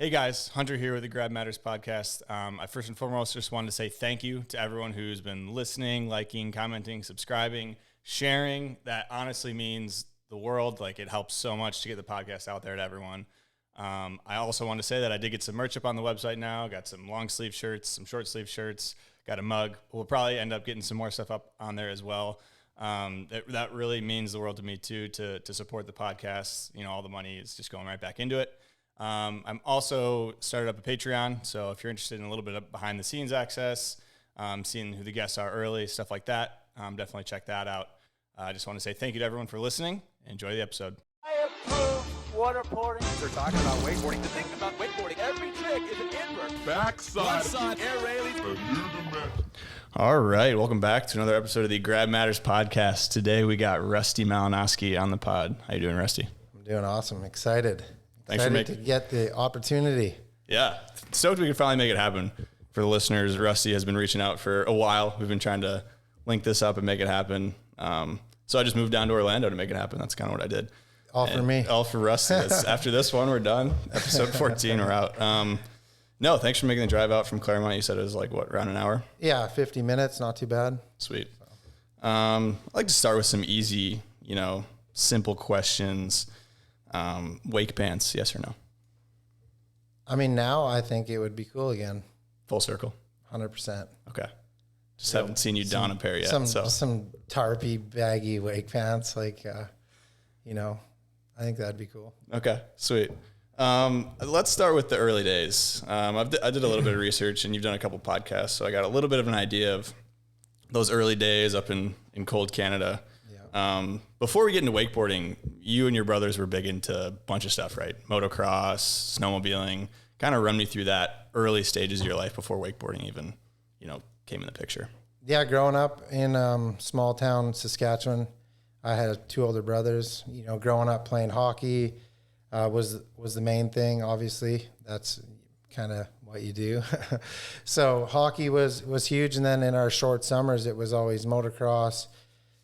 Hey guys, Hunter here with the Grab Matters podcast. I first and foremost just wanted to say thank you to everyone who's been listening, liking, commenting, subscribing, sharing. That honestly means the world. Like, it helps so much to get the podcast out there to everyone. I also want to say that I did get some merch up on the website now. Got some long sleeve shirts, some short sleeve shirts, got a mug. We'll probably end up getting some more stuff up on there as well. That really means the world to me too, to support the podcast. You know, all the money is just going right back into it. I'm also started up a Patreon, so if you're interested in a little bit of behind the scenes access, seeing who the guests are early, stuff like that, definitely check that out. I just want to say thank you to everyone for listening. Enjoy the episode. I approve waterboarding. They're talking about wakeboarding. The thing about wakeboarding, every trick is an invert. Backside. One side, air railings. A new dimension. All right, welcome back to another episode of the Grab Matters podcast. Today we got Rusty Malinoski on the pod. How you doing, Rusty? I'm doing awesome. Excited. Thanks for to get the opportunity. Yeah, stoked we could finally make it happen for the listeners. Rusty has been reaching out for a while. We've been trying to link this up and make it happen. So I just moved down to Orlando to make it happen. That's kind of what I did. All for me. All for Rusty. After this one, we're done. Episode 14, we're out. No, thanks for making the drive out from Claremont. You said it was like, what, around an hour? Yeah, 50 minutes. Not too bad. Sweet. I'd like to start with some easy, simple questions. Wake pants, yes or no? I mean, now I think it would be cool again. Full circle? 100%. Okay. Just haven't seen you don a pair yet. Some tarpy, baggy wake pants. I think that'd be cool. Okay, sweet. Let's start with the early days. I did a little bit of research, and you've done a couple podcasts, so I got a little bit of an idea of those early days up in cold Canada. Yeah. Before we get into wakeboarding, you and your brothers were big into a bunch of stuff, right? Motocross, snowmobiling. Kind of run me through that early stages of your life before wakeboarding even, came in the picture. Yeah, growing up in small town Saskatchewan, I had two older brothers. Growing up playing hockey was the main thing. Obviously, that's kind of what you do. So hockey was huge, and then in our short summers, it was always motocross.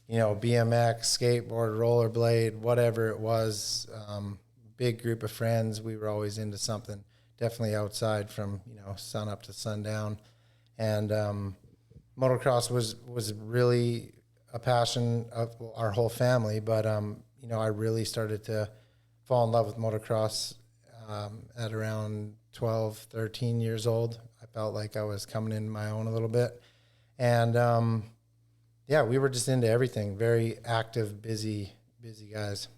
BMX, skateboard, rollerblade, whatever it was. Big group of friends. We were always into something. Definitely outside from sun up to sundown, and motocross was really a passion of our whole family. But I really started to fall in love with motocross at around 12, 13 years old. I felt like I was coming into my own a little bit, and yeah, we were just into everything. Very active, busy guys.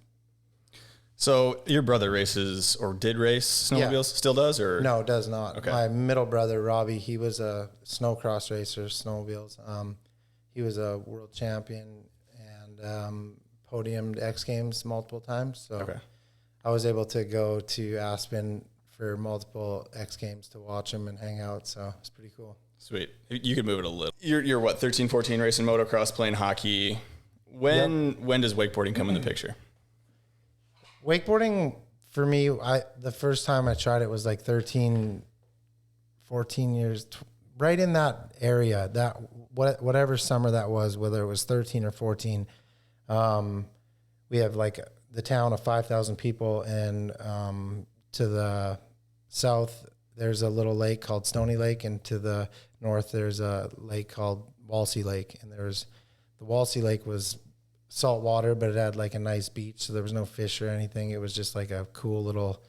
So your brother races or did race snowmobiles? Yeah. Still does, or no? Does not. Okay. My middle brother Robbie, he was a snowcross racer, snowmobiles. He was a world champion and podiumed X Games multiple times. So okay. I was able to go to Aspen for multiple X Games to watch him and hang out. So it's pretty cool. Sweet. You could move it a little. You're what, 13, 14, racing motocross, playing hockey. When does wakeboarding come in the picture? Wakeboarding, for me, the first time I tried it was like 13, 14 years, right in that area, that whatever summer that was, whether it was 13 or 14. We have like the town of 5,000 people, and to the south, there's a little lake called Stony Lake, and to the north, there's a lake called Walsey Lake. And the Walsey Lake was salt water, but it had like a nice beach, so there was no fish or anything. It was just like a cool little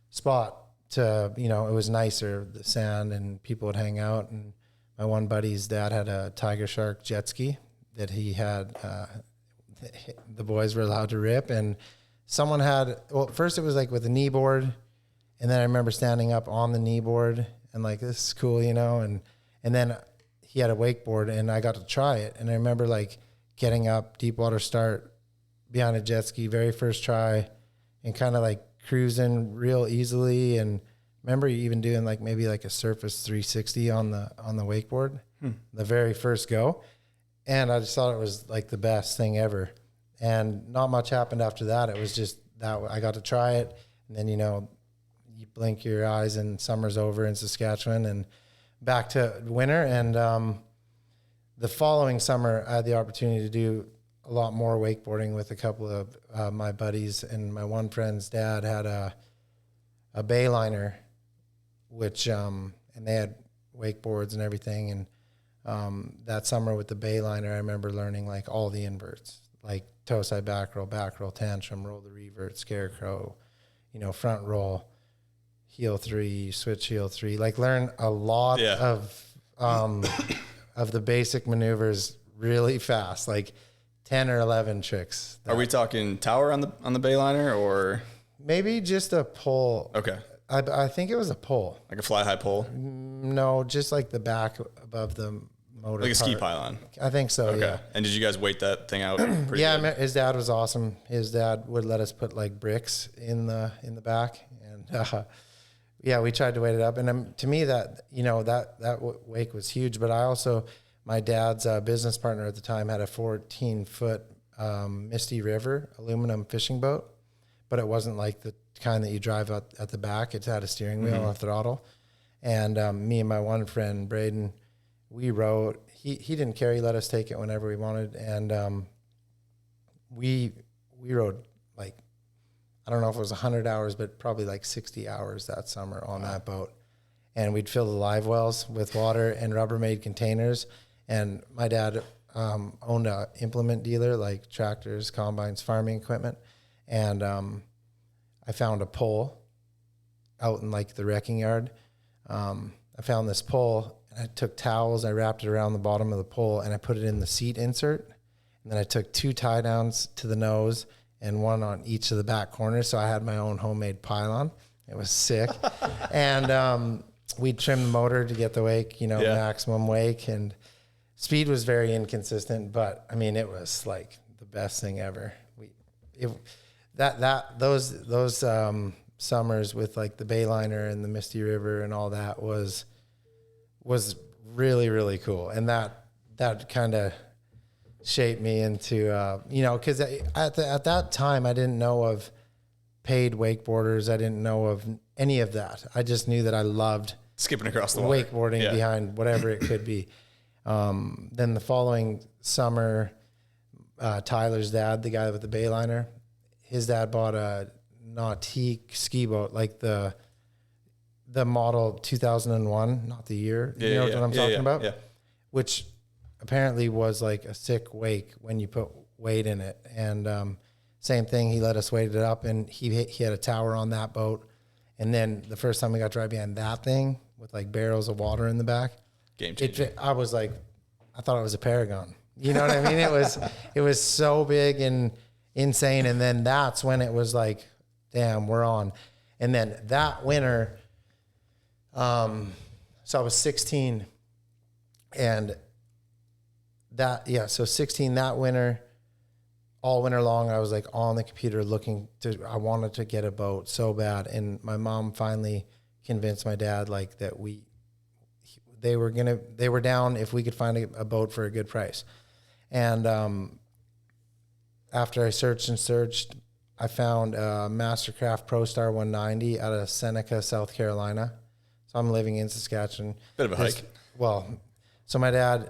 spot to, it was nicer, the sand, and people would hang out. And my one buddy's dad had a Tiger Shark jet ski that he had, the boys were allowed to rip. And someone had, first it was like with a knee board, and then I remember standing up on the knee board and like, this is cool, and then he had a wakeboard and I got to try it. And I remember like getting up, deep water start, behind a jet ski, very first try, and kind of like cruising real easily. And remember even doing like maybe like a surface 360 on the wakeboard, the very first go. And I just thought it was like the best thing ever. And not much happened after that. It was just that I got to try it. And then, you blink your eyes and summer's over in Saskatchewan and back to winter. And the following summer, I had the opportunity to do a lot more wakeboarding with a couple of my buddies. And my one friend's dad had a Bayliner which and they had wakeboards and everything. And that summer with the Bayliner, I remember learning like all the inverts, like toe side back roll, tantrum, roll the revert, scarecrow, front roll, heel 3, switch heel 3. Like learn a lot of the basic maneuvers really fast, like 10 or 11 tricks. Are we talking tower on the Bayliner or maybe just a pull? Okay. I think it was a pull. Like a fly high pull? No, just like the back above the motor. Like a ski pylon? I think so, okay. yeah. And did you guys weight that thing out pretty good? His dad was awesome. His dad would let us put like bricks in the back. And we tried to weight it up. And to me that wake was huge. But I also, my dad's business partner at the time had a 14-foot Misty River aluminum fishing boat. But it wasn't like the kind that you drive out at the back. It had a steering wheel and a throttle. And me and my one friend, Braden, we rode. He didn't care. He let us take it whenever we wanted. And we rode like, I don't know if it was 100 hours, but probably like 60 hours that summer on that boat. And we'd fill the live wells with water and Rubbermaid containers. And my dad owned a implement dealer, like tractors, combines, farming equipment. And I found a pole out in like the wrecking yard. I found this pole and I took towels, I wrapped it around the bottom of the pole and I put it in the seat insert. And then I took 2 tie downs to the nose and 1 on each of the back corners. So I had my own homemade pylon. It was sick. And we trimmed the motor to get the wake, maximum wake. And speed was very inconsistent, but I mean, it was like the best thing ever. Those summers with like the Bayliner and the Misty River and all that was really, really cool. And that kind of shaped me into, cause at that time I didn't know of paid wakeboarders. I didn't know of any of that. I just knew that I loved skipping across the water, wakeboarding behind whatever it could be. Then the following summer, Tyler's dad, the guy with the Bayliner, his dad bought a Nautique ski boat, like the model 2001, not the year. You know what I'm talking about? Yeah. Which apparently was like a sick wake when you put weight in it. And same thing, he let us weight it up, and he had a tower on that boat. And then the first time we got to ride behind that thing with like barrels of water in the back, game changer. I was like, I thought it was a Paragon. You know what I mean? It was so big and insane. And then that's when it was like, damn, we're on. And then that winter, so I was 16, and so 16 that winter, all winter long, I was like on the computer I wanted to get a boat so bad. And my mom finally convinced my dad like that they were down if we could find a boat for a good price. And after I searched, I found a Mastercraft ProStar 190 out of Seneca, South Carolina. So I'm living in Saskatchewan. Bit of a hike. So my dad,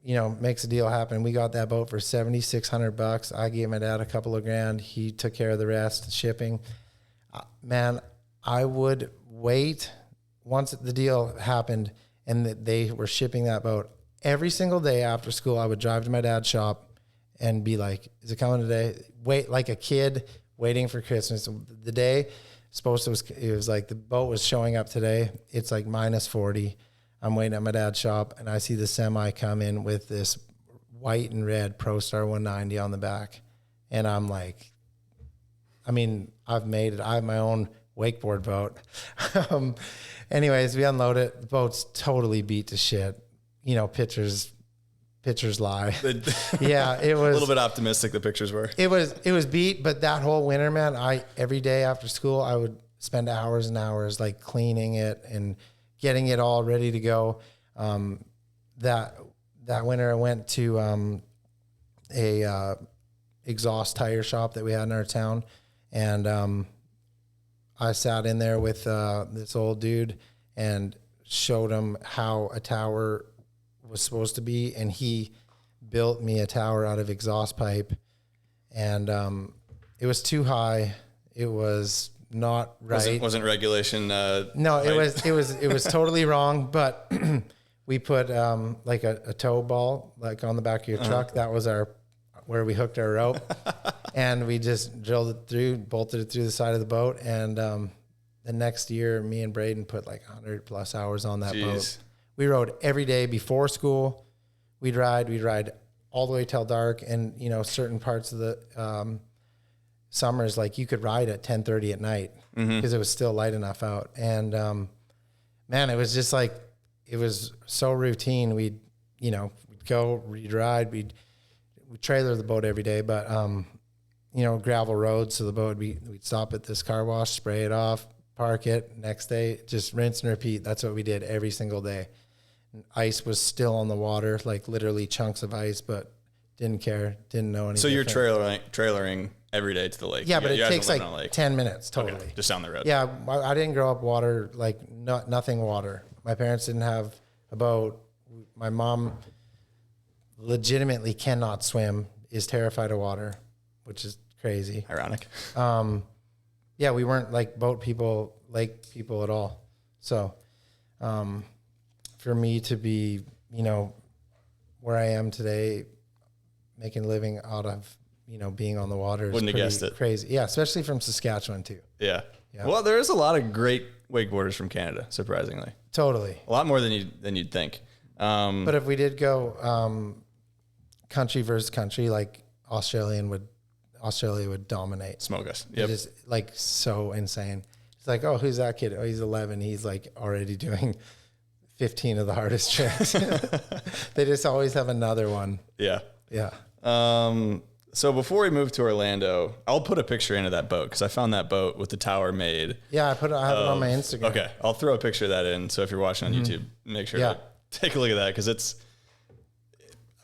makes a deal happen. We got that boat for $7,600. I gave my dad a couple of grand. He took care of the rest, shipping. Man, I would wait once the deal happened and they were shipping that boat. Every single day after school, I would drive to my dad's shop and be like, is it coming today? Wait, like a kid waiting for Christmas. The day it was like the boat was showing up today. It's like minus 40. I'm waiting at my dad's shop and I see the semi come in with this white and red ProStar 190 on the back. And I'm like, I've made it. I have my own wakeboard boat. Anyways, we unload it. The boat's totally beat to shit. Pictures lie. Yeah, it was a little bit optimistic. The pictures were. It was beat, but that whole winter, man, every day after school, I would spend hours and hours like cleaning it and getting it all ready to go. That winter, I went to a exhaust tire shop that we had in our town, and I sat in there with this old dude and showed him how a tower was supposed to be, and he built me a tower out of exhaust pipe, and it was too high. It was not right. Wasn't regulation? No, right? it was totally wrong. But we put like a tow ball like on the back of your truck. That was where we hooked our rope, and we just drilled it through, bolted it through the side of the boat. And the next year, me and Braden put like 100+ hours on that boat. We rode every day before school. We'd ride all the way till dark. And, you know, certain parts of the summers, like you could ride at 10:30 at night because it was still light enough out. And, man, it was just like, it was so routine. We'd go, we'd ride, we'd trailer the boat every day, but, you know, gravel roads. So the boat we'd stop at this car wash, spray it off, park it, next day, just rinse and repeat. That's what we did every single day. And ice was still on the water, like literally chunks of ice, but didn't care, didn't know anything. So you're trailering every day to the lake. Yeah, but it takes like 10 minutes totally. Okay, just down the road. Yeah, I didn't grow up water, like nothing water. My parents didn't have a boat. My mom legitimately cannot swim, is terrified of water, which is crazy. Ironic. Yeah, we weren't like boat people, lake people at all. So for me to be, you know, where I am today, making a living out of, you know, being on the water is Wouldn't have guessed it. Crazy. Yeah, especially from Saskatchewan too. Yeah. Well, there is a lot of great wakeboarders from Canada, surprisingly. Totally. A lot more than you'd think. But if we did go country versus country, like Australia would dominate. Smoke us. It is like so insane. It's like, oh, who's that kid? Oh, he's 11. He's like already doing 15 of the hardest tricks. They just always have another one. Yeah. Yeah. So before we move to Orlando, I'll put a picture into that boat because I found that boat with the tower made. Yeah, I have it on my Instagram. Okay, I'll throw a picture of that in. So if you're watching on YouTube, make sure to take a look at that because it's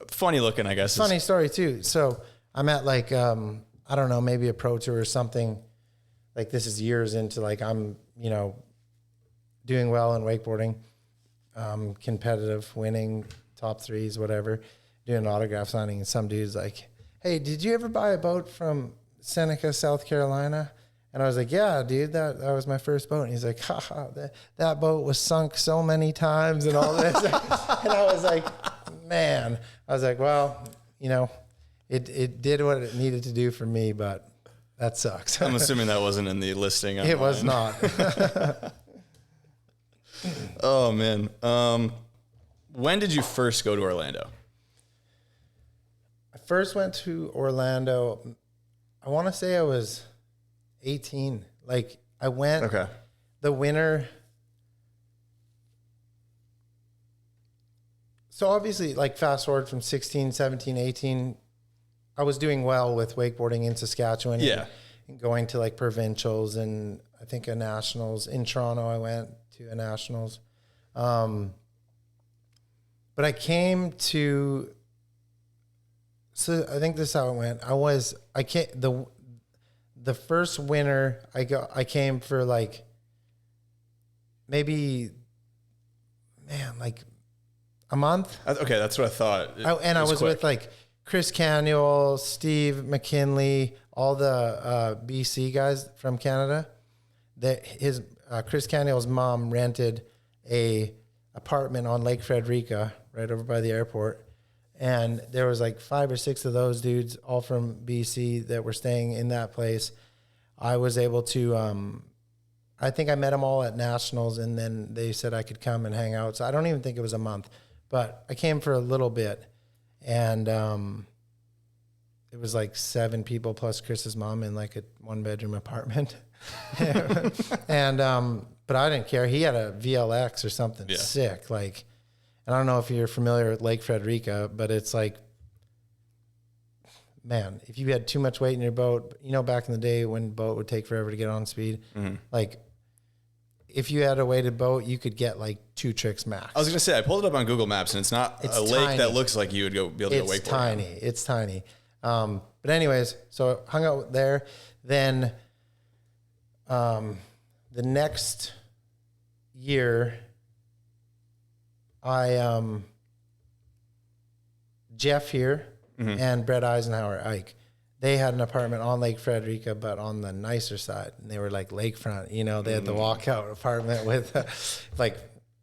funny looking, I guess. Funny story too. So I'm at like, I don't know, maybe a pro tour or something. Like this is years into like, I'm, you know, doing well in wakeboarding, competitive, winning top threes, whatever, doing autograph signing. And some dude's like, hey, did you ever buy a boat from Seneca, South Carolina? And I was like, yeah, dude, that was my first boat. And he's like, that boat was sunk so many times and all this. And I was like, man, I was like, well, you know, it did what it needed to do for me, but that sucks. I'm assuming that wasn't in the listing. It was not. Oh, man. When did you first go to Orlando? I first went to Orlando, I want to say I was 18. Like I went the winter. So obviously like fast forward from 16, 17, 18, I was doing well with wakeboarding in Saskatchewan. Yeah. And going to like provincials and I think a nationals in Toronto. I went to a nationals. But I came to, so I think this is how it went. The first winter I came for like maybe, man, like a month. Okay, that's what I thought. I was with like Chris Canuel, Steve McKinley, all the BC guys from Canada. Chris Canuel's mom rented a apartment on Lake Frederica right over by the airport. And there was like 5 or 6 of those dudes, all from BC, that were staying in that place. I was able to, I think I met them all at nationals, and then they said I could come and hang out. So I don't even think it was a month, but I came for a little bit. And it was like 7 people plus Chris's mom in like a 1-bedroom apartment. And but I didn't care. He had a VLX or something sick, like. I don't know if you're familiar with Lake Frederica, but it's like, man, if you had too much weight in your boat, you know, back in the day when boat would take forever to get on speed, like if you had a weighted boat, you could get like 2 tricks max. I was going to say, I pulled it up on Google Maps and it's not a lake that looks like you would be able to go wakeboarding. It's tiny. But anyways, so hung out there. Then the next year, Jeff here and Brett Eisenhower, Ike, they had an apartment on Lake Frederica, but on the nicer side, and they were like lakefront. You know, they had the walkout apartment with like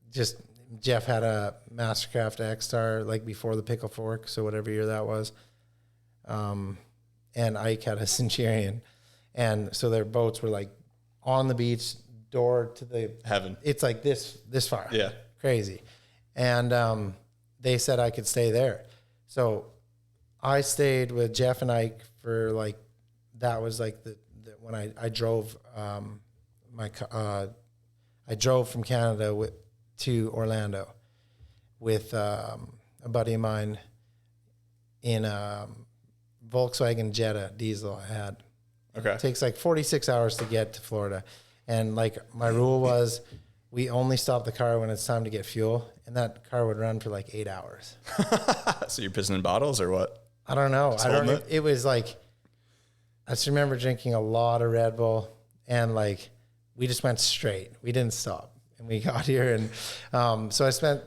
just Jeff had a Mastercraft X-Star like before the Pickle Fork, so whatever year that was. And Ike had a Centurion, and so their boats were like on the beach, door to the heaven. It's like this far. Yeah, crazy. And they said I could stay there, so I stayed with Jeff and Ike for like, that was like the when I drove I drove from Canada to Orlando with a buddy of mine in a Volkswagen Jetta diesel I had. Okay. It takes like 46 hours to get to Florida. And like my rule was we only stop the car when it's time to get fuel, and that car would run for like 8 hours. So you're pissing in bottles or what? I don't know. It was like, I just remember drinking a lot of Red Bull, and like we just went straight. We didn't stop, and we got here, and so I spent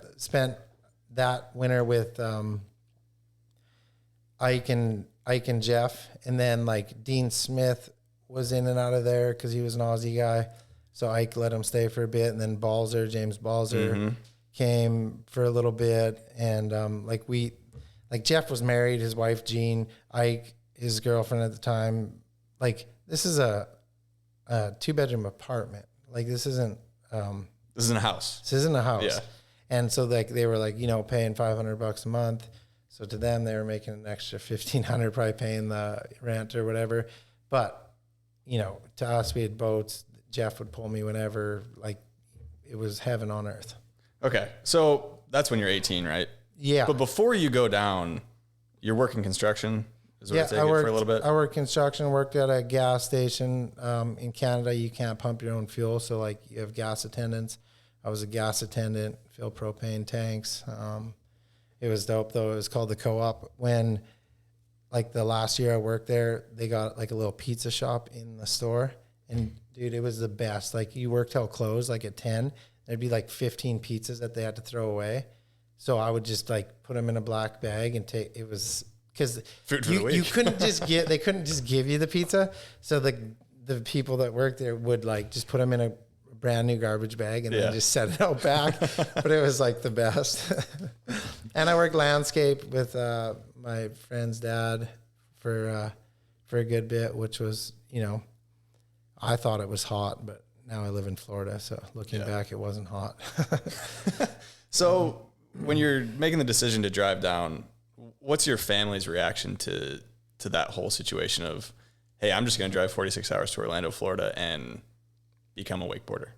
that winter with Ike and Jeff, and then like Dean Smith was in and out of there because he was an Aussie guy, so Ike let him stay for a bit, and then James Balzer came for a little bit, and like Jeff was married, his wife Jean, Ike, his girlfriend at the time. Like this is a 2-bedroom apartment. Like this isn't a house. This isn't a house. Yeah. And so like they were like, you know, paying $500 a month. So to them they were making an extra $1,500 probably paying the rent or whatever. But, you know, to us we had boats. Jeff would pull me whenever, like it was heaven on earth. Okay. So that's when you're 18, right? Yeah. But before you go down, you're working construction, is what I take it for a little bit? I worked construction, worked at a gas station. In Canada, you can't pump your own fuel. So, like, you have gas attendants. I was a gas attendant, fill propane tanks. It was dope, though. It was called the Co-op. When, like, the last year I worked there, they got, like, a little pizza shop in the store. And, dude, it was the best. Like, you worked till close, like, at 10. There'd be, like, 15 pizzas that they had to throw away. So I would just like put them in a black bag and take. It was because you couldn't just they couldn't just give you the pizza. So the people that worked there would like just put them in a brand new garbage bag and then just set it out back. But it was like the best. And I worked landscape with my friend's dad for a good bit, which was, you know, I thought it was hot, but now I live in Florida, so looking back, it wasn't hot. So when you're making the decision to drive down, what's your family's reaction to that whole situation of, hey, I'm just going to drive 46 hours to Orlando, Florida and become a wakeboarder?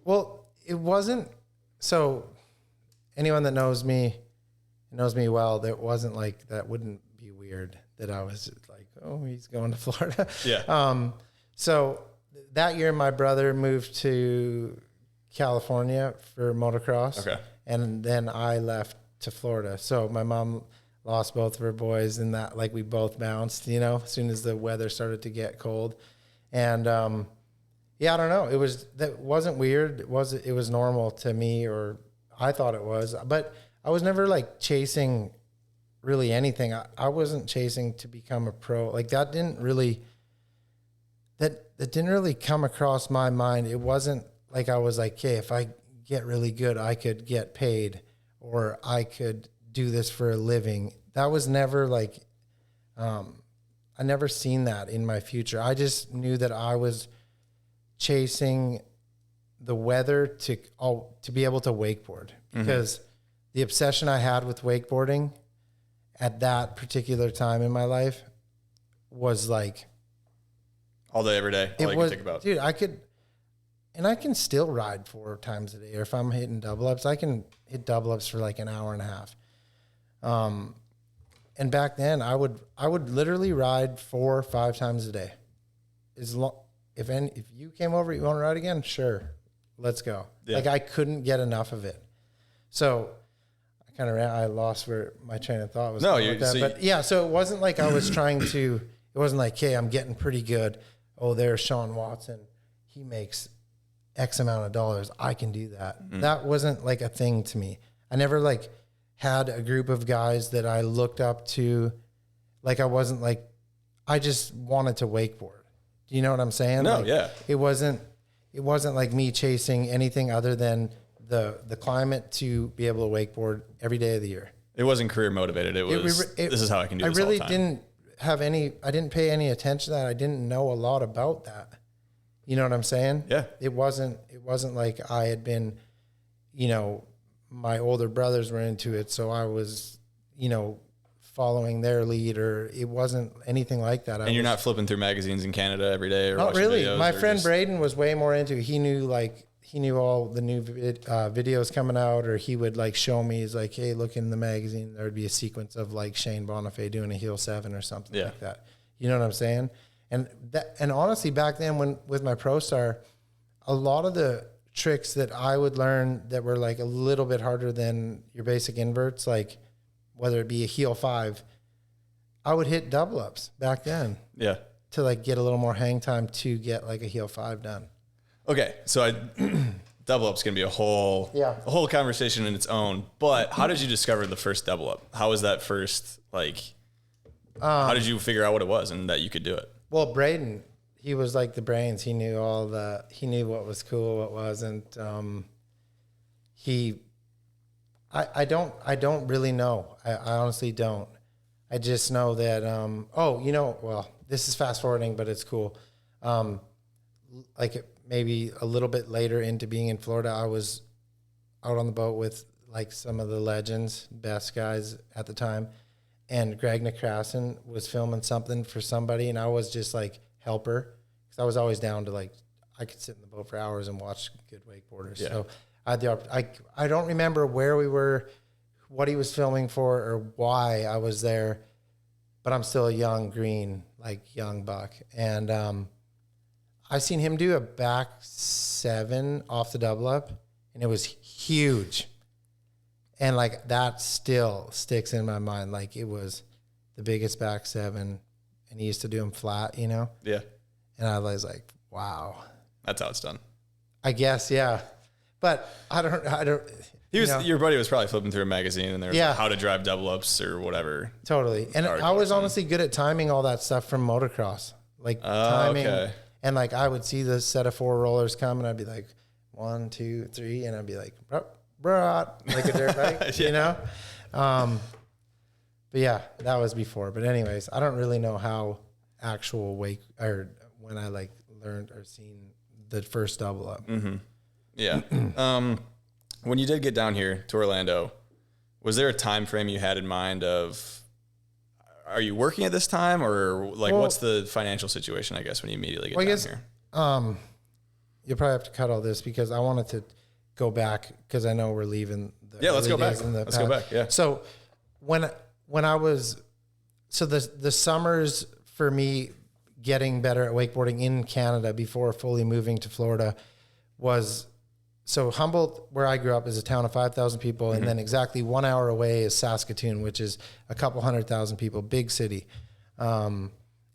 Well, it wasn't. So anyone that knows me well, that wasn't like, that wouldn't be weird that I was like, oh, he's going to Florida. Yeah. So that year my brother moved to California for motocross. Okay. And then I left to Florida. So my mom lost both of her boys, and that, like, we both bounced, you know, as soon as the weather started to get cold. And, yeah, I don't know. That wasn't weird. It was normal to me, or I thought it was, but I was never like chasing really anything. I wasn't chasing to become a pro. Like that didn't really come across my mind. It wasn't like I was like, okay, if I get really good, I could get paid, or I could do this for a living. That was never like, I never seen that in my future. I just knew that I was chasing the weather to be able to wakeboard, because the obsession I had with wakeboarding at that particular time in my life was like all day, every day. All you could think about. Dude, I can still ride 4 times a day, or if I'm hitting double ups, I can hit double ups for like an hour and a half. And back then I would literally ride 4 or 5 times a day. If you came over, you want to ride again? Sure. Let's go. Yeah. Like I couldn't get enough of it. So I lost where my train of thought was. No, but yeah, so it wasn't like I was trying to, it wasn't like, hey, I'm getting pretty good. Oh, there's Sean Watson. He makes X amount of dollars. I can do that. That wasn't like a thing to me. I never like had a group of guys that I looked up to. Like I wasn't like, I just wanted to wakeboard. Do you know what I'm saying? No, like, yeah. It wasn't like me chasing anything other than the climate to be able to wakeboard every day of the year. It wasn't career motivated. This is how I can do this I really all the time. I didn't pay any attention to that. I didn't know a lot about that. You know what I'm saying? Yeah. It wasn't like I had been, my older brothers were into it. So I was, following their lead, or it wasn't anything like that. And you're not flipping through magazines in Canada every day or not watching really. videos? My friend Braden was way more into it. He knew all the new videos coming out, or he would like show me. He's like, hey, look in the magazine. There would be a sequence of like Shane Bonifay doing a heel 7 or something like that. You know what I'm saying? And honestly, back then with my Pro Star, a lot of the tricks that I would learn that were like a little bit harder than your basic inverts, like whether it be a heel 5, I would hit double ups back then. Yeah. To like get a little more hang time to get like a heel 5 done. Okay, so double up's gonna be a whole conversation in its own. But how did you discover the first double up? How was that first how did you figure out what it was and that you could do it? Well, Braden, he was like the brains. He knew he knew what was cool, what wasn't. I don't really know. I honestly don't. I just know that, this is fast forwarding, but it's cool. Maybe a little bit later into being in Florida, I was out on the boat with like some of the legends, best guys at the time. And Greg Nekrasen was filming something for somebody, and I was just like helper, because I was always down to like, I could sit in the boat for hours and watch good wakeboarders. Yeah. So I had I don't remember where we were, what he was filming for, or why I was there, but I'm still a young buck. And I seen him do a back 7 off the double up, and it was huge. And like that still sticks in my mind. Like it was the biggest back 7, and he used to do them flat, Yeah. And I was like, wow. That's how it's done. I guess, yeah. But I don't. Your buddy was probably flipping through a magazine, and there was like how to drive double ups or whatever. Totally. And I was honestly good at timing all that stuff from motocross, like timing. Okay. And like I would see the set of 4 rollers come, and I'd be like 1, 2, 3, and I'd be like, like a dirt bike, But yeah, that was before. But anyways, I don't really know how actual or when I like learned or seen the first double up. Mm-hmm. Yeah. When you did get down here to Orlando, was there a time frame you had in mind of, are you working at this time, or like what's the financial situation, I guess, when you immediately get down here? You'll probably have to cut all this because I wanted to go back, because I know we're leaving. Let's go back. Let's go back. Yeah. So when I was, the summers for me getting better at wakeboarding in Canada before fully moving to Florida was, so Humboldt, where I grew up, is a town of 5,000 people. And then exactly 1 hour away is Saskatoon, which is a couple 100,000 people, big city. And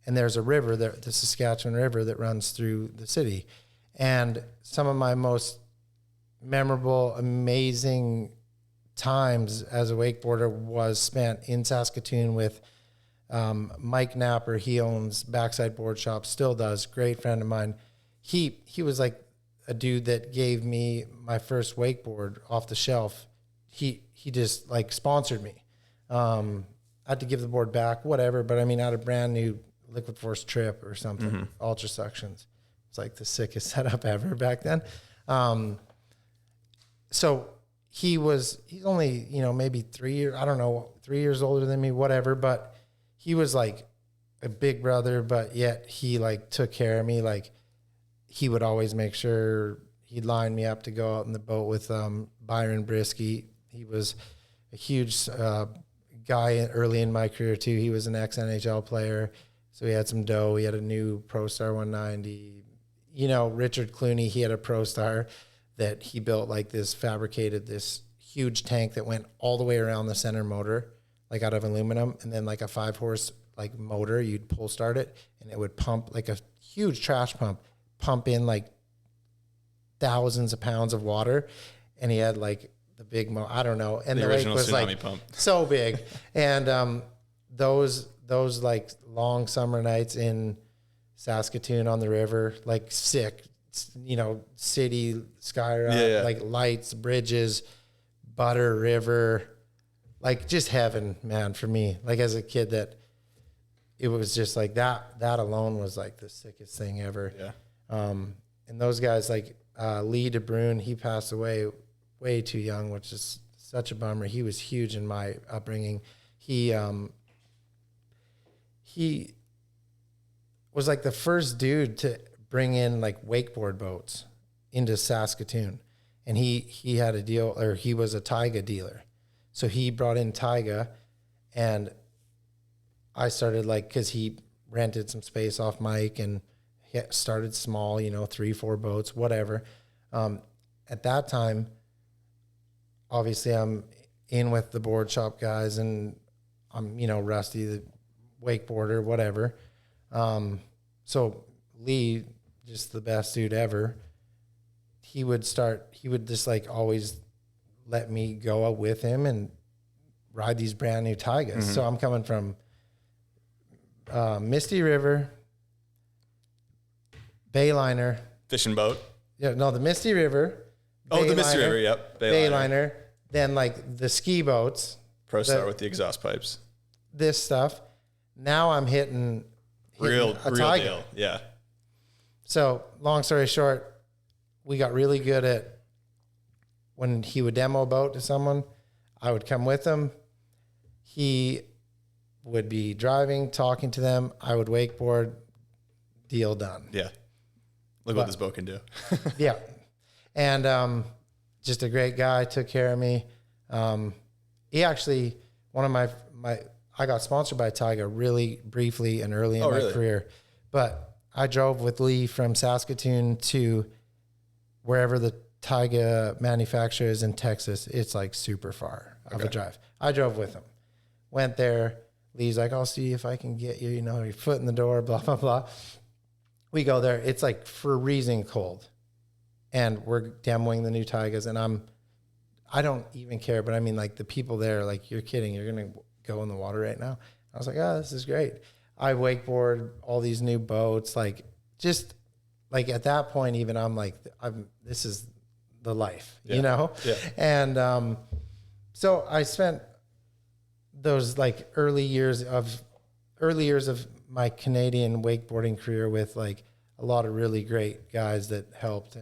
there's a river, the Saskatchewan River, that runs through the city. And some of my most memorable, amazing times as a wakeboarder was spent in Saskatoon with Mike Napper. He owns Backside Board Shop, still does, great friend of mine. He was like a dude that gave me my first wakeboard off the shelf. He just like sponsored me. I had to give the board back, whatever, but I mean, I had a brand new liquid force trip or something, ultra suctions. It's like the sickest setup ever back then. So he's only, maybe 3 years, I don't know, 3 years older than me, whatever, but he was like a big brother, but yet he like took care of me. Like he would always make sure he'd line me up to go out in the boat with Byron Brisky. He was a huge guy early in my career too. He was an ex-NHL player, so he had some dough. He had a new Pro Star 190. Richard Clooney, he had a Pro Star that he built, like fabricated this huge tank that went all the way around the center motor, like out of aluminum, and then like a 5-horse like motor, you'd pull start it, and it would pump like a huge trash pump in like thousands of pounds of water. And he had like the big I don't know, and the lake was like pump. so big. And those like long summer nights in Saskatoon on the river, like sick, you know, city sky, like lights, bridges, butter, river, like just heaven, man, for me. Like as a kid, that it was just like that alone was like the sickest thing ever. Yeah. And those guys like Lee DeBruyne, he passed away way too young, which is such a bummer. He was huge in my upbringing. He was like the first dude to bring in like wakeboard boats into Saskatoon. And he had a deal, or he was a Taiga dealer. So he brought in Taiga, and I started like, cause he rented some space off Mike and he started small, you know, 3-4 boats, whatever. At that time, obviously I'm in with the board shop guys, and I'm, you know, Rusty, the wakeboarder, whatever. So Lee, just the best dude ever. He would just like always let me go out with him and ride these brand new Taigas. Mm-hmm. So I'm coming from Misty River, Bayliner. Fishing boat? Yeah, no, the Misty River. Oh, the Misty River, yep. Bayliner. Then like the ski boats. Pro Star with the exhaust pipes. This stuff. Now I'm hitting real Taiga. deal. Yeah. So long story short, we got really good at when he would demo a boat to someone, I would come with him. He would be driving, talking to them. I would wakeboard, deal done. Yeah. Look what this boat can do. Yeah. And just a great guy, took care of me. He actually, one of my I got sponsored by Taiga really briefly and early in my career. But I drove with Lee from Saskatoon to wherever the Taiga manufacturer is in Texas. It's like super far of a drive. I drove with him. Went there. Lee's like, I'll see if I can get you, you know, your foot in the door, blah, blah, blah. We go there. It's like freezing cold. And we're demoing the new Taigas. And I don't even care. But I mean, like the people there, like, you're kidding. You're going to go in the water right now. I was like, oh, this is great. I wakeboard all these new boats. Like, just like at that point, even I'm like, this is the life, you know? Yeah. And so I spent those like early years of my Canadian wakeboarding career with like a lot of really great guys that helped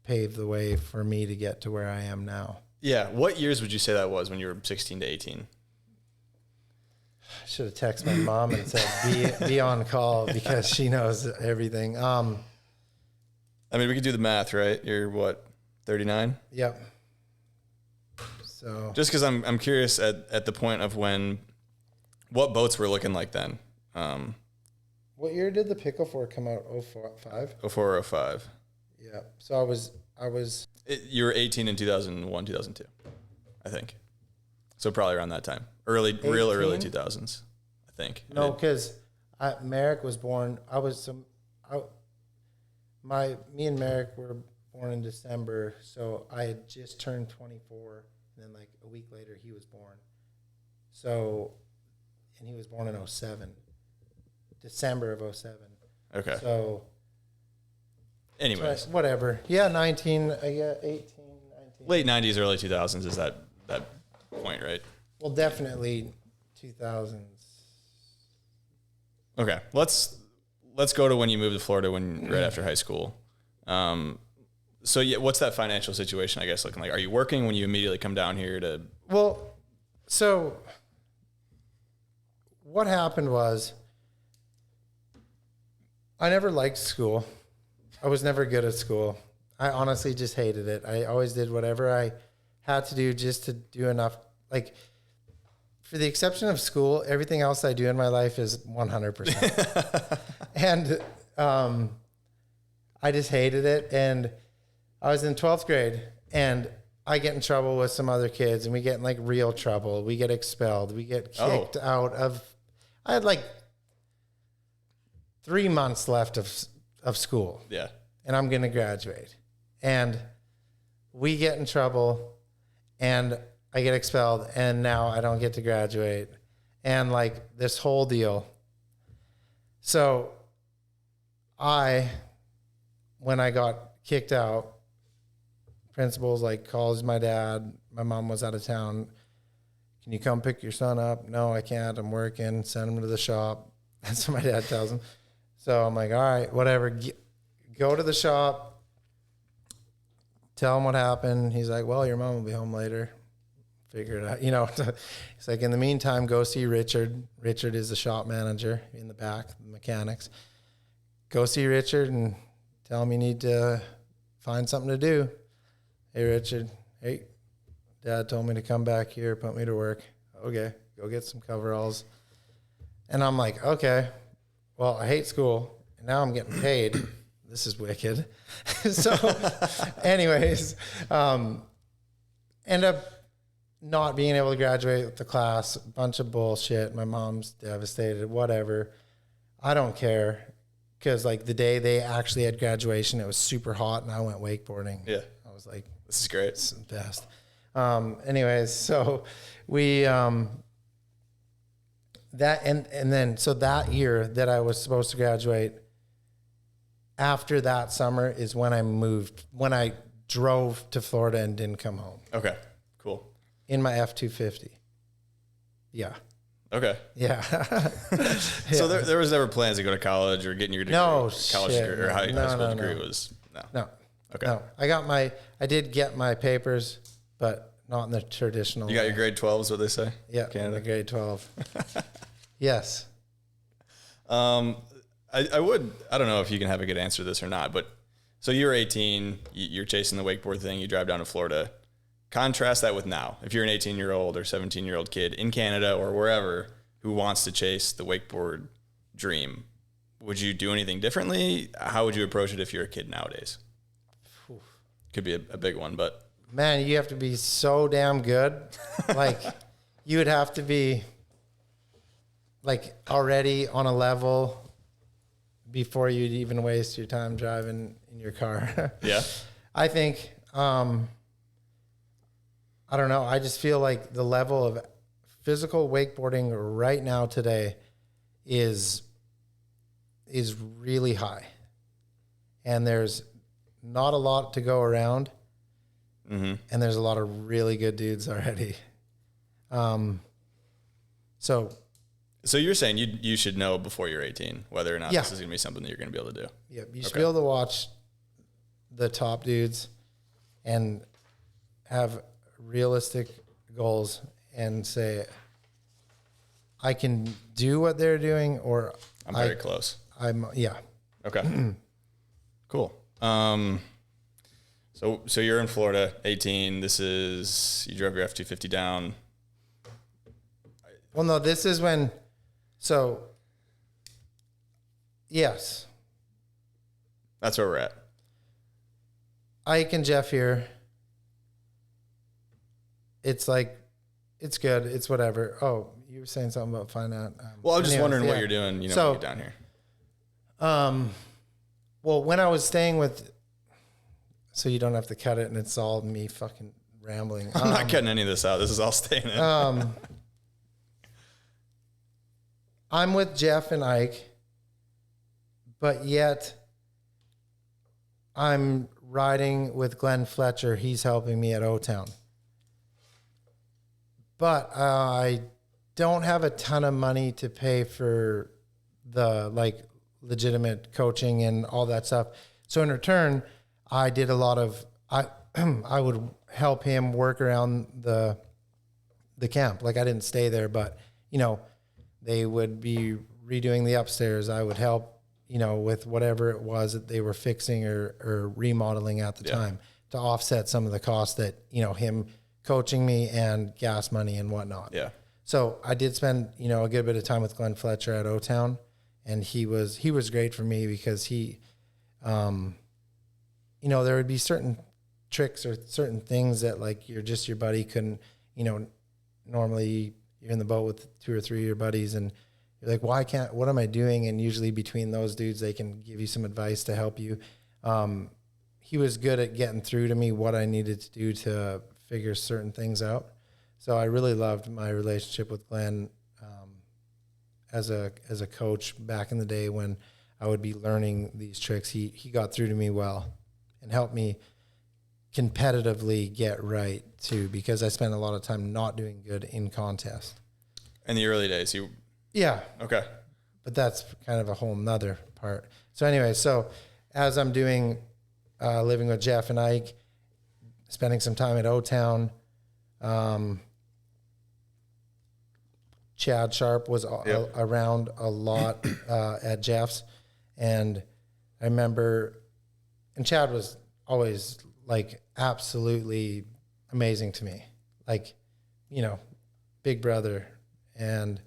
pave the way for me to get to where I am now. Yeah. What years would you say that was when you were 16 to 18? I should have texted my mom and said, be on call because she knows everything. I mean, we could do the math, right? You're what, 39? Yep. So just because I'm curious at the point of what boats were looking like then. What year did the Pickle 4 come out? 05? 04 or 05. Yeah. So I was. You were 18 in 2001, 2002, I think. So probably around that time, early 2000s, I think. No, because Merrick was born. Me and Merrick were born in December, so I had just turned 24, and then like a week later he was born. So, and he was born in 07, December of 07. Okay. So, anyways, whatever. Yeah, 18, 19. Late 90s, early 2000s is that point, right? Well, definitely 2000s. Okay, let's go to when you moved to Florida right after high school. So yeah, what's that financial situation, I guess, looking like? Are you working when you immediately come down here to? Well, so what happened was I never liked school. I was never good at school. I honestly just hated it. I always did whatever I had to do just to do enough. Like, for the exception of school, everything else I do in my life is 100%. And I just hated it. And I was in 12th grade, and I get in trouble with some other kids, and we get in like real trouble. We get expelled. We get kicked out of. I had like 3 months left of school. Yeah. And I'm going to graduate. And we get in trouble, and I get expelled, and now I don't get to graduate. and like this whole deal. So when I got kicked out, principal's like calls my dad. My mom was out of town. Can you come pick your son up? No, I can't. I'm working. Send him to the shop. That's what my dad tells him. So I'm like, all right, whatever. Go to the shop. Tell him what happened. He's like, well, your mom will be home later. Figure it out. You know, he's like, in the meantime, go see Richard. Richard is the shop manager in the back, the mechanics. Go see Richard and tell him you need to find something to do. Hey, Richard. Hey, Dad told me to come back here, put me to work. Okay, go get some coveralls. And I'm like, okay, well, I hate school, and now I'm getting paid. This is wicked. So anyways, end up not being able to graduate with the class, a bunch of bullshit. My mom's devastated, whatever. I don't care, because like the day they actually had graduation, it was super hot, and I went wakeboarding. Yeah. I was like, This is great. it's the best. Anyways, so we, that year that I was supposed to graduate, after that summer is when when I drove to Florida and didn't come home. Okay, cool. In my F-250. Yeah. Okay. Yeah. So there was never plans to go to college or getting your degree? No, college shit, degree or no. high No, school no, degree no. was no. No. Okay. No. I did get my papers, but not in the traditional You got way. your grade 12 is what they say? Yeah, Canada. the grade 12. Yes. I don't know if you can have a good answer to this or not, but so you're 18, you're chasing the wakeboard thing, you drive down to Florida. Contrast that with now. If you're an 18-year-old or 17-year-old kid in Canada or wherever who wants to chase the wakeboard dream, would you do anything differently? How would you approach it if you're a kid nowadays? Could be a big one, but Man, you have to be so damn good. Like, you would have to be like already on a level before you'd even waste your time driving in your car. yeah. I think, I don't know. I just feel like the level of physical wakeboarding right now today is really high. And there's not a lot to go around. Mm-hmm. And there's a lot of really good dudes already. So you're saying you should know before you're 18 whether or not Yeah. this is going to be something that you're going to be able to do. yeah, you should Okay. be able to watch the top dudes and have realistic goals and say, I can do what they're doing, or I'm very close. Yeah. Okay. Cool. So you're in Florida, 18. You drove your F-250 down. Well, no, this is when, yes, That's where we're at. Ike and Jeff here. It's like, it's good. It's whatever. Oh, you were saying something about finding out. Well, I was just wondering what yeah. you're doing, when So- you get down here. Well, when I was staying with, so you don't have to cut it and it's all me fucking rambling. I'm not cutting any of this out. This is all staying in. I'm with Jeff and Ike, but yet I'm riding with Glenn Fletcher. He's helping me at O-Town. But I don't have a ton of money to pay for the like legitimate coaching and all that stuff. So in return, I did a lot of, I would help him work around the camp. Like, I didn't stay there, but they would be redoing the upstairs. I would help, with whatever it was that they were fixing or remodeling at the time to offset some of the costs that, him coaching me and gas money and whatnot. Yeah. So I did spend, a good bit of time with Glenn Fletcher at O-Town, and he was great for me because he, there would be certain tricks or certain things that like your buddy couldn't, normally you're in the boat with 2 or 3 of your buddies and you're like, what am I doing? And usually between those dudes, they can give you some advice to help you. He was good at getting through to me what I needed to do to figure certain things out. So I really loved my relationship with Glenn. as a coach back in the day when I would be learning these tricks. He got through to me well and helped me competitively get right too, because I spent a lot of time not doing good in contest. In the early days, Yeah. Okay. But that's kind of a whole nother part. So anyway, so as I'm doing, living with Jeff and Ike, spending some time at O-Town, Chad Sharp was around a lot at Jeff's. And I remember, and Chad was always like absolutely amazing to me. Like, you know, big brother. And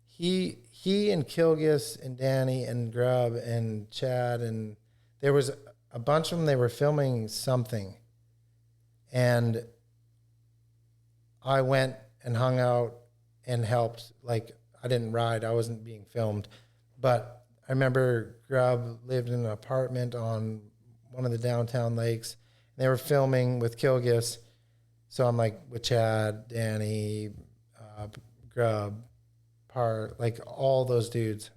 he and Kilgis and Danny and Grubb and Chad, and there was a bunch of them, they were filming something. And I went and hung out and helped. Like, I didn't ride, I wasn't being filmed. But I remember Grubb lived in an apartment on one of the downtown lakes. And they were filming with Kilgis. So I'm like with Chad, Danny, Grubb, like all those dudes,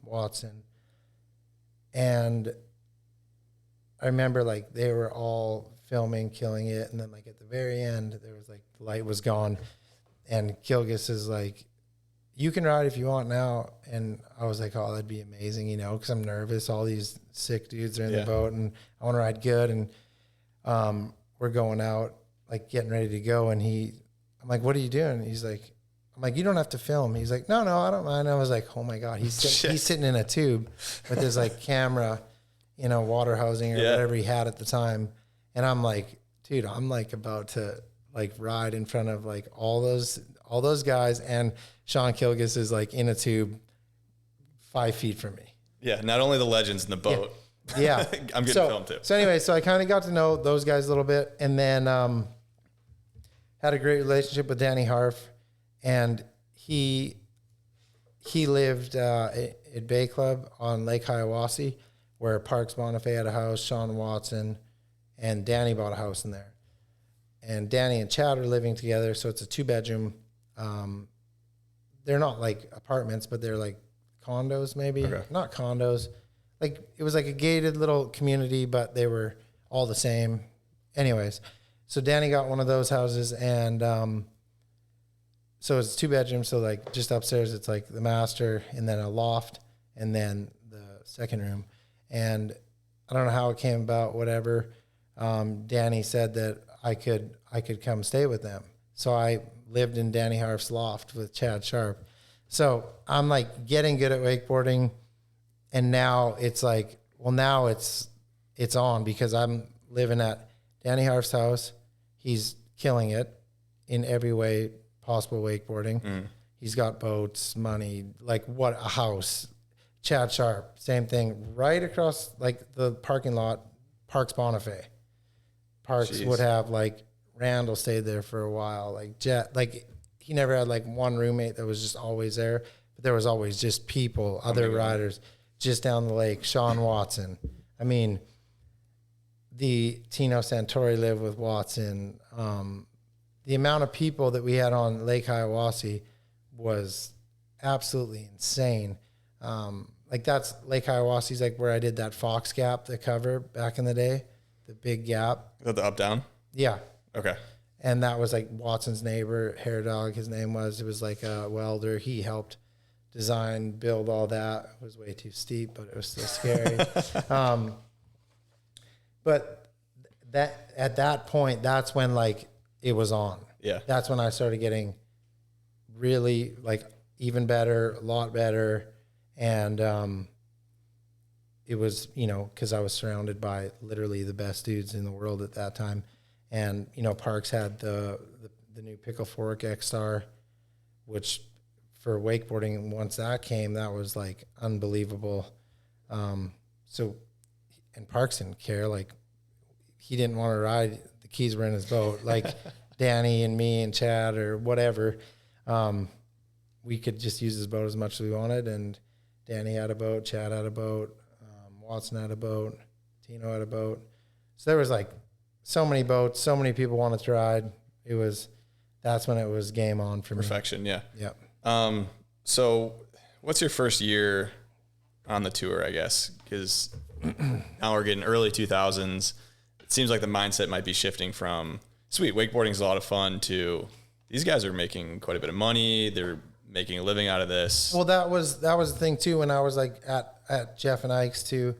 Watson. And I remember like they were all filming, killing it. And then like at the very end, there was like the light was gone. And Kilgis is like, you can ride if you want now. And I was like, oh, that'd be amazing, you know, because I'm nervous. All these sick dudes are in the boat and I want to ride good. And we're going out, like getting ready to go. And I'm like, what are you doing? He's like, I'm like, you don't have to film. He's like, no, I don't mind. I was like, oh my God, he's sitting in a tube with his like camera, you know, water housing or whatever he had at the time. And I'm like, dude, I'm like about to like ride in front of like all those guys. And Sean Kilgis is like in a tube 5 feet from me. Yeah. Not only the legends in the boat. Yeah. I'm getting filmed too. So anyway, so I kind of got to know those guys a little bit, and then had a great relationship with Danny Harf. And he lived at Bay Club on Lake Hiawassee, where Parks Bonifay had a house, Sean Watson, and Danny bought a house in there. And Danny and Chad are living together, so it's a 2-bedroom. They're not like apartments, but they're like condos maybe. Okay. Not condos. Like it was like a gated little community, but they were all the same. Anyways, so Danny got one of those houses, and so it's 2 bedrooms. So like just upstairs, it's like the master and then a loft and then the second room. And I don't know how it came about, whatever. Danny said that I could come stay with them. So I lived in Danny Harf's loft with Chad Sharp. So I'm like getting good at wakeboarding. And now it's like, well, now it's on because I'm living at Danny Harf's house. He's killing it in every way possible wakeboarding. He's got boats, money, like what a house. Chad Sharp, same thing, right across like the parking lot, Parks Bonifay. Parks would have like Randall stayed there for a while, like Jet, like he never had like one roommate that was just always there, but there was always just people, other riders just down the lake. Sean Watson. I mean, the Tino Santori lived with Watson. The amount of people that we had on Lake Hiawassee was absolutely insane. Like that's Lake Hiawassee's like where I did that Fox Gap, the cover back in the day, the big gap. Is that the up down? Yeah. Okay. And that was like Watson's neighbor, Hair Dog, his name was. It was like a welder. He helped design, build all that. It was way too steep, but it was still scary. But that at that point, that's when like it was on. Yeah. That's when I started getting really like even better, a lot better. And it was, you know, because I was surrounded by literally the best dudes in the world at that time. And, you know, Parks had the new Pickle Fork X-Star, which for wakeboarding, once that came, that was like unbelievable. So, and Parks didn't care. Like, he didn't want to ride. The keys were in his boat. Like, Danny and me and Chad or whatever, we could just use his boat as much as we wanted. And Danny had a boat, Chad had a boat, Watson had a boat, Tino had a boat. So there was like so many boats, so many people wanted to ride. That's when it was game on for me. Perfection, yeah. Yep. So what's your first year on the tour, I guess? Because now we're getting early 2000s. It seems like the mindset might be shifting from, sweet, wakeboarding is a lot of fun, to these guys are making quite a bit of money. They're making a living out of this. Well, that was the thing too. When I was like at Jeff and Ike's too,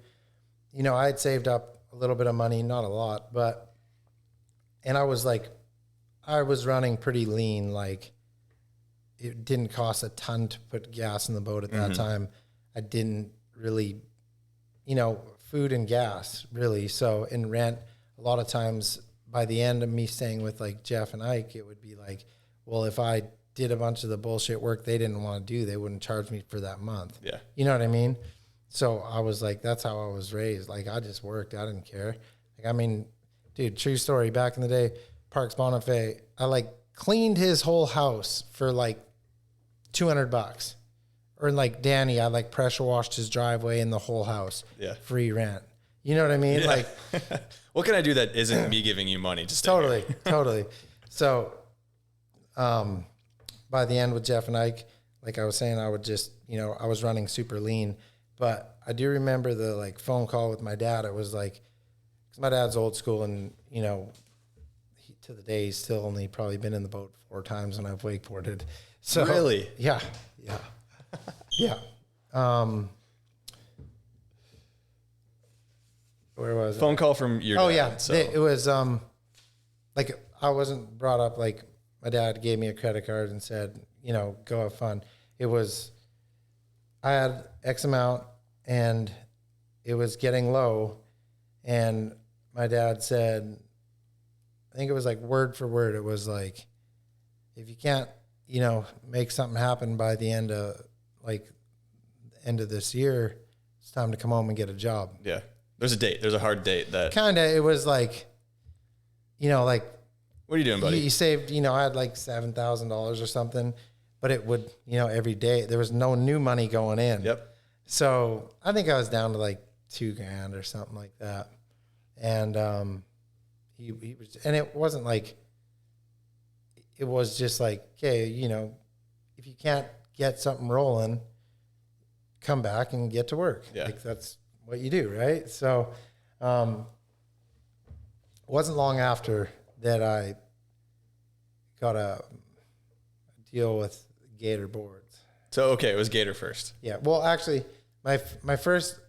you know, I had saved up a little bit of money, not a lot, but, and I was running pretty lean. Like, it didn't cost a ton to put gas in the boat at that time. I didn't really, you know, food and gas really. So in rent, a lot of times by the end of me staying with like Jeff and Ike, it would be like, well, if I did a bunch of the bullshit work they didn't want to do, they wouldn't charge me for that month. Yeah. You know what I mean? So I was like, that's how I was raised. Like, I just worked. I didn't care. Like, I mean, dude, true story. Back in the day, Parks Bonifay, I like cleaned his whole house for like $200. Or like Danny, I like pressure washed his driveway and the whole house. Yeah. Free rent. You know what I mean? Yeah. Like, what can I do that isn't me giving you money? Just totally. So, by the end with Jeff and Ike, like I was saying, I would just, you know, I was running super lean, but I do remember the like phone call with my dad. It was like, cause my dad's old school, and you know, to the day he's still only probably been in the boat 4 times when I've wakeboarded. So really, yeah. Where was it? Phone call from your dad. Oh yeah, So. it was like I wasn't brought up like my dad gave me a credit card and said, you know, go have fun. It was, I had X amount and it was getting low, and my dad said, I think it was like word for word, it was like, if you can't, you know, make something happen by the end of this year, it's time to come home and get a job. Yeah. There's a date. There's a hard date that it was like, you know, like, what are you doing, buddy? You saved, you know, I had like $7,000 or something, but it would, you know, every day there was no new money going in. Yep. So I think I was down to like $2,000 or something like that. And he was, and it wasn't like, it was just like, okay, you know, if you can't get something rolling, come back and get to work. Yeah. Like, that's what you do, right? So it wasn't long after that I got a deal with Gator Boards. So, okay, it was Gator first. Yeah. Well, actually, my first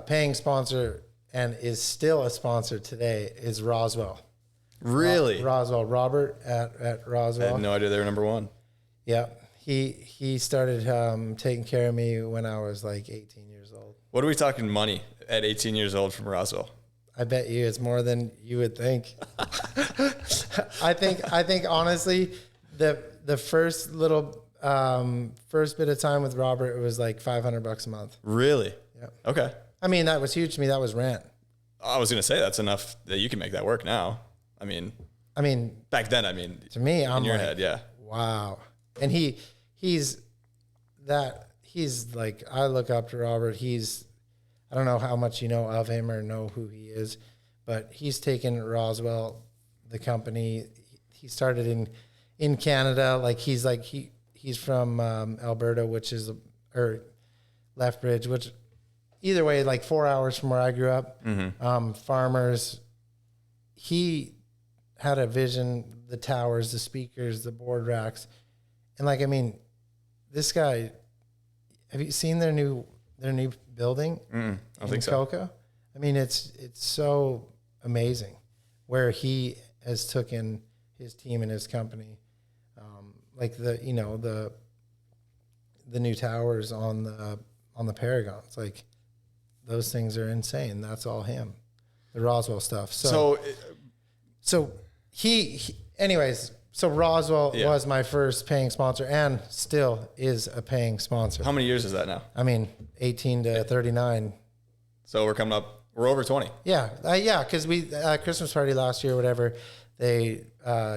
paying sponsor, and is still a sponsor today, is Roswell. Really? Roswell. Robert at Roswell. I had no idea they were number one. Yeah. He started taking care of me when I was like 18 years old. What are we talking money at 18 years old from Roswell? I bet you it's more than you would think. I think honestly, the first little first bit of time with Robert, it was like $500 a month. Really? Yeah. Okay. I mean, that was huge to me. That was rent. I was gonna say that's enough that you can make that work now. I mean, back then, to me, I'm in your like, head, yeah. Wow. And he's like, I look up to Robert. I don't know how much you know of him or know who he is, but he's taken Roswell, the company. He started in Canada. Like, he's from Alberta, or Lethbridge, which either way, like 4 hours from where I grew up. Mm-hmm. Farmers. He had a vision, the towers, the speakers, the board racks. And like, I mean, this guy, have you seen their new building? I don't think so. Cocoa? I mean, it's so amazing where he has taken his team and his company. Like the new towers on the Paragon. It's like, those things are insane. That's all him. The Roswell stuff. So anyways, so Roswell was my first paying sponsor and still is a paying sponsor. How many years is that now? I mean, 18 to 39. So we're over 20. Yeah. Cause we, Christmas party last year, whatever, they,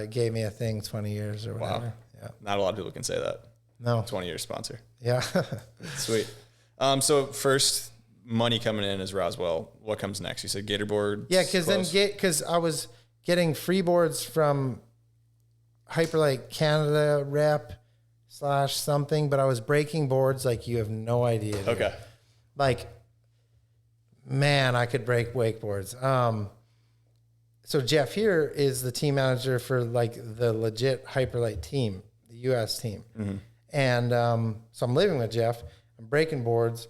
gave me a thing, 20 years or whatever. Wow. Yeah. Not a lot of people can say that. No. 20 years sponsor. Yeah. Sweet. So first money coming in is Roswell. What comes next? You said Gator Board. Yeah. Cause I was getting free boards from Hyperlight Canada rep, / something, but I was breaking boards like you have no idea. Dude. Okay. Like, man, I could break wakeboards. So Jeff here is the team manager for like the legit Hyperlight team, the U.S. team. Mm-hmm. And so I'm living with Jeff. I'm breaking boards.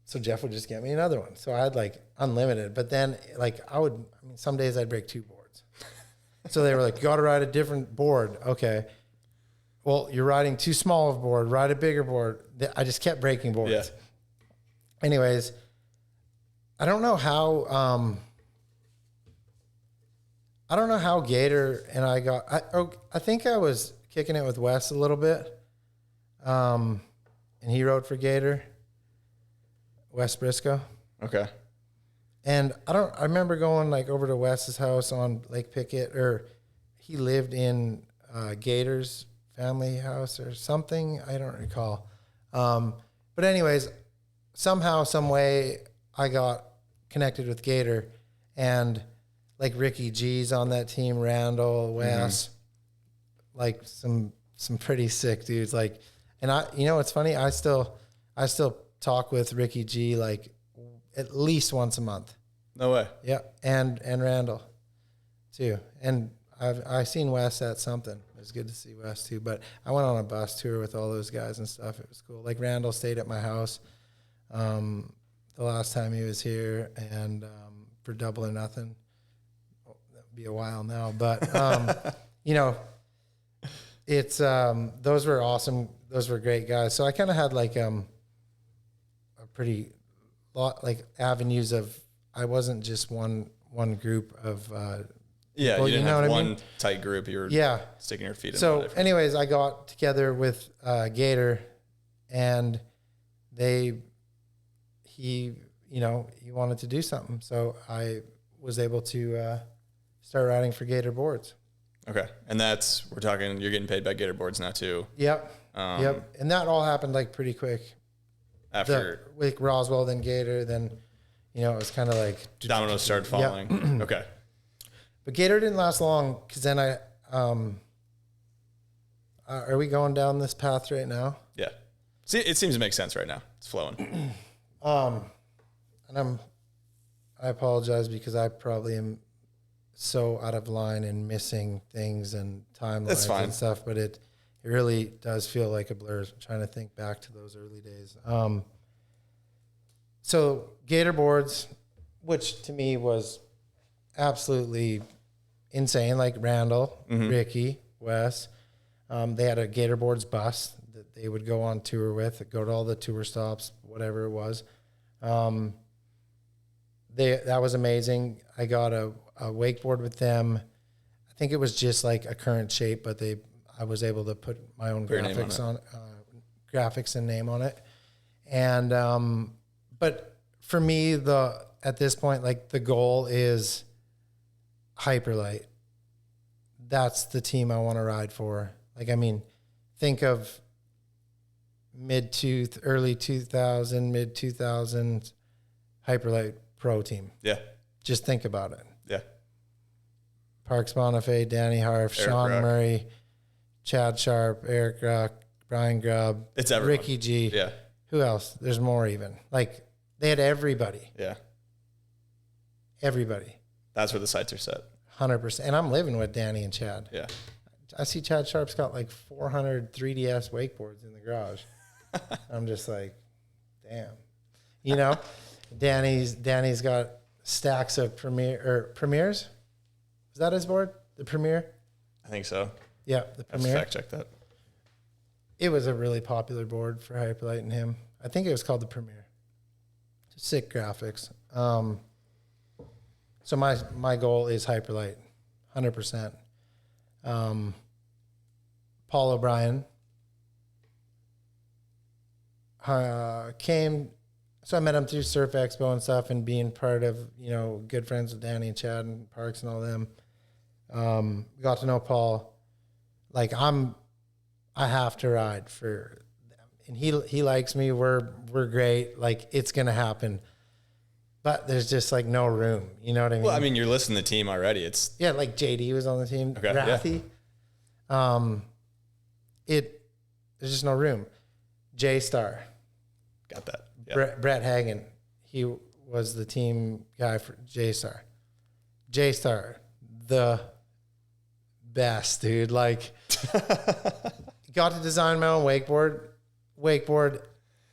So Jeff would just get me another one. So I had like unlimited. But then like some days I'd break 2 boards. So they were like, you got to ride a different board. Okay. Well, you're riding too small of a board. Ride a bigger board. I just kept breaking boards. Yeah. Anyways, I don't know how Gator and I got. I think I was kicking it with Wes a little bit, and he rode for Gator. Wes Briscoe. Okay. And I remember going like over to Wes's house on Lake Pickett, or he lived in Gator's family house or something. I don't recall. But anyways, somehow, some way, I got connected with Gator, and like Ricky G's on that team, Randall, Wes, like some pretty sick dudes. Like, and it's funny. I still talk with Ricky G like at least once a month. No way. Yeah, and Randall too. And I seen Wes at something. It was good to see Wes too. But I went on a bus tour with all those guys and stuff. It was cool. Like Randall stayed at my house the last time he was here, and for Double or Nothing. That'd be a while now, but it's those were awesome. Those were great guys. So I kind of had like a pretty lot like avenues of. I wasn't just one group of. Yeah, people, you didn't have one I mean? tight group. You were sticking your feet in. So, anyways, I got together with Gator, and he wanted to do something, so I was able to start riding for Gator boards. Okay, and we're talking. You're getting paid by Gator boards now too. Yep. Yep. And that all happened like pretty quick. After with Roswell, then Gator, then it was kind of like dominoes started falling. Yep. Okay. But Gator didn't last long, because then are we going down this path right now? Yeah. See, it seems to make sense right now. It's flowing. And I apologize because I probably am so out of line and missing things and timelines and stuff, but it really does feel like a blur trying to think back to those early days. So Gator boards, which to me was absolutely insane, like Randall, Ricky, Wes. They had a Gator boards bus that they would go on tour with, go to all the tour stops, whatever it was. That was amazing. I got a wakeboard with them. I think it was just like a current shape, but I was able to put my own graphics on graphics and name on it. And but for me, at this point, like the goal is Hyperlight. That's the team I want to ride for. Like, I mean, think of early 2000, mid 2000s Hyperlight Pro team. Yeah. Just think about it. Yeah. Parks Bonifay, Danny Harf, Sean Ruck. Murray, Chad Sharp, Eric Ruck, Brian Grubb, It's everyone. Ricky G. Yeah. Who else? There's more even. Like, they had everybody. Yeah. Everybody. That's where the sights are set. 100%. And I'm living with Danny and Chad. Yeah. I see Chad Sharp's got like 400 3DS wakeboards in the garage. I'm just like, damn. Danny's got stacks of Premiers. Is that his board? The Premier? I think so. Yeah, the I have to Premier. fact check that. It was a really popular board for Hyperlight and him. I think it was called the Premier. Sick graphics. So my goal is Hyperlight, 100%. Paul O'Brien came, so I met him through Surf Expo and stuff, and being part of, good friends with Danny and Chad and Parks and all them. Got to know Paul. Like, I have to ride for them, and he likes me. We're great. Like, it's gonna happen. But there's just like no room. You know what I mean? Well, I mean, you're listing the team already. It's like JD was on the team. Okay, Rathy. Yeah. there's just no room. J Star, Got that. Yeah. Brett Hagen, he was the team guy for J Star. J Star, the best, dude. Like, got to design my own wakeboard. Wakeboard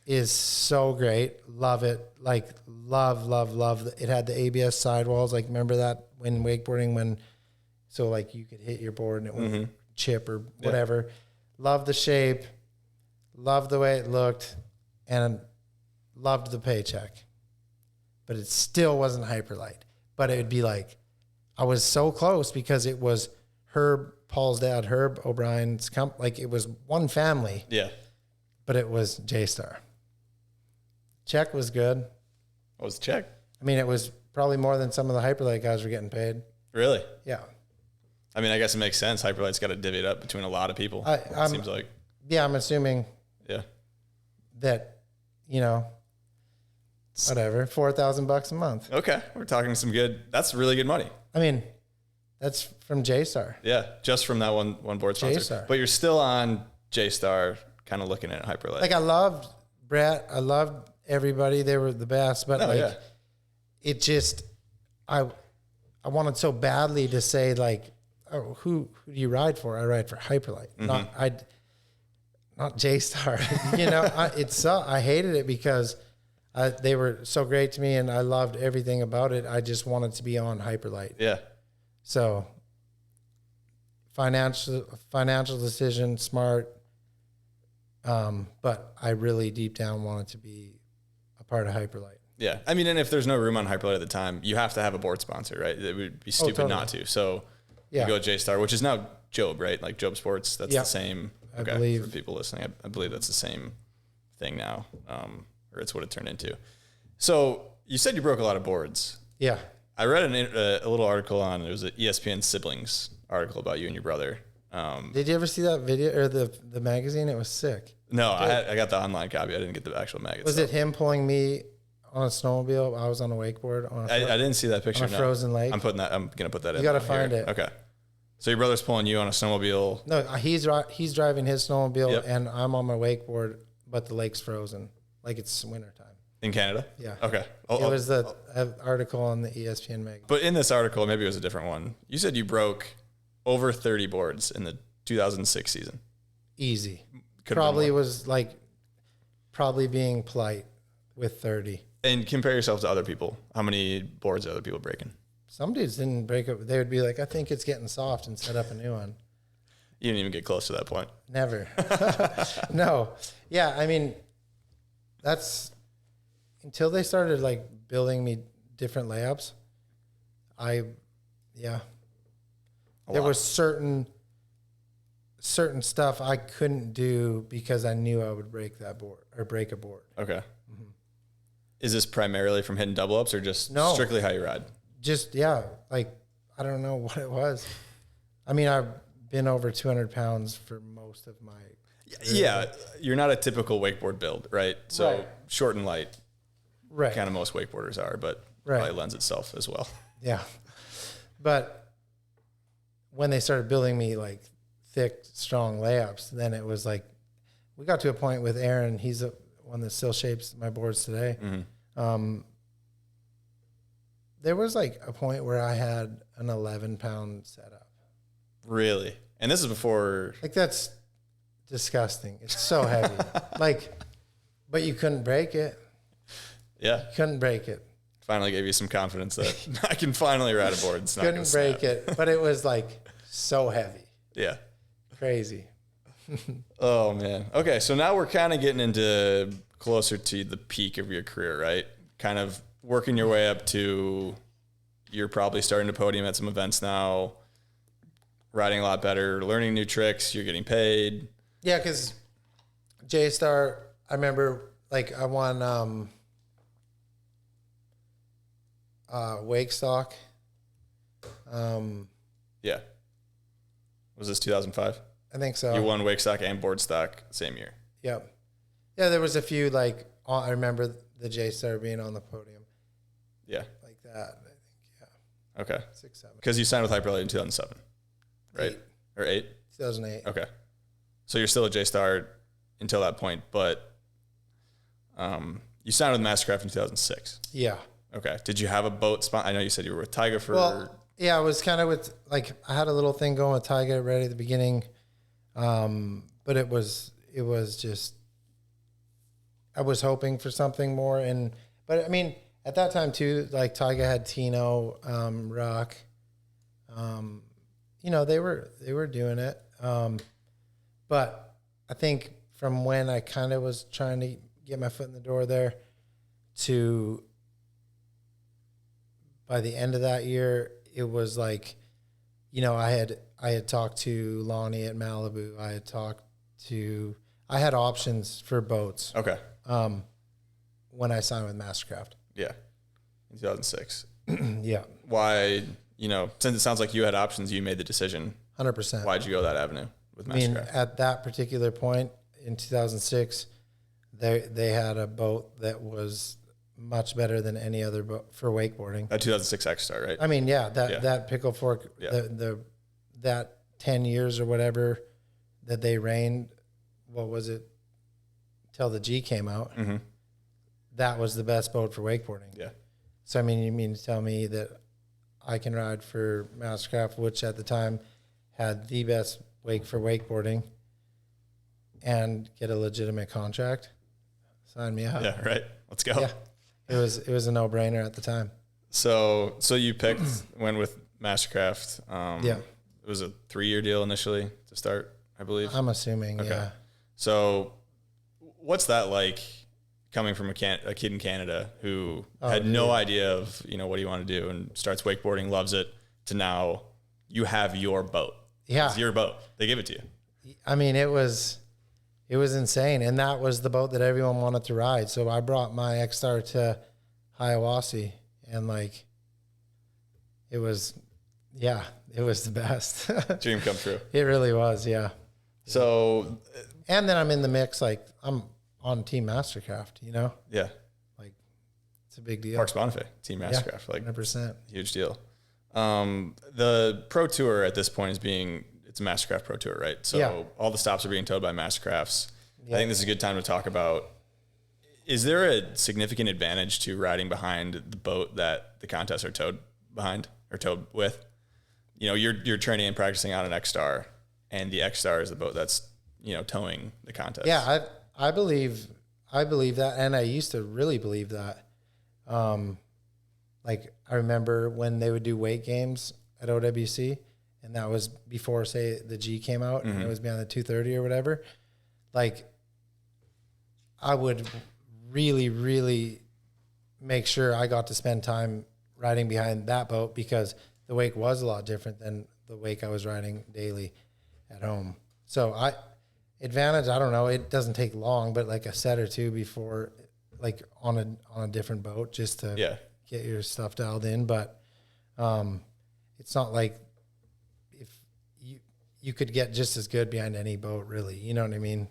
is so great. Love it. Like, love. It had the ABS sidewalls. Like, remember that when wakeboarding, so like you could hit your board and it would chip or whatever. Yeah. Love the shape. Love the way it looked. And loved the paycheck. But it still wasn't Hyperlight. But it would be like, I was so close because it was Paul's dad, Herb O'Brien's like it was one family. Yeah. But it was J Star. Check was good. What was the check? I mean, it was probably more than some of the Hyperlight guys were getting paid. Really? Yeah. I mean, I guess it makes sense. Hyperlight's got to divvy it up between a lot of people. It seems like. Yeah, I'm assuming. Yeah. That, whatever, $4,000 a month. Okay, we're talking some good. That's really good money. I mean, that's from J Star. Yeah, just from that one board sponsor. J-Star. But you're still on J Star, kind of looking at Hyperlight. Like, I loved Brett. I loved everybody. They were the best. But it just, I wanted so badly to say, like, oh, who do you ride for? I ride for Hyperlight. Not J Star. I hated it because they were so great to me and I loved everything about it. I just wanted to be on Hyperlight. Yeah. So financial decision, smart. But I really deep down wanted to be a part of Hyperlight. Yeah. I mean, and if there's no room on Hyperlight at the time, you have to have a board sponsor, right? It would be stupid not to. So you go J Star, which is now Job, right? Like Job Sports. That's the same. I believe. For people listening, I believe that's the same thing now, or it's what it turned into. So you said you broke a lot of boards. Yeah. I read a little article it was an ESPN siblings article about you and your brother. Did you ever see that video or the magazine? It was sick. No, I got the online copy. I didn't get the actual magazine. Was it him pulling me on a snowmobile? I was on a wakeboard. I didn't see that picture. On a frozen lake. I'm gonna put that in. You got to find it. Okay. So your brother's pulling you on a snowmobile. No, he's driving his snowmobile, and I'm on my wakeboard, but the lake's frozen, like it's wintertime. In Canada? Yeah. Okay. It was the article on the ESPN magazine. But in this article, maybe it was a different one. You said you broke over 30 boards in the 2006 season. Easy. Could've probably was like, being polite with 30. And compare yourself to other people. How many boards are other people breaking? Some dudes didn't break up. They would be like, I think it's getting soft and set up a new one. You didn't even get close to that point. Never. No. Yeah. I mean, that's until they started like building me different layups. There was certain stuff I couldn't do because I knew I would break that board or break a board. Okay. Mm-hmm. Is this primarily from hitting double ups or just strictly how you ride? Just, like, I don't know what it was. I mean, I've been over 200 pounds for most of my career. Yeah, you're not a typical wakeboard build, right? So short and light, right? Kind of most wakeboarders are, but probably lends itself as well. Yeah. But when they started building me, like, thick, strong layups, then it was like, we got to a point with Aaron, he's the one that still shapes my boards today. Mm-hmm. There was like a point where I had an 11-pound setup. Really? And this is before... Like, that's disgusting. It's so heavy. But you couldn't break it. Yeah. You couldn't break it. Finally gave you some confidence that I can finally ride a board. It's not couldn't break it, but it was like so heavy. Yeah. Crazy. Oh, man. Okay, so now we're kind of getting into closer to the peak of your career, right? Kind of working your way up to, you're probably starting to podium at some events now, riding a lot better, learning new tricks, you're getting paid. Yeah, because J-Star, I remember, like, I won wake stock. Yeah. Was this 2005? I think so. You won wake stock and board stock same year. Yep. Yeah, there was a few, like, I remember the J-Star being on the podium. Yeah. Like that, I think, yeah. Okay. 6, 7. Because you signed with Hyperlight in 2007, right? 8. Or 8? 2008. Okay. So you're still a J-Star until that point, but you signed with Mastercraft in 2006. Yeah. Okay. Did you have a boat spot? I know you said you were with Tyga for. Well, yeah, I was kind of with, like, I had a little thing going with Tyga right at the beginning. But it was just, I was hoping for something more. But I mean, at that time too, like Tyga had Tino, Rock, they were doing it. But I think from when I kind of was trying to get my foot in the door there to by the end of that year, it was like, I had talked to Lonnie at Malibu. I had options for boats. Okay. When I signed with Mastercraft. Yeah. In 2006. Yeah. Why, since it sounds like you had options, you made the decision. 100%. Why'd you go that avenue with Mastercraft? I mean, at that particular point in 2006, they had a boat that was much better than any other boat for wakeboarding. That 2006 X-Star, right? I mean, that pickle fork, that 10 years or whatever that they reigned, what was it, till the G came out, mm-hmm. That was the best boat for wakeboarding. Yeah. So, I mean, you mean to tell me that I can ride for Mastercraft, which at the time had the best wake for wakeboarding, and get a legitimate contract? Sign me up. Yeah, right. Let's go. Yeah. It was a no-brainer at the time. So you went with Mastercraft. Yeah. It was a 3-year deal initially to start, I believe. I'm assuming, okay. Yeah. So what's that like coming from a kid in Canada who had no idea of, what do you want to do and starts wakeboarding, loves it, to now you have your boat. Yeah. It's your boat. They give it to you. I mean, it was insane. And that was the boat that everyone wanted to ride. So I brought my X-Star to Hiawassee, and it was the best. Dream come true. It really was. Yeah. So, and then I'm in the mix. Like, I'm on Team Mastercraft, Yeah. Like, it's a big deal. Parks Bonifay, Team Mastercraft, 100%. Huge deal. The Pro Tour at this point it's a Mastercraft Pro Tour, right? So all the stops are being towed by Mastercrafts. Yeah. I think this is a good time to talk about, is there a significant advantage to riding behind the boat that the contests are towed behind or towed with? You're training and practicing on an X-Star, and the X-Star is the boat that's, towing the contest. Yeah, I believe that, and I used to really believe that. Like, I remember when they would do weight games at OWC, and that was before, say, the G came out, mm-hmm. and it was beyond the 230 or whatever. Like, I would really, really make sure I got to spend time riding behind that boat, because the wake was a lot different than the wake I was riding daily at home. So advantage, I don't know, it doesn't take long, but like a set or two before, like on a different boat, just to get your stuff dialed in. But it's not like if you could get just as good behind any boat, really. You know what I mean?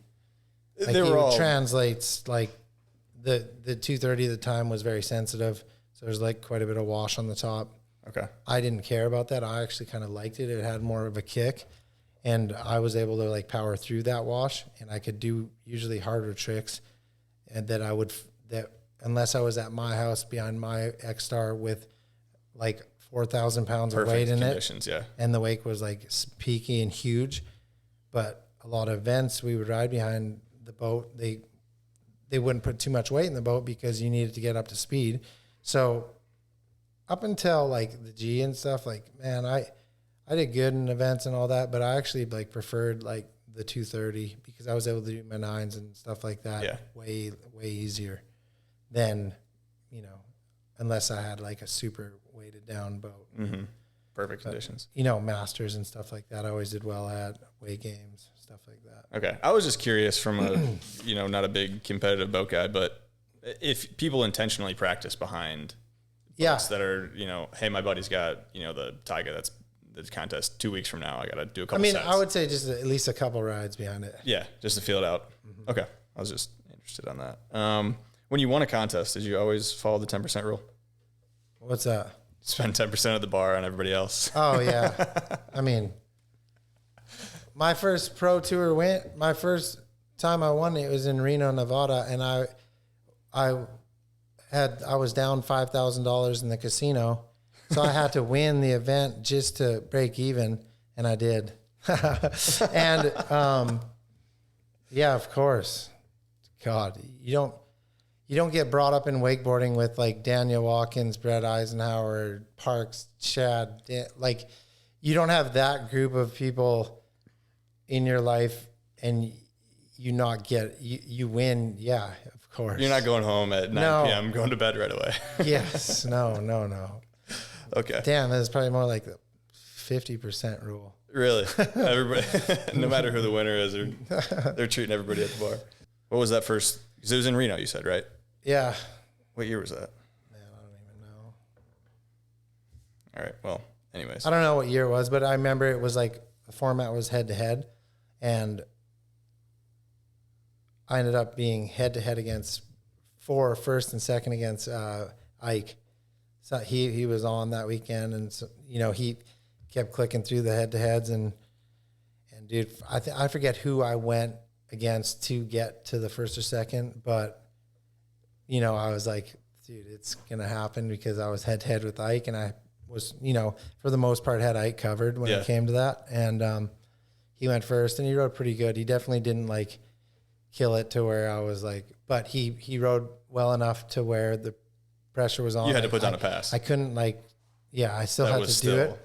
Like, it translates, like the 230 at the time was very sensitive, so there's like quite a bit of wash on the top. Okay. I didn't care about that. I actually kind of liked it. It had more of a kick, and I was able to like power through that wash, and I could do usually harder tricks, and that unless I was at my house behind my X-Star with like 4,000 pounds of weight in it. Yeah. And the wake was like peaky and huge, but a lot of events we would ride behind the boat. They wouldn't put too much weight in the boat because you needed to get up to speed. So up until like the G and stuff, like, man, I did good in events and all that, but I actually like preferred like the 230 because I was able to do my nines and stuff like that way easier than, unless I had like a super weighted down boat. Mm-hmm. Perfect conditions. Masters and stuff like that, I always did well at weight games, stuff like that. Okay. I was just curious from a, not a big competitive boat guy, but if people intentionally practice behind boats that are, hey, my buddy's got, the Tyga, that's the contest 2 weeks from now. I got to do a couple sets. I would say just at least a couple rides behind it. Yeah. Just to feel it out. Mm-hmm. Okay. I was just interested on that. When you won a contest, did you always follow the 10% rule? What's that? Spend 10% of the bar on everybody else. Oh, yeah. I mean, my first pro tour my first time I won it was in Reno, Nevada, and I was down $5,000 in the casino, so I had to win the event just to break even, and I did. And yeah, of course. God, you don't get brought up in wakeboarding with like Daniel Watkins, Brett Eisenhower, Parks, Chad. Like, you don't have that group of people in your life, and you win. Yeah, of course. You're not going home at 9 p.m. going to bed right away. Yes. No. Okay. Damn, that's probably more like the 50% rule. Really? Everybody, no matter who the winner is, they're treating everybody at the bar. What was that first? Because it was in Reno, you said, right? Yeah. What year was that? Man, I don't even know. All right. Well, anyways. I don't know what year it was, but I remember it was like the format was head to head, and I ended up being head to head against first and second against Ike. So he was on that weekend, and so, he kept clicking through the head to heads, and dude, I forget who I went against to get to the first or second, but I was like, dude, it's gonna happen, because I was head to head with Ike, and I was, for the most part, had Ike covered when it came to that, and he went first, and he rode pretty good. He definitely didn't like kill it to where I was like, but he rode well enough to where the pressure was on. You had to put down a pass. I couldn't I still had to do it.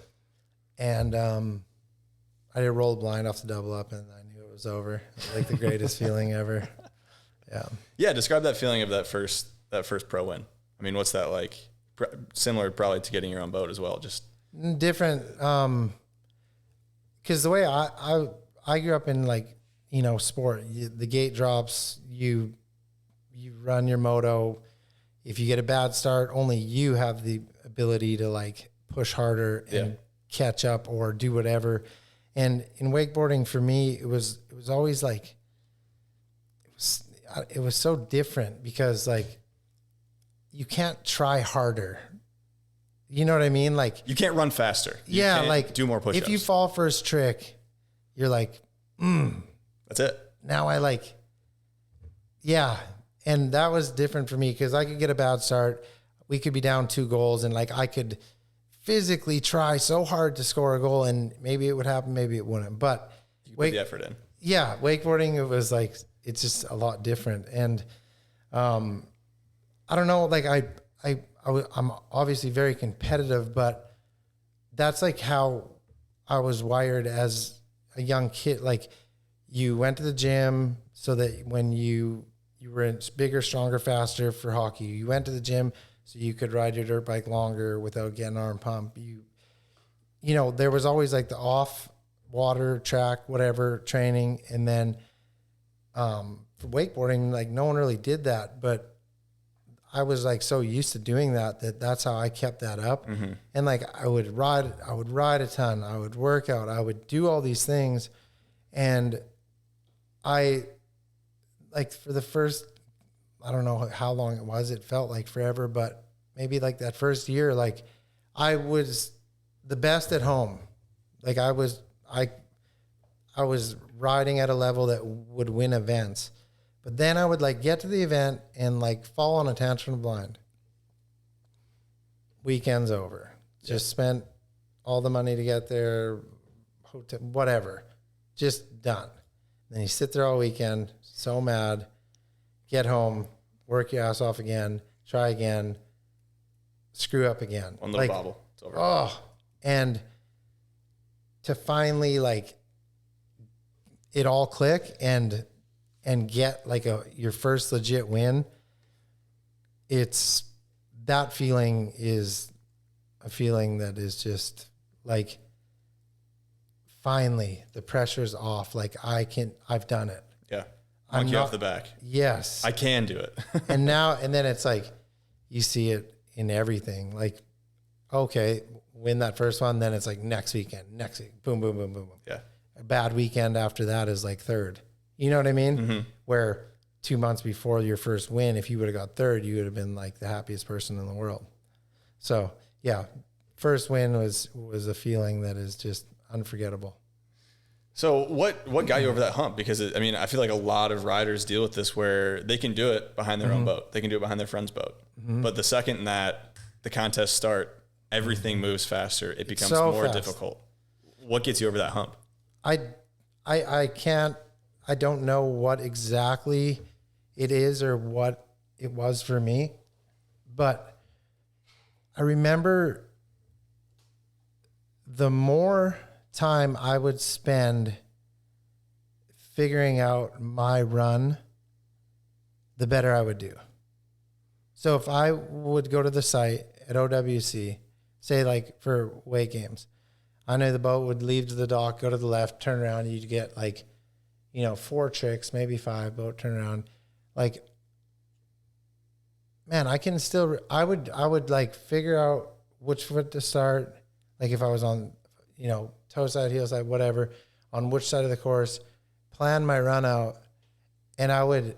And I did roll blind off the double up, and I knew it was over. It was like the greatest feeling ever. Yeah. Yeah. Describe that feeling of that first pro win. I mean, what's that like? Similar probably to getting your own boat as well. Just different. Cause the way I grew up in sport, the gate drops, you run your moto. If you get a bad start, only you have the ability to push harder and catch up or do whatever. And in wakeboarding, for me, it was always it was so different, because you can't try harder. You know what I mean? You can't run faster. You can't do more push-ups. If you fall first trick, you're like, that's it. Now and that was different for me, because I could get a bad start. We could be down 2 goals, and I could physically try so hard to score a goal, and maybe it would happen, maybe it wouldn't. But you put the effort in. Yeah, wakeboarding, it was it's just a lot different. And I don't know, I'm obviously very competitive, but that's how I was wired as a young kid. You went to the gym so that when you were bigger, stronger, faster for hockey. You went to the gym so you could ride your dirt bike longer without getting arm pump. There was always the off water track, whatever training. And then for wakeboarding, no one really did that, but I was so used to doing that's how I kept that up. Mm-hmm. And I would ride a ton. I would work out. I would do all these things. And I for the first, I don't know how long it was. It felt like forever, but maybe that first year, I was the best at home. I was riding at a level that would win events, but then I would get to the event and fall on a tantrum blind. Weekend's over. Just spent all the money to get there, hotel, whatever, just done. Then you sit there all weekend, so mad, get home, work your ass off again, try again, screw up again. One little bobble, it's over. Oh, and to finally it all click and get your first legit win, that feeling is a feeling that is just finally the pressure's off. I've done it. Yeah. Knock you off the back. Yes. I can do it. and then it's you see it in everything. Okay, win that first one, then it's next week, boom, boom, boom, boom, boom. Yeah. A bad weekend after that is third. You know what I mean? Mm-hmm. Where 2 months before your first win, if you would have got third, you would have been the happiest person in the world. So yeah, first win was a feeling that is just unforgettable. So what got you over that hump? Because I feel like a lot of riders deal with this where they can do it behind their own boat. They can do it behind their friend's boat. But the second that the contests start, everything moves faster. It becomes So more fast. difficult. What gets you over that hump? I can't, I don't know what exactly it is or what it was for me, but I remember the more time I would spend figuring out my run, the better I would do. So if I would go to the site at OWC, say like for weight games, I know the boat would leave to the dock, go to the left, turn around, you'd get like, 4 tricks, maybe 5, boat turn around. Like, man, I would like figure out which foot to start. Like if I was on, toe side, heel side, whatever, on which side of the course, plan my run out. And I would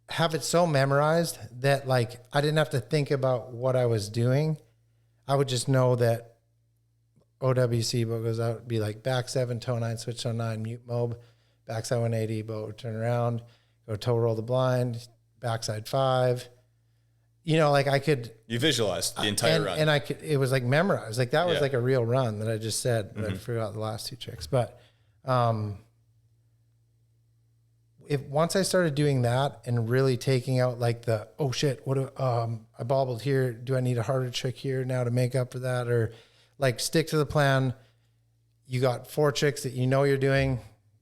have it so memorized that like, I didn't have to think about what I was doing. I would just know that OWC boat goes out, be like back 7, toe 9, switch toe 9, mute mob, backside 180, boat would turn around, go toe roll the blind, backside 5. Like I could. You visualized the entire run. And it was like memorized. Like that was like a real run that I just said, but I forgot the last 2 tricks. But once I started doing that and really taking out like the, oh shit, I bobbled here. Do I need a harder trick here now to make up for that? Or like stick to the plan. You got 4 tricks that you're doing.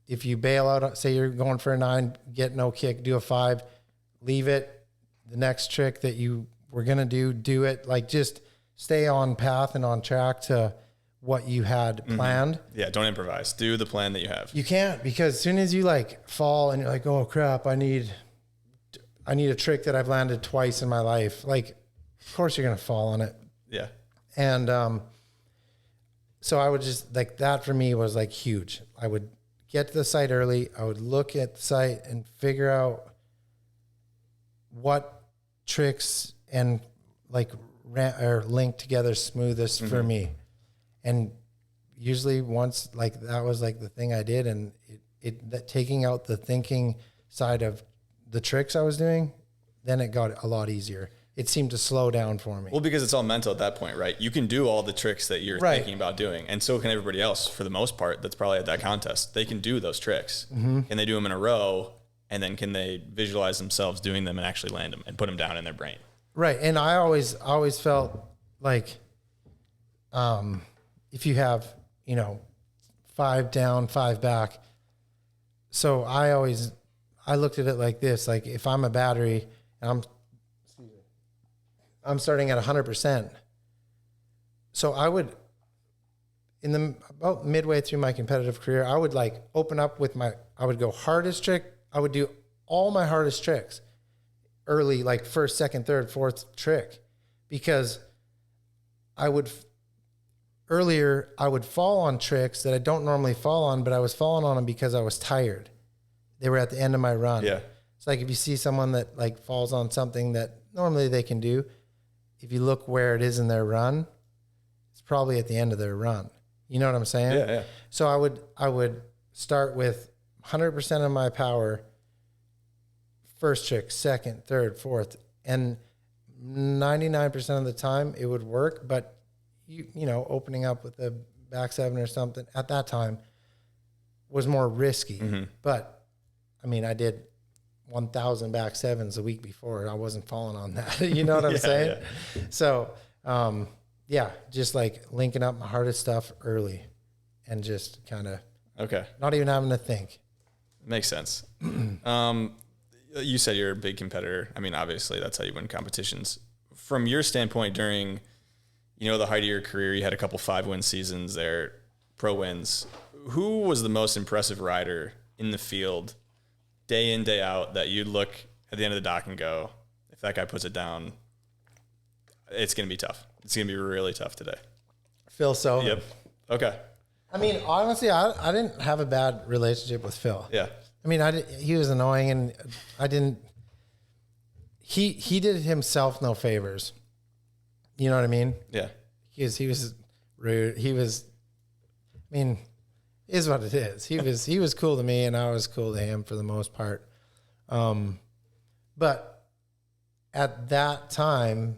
If you bail out, say you're going for a 9, get no kick, do a 5, leave it. The next trick that you were going to do it. Like just stay on path and on track to what you had planned. Yeah, don't improvise. Do the plan that you have. You can't, because as soon as you like fall and you're like, oh crap, I need a trick that I've landed twice in my life. Like, of course you're going to fall on it. Yeah. And so I would just like that for me was like huge. I would get to the site early. I would look at the site and figure out what tricks and like or link together smoothest for me. And usually once like that was like the thing I did, and that taking out the thinking side of the tricks I was doing, then it got a lot easier. It seemed to slow down for me. Well, because it's all mental at that point, right? You can do all the tricks that you're thinking about doing, and so can everybody else for the most part that's probably at that contest. They can do those tricks. Can they do them in a row? And then can they visualize themselves doing them and actually land them and put them down in their brain? Right. And I always felt like if you have, 5 down, 5 back. So I looked at it like this, like if I'm a battery and I'm starting at 100%. So I would, about midway through my competitive career, I would like open up with I would go hardest trick. I would do all my hardest tricks early, like first, second, third, fourth trick, because earlier I would fall on tricks that I don't normally fall on, but I was falling on them because I was tired. They were at the end of my run. Yeah. It's like if you see someone that like falls on something that normally they can do, if you look where it is in their run, it's probably at the end of their run. You know what I'm saying? Yeah, yeah. So I would start with 100% of my power, first trick, second, third, fourth, and 99% of the time it would work. But opening up with a back 7 or something at that time was more risky. But I mean, I did 1,000 back 7s a week before. I wasn't falling on that. You know what I'm saying? Yeah. So, just like linking up my hardest stuff early and just kind of not even having to think. Makes sense. You said you're a big competitor. I mean, obviously that's how you win competitions. From your standpoint during, the height of your career, you had a couple 5-win seasons there, pro wins. Who was the most impressive rider in the field day in, day out that you'd look at the end of the dock and go, if that guy puts it down, it's going to be tough. It's going to be really tough today. Phil Sohan. Yep. Okay. I mean, honestly, I didn't have a bad relationship with Phil. Yeah. I mean, he was annoying, and he did himself no favors. You know what I mean? Yeah. He was rude. He was, I mean, is what it is. He was cool to me, and I was cool to him for the most part. But at that time,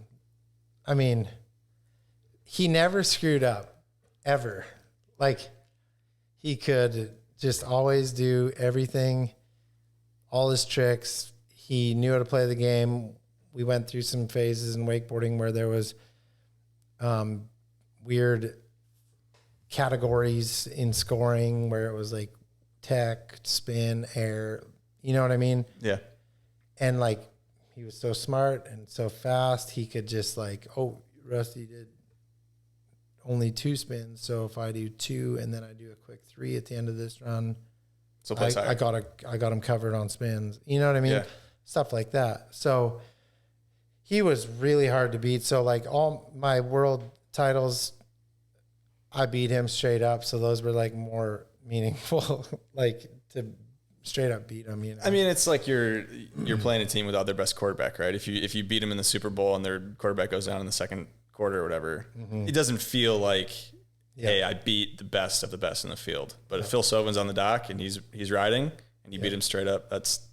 I mean, he never screwed up, ever. Like, he could just always do everything, all his tricks. He knew how to play the game. We went through some phases in wakeboarding where there was weird categories in scoring where it was like tech, spin, air, you know what I mean? Yeah. And like, he was so smart and so fast. He could just like, oh, Rusty did only 2 spins. So if I do 2 and then I do a quick 3 at the end of this run, So I got him covered on spins. You know what I mean? Yeah. Stuff like that. So he was really hard to beat. So like all my world titles, I beat him straight up. So those were like more meaningful, like to straight up beat him. You know? I mean, it's like you're playing a team without their best quarterback, right? If you beat them in the Super Bowl and their quarterback goes down in the second quarter or whatever, it doesn't feel like, hey, I beat the best of the best in the field. But if Phil Sovin on the dock and he's riding and you beat him straight up,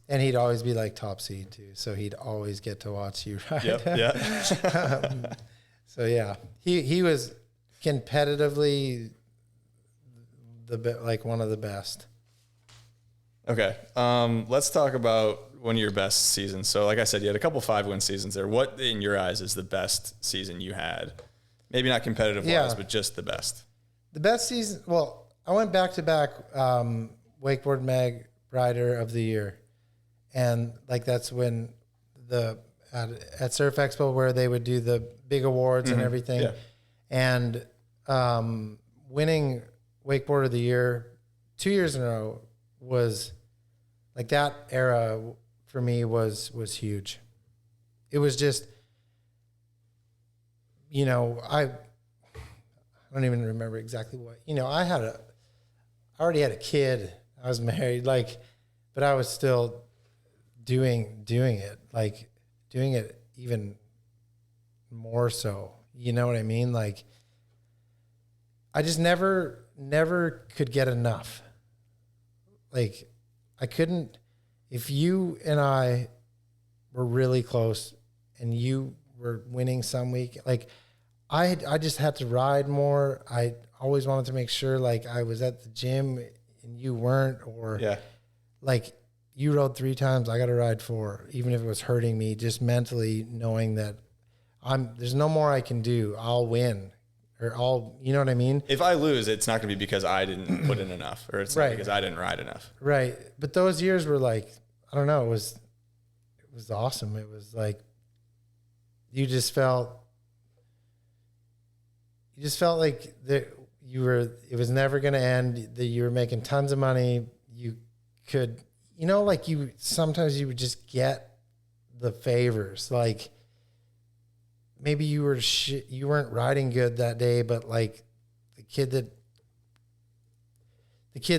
and he'd always be like top seed too, so he'd always get to watch you ride. yeah. So yeah, he was competitively like one of the best. Okay. Let's talk about one of your best seasons. So like I said, you had a couple 5-win seasons there. What in your eyes is the best season you had? Maybe not competitive wise, but just the best. The best season. Well, I went back to back Wakeboard Mag Rider of the Year, and like that's when at Surf Expo where they would do the big awards and everything, and winning Wakeboard of the Year 2 years in a row was like, that era for me was huge. It was just, you know, I don't even remember exactly what, you know, I already had a kid. I was married, like, but I was still doing it, like doing it even more so. You know what I mean? Like, I just never could get enough. Like, I couldn't, if you and I were really close and you were winning some week, like I just had to ride more. I always wanted to make sure like I was at the gym and you weren't, or like you rode 3 times, I got to ride 4, even if it was hurting me, just mentally knowing that there's no more I can do. I'll win. Or you know what I mean? If I lose, it's not going to be because I didn't put in enough, or it's not because I didn't ride enough. Right. But those years were like, I don't know, it was awesome. It was like, you just felt like that it was never going to end, that you were making tons of money. You could, you know, like sometimes you would just get the favors. Like, maybe you weren't riding good that day, but like the kid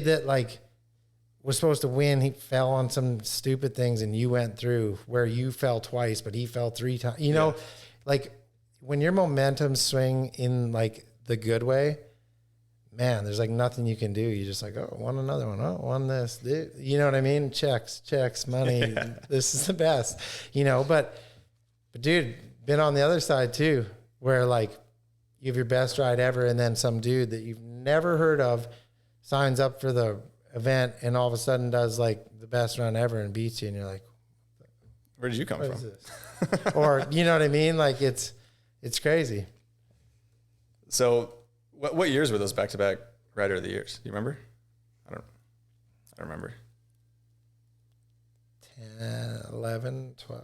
that like was supposed to win, he fell on some stupid things and you went through, where you fell twice, but he fell 3 times, you know, like when your momentum swing in like the good way, man, there's like nothing you can do. You're just like, oh, won another one. Oh, won this, you know what I mean? Checks, money. This is the best, you know, but dude, been on the other side too, where like you have your best ride ever, and then some dude that you've never heard of signs up for the event and all of a sudden does like the best run ever and beats you, and you're like, where did you come from? Or, you know what I mean? Like it's crazy. So what years were those back-to-back Rider of the Years? Do you remember? I don't remember. 10, 11, 12.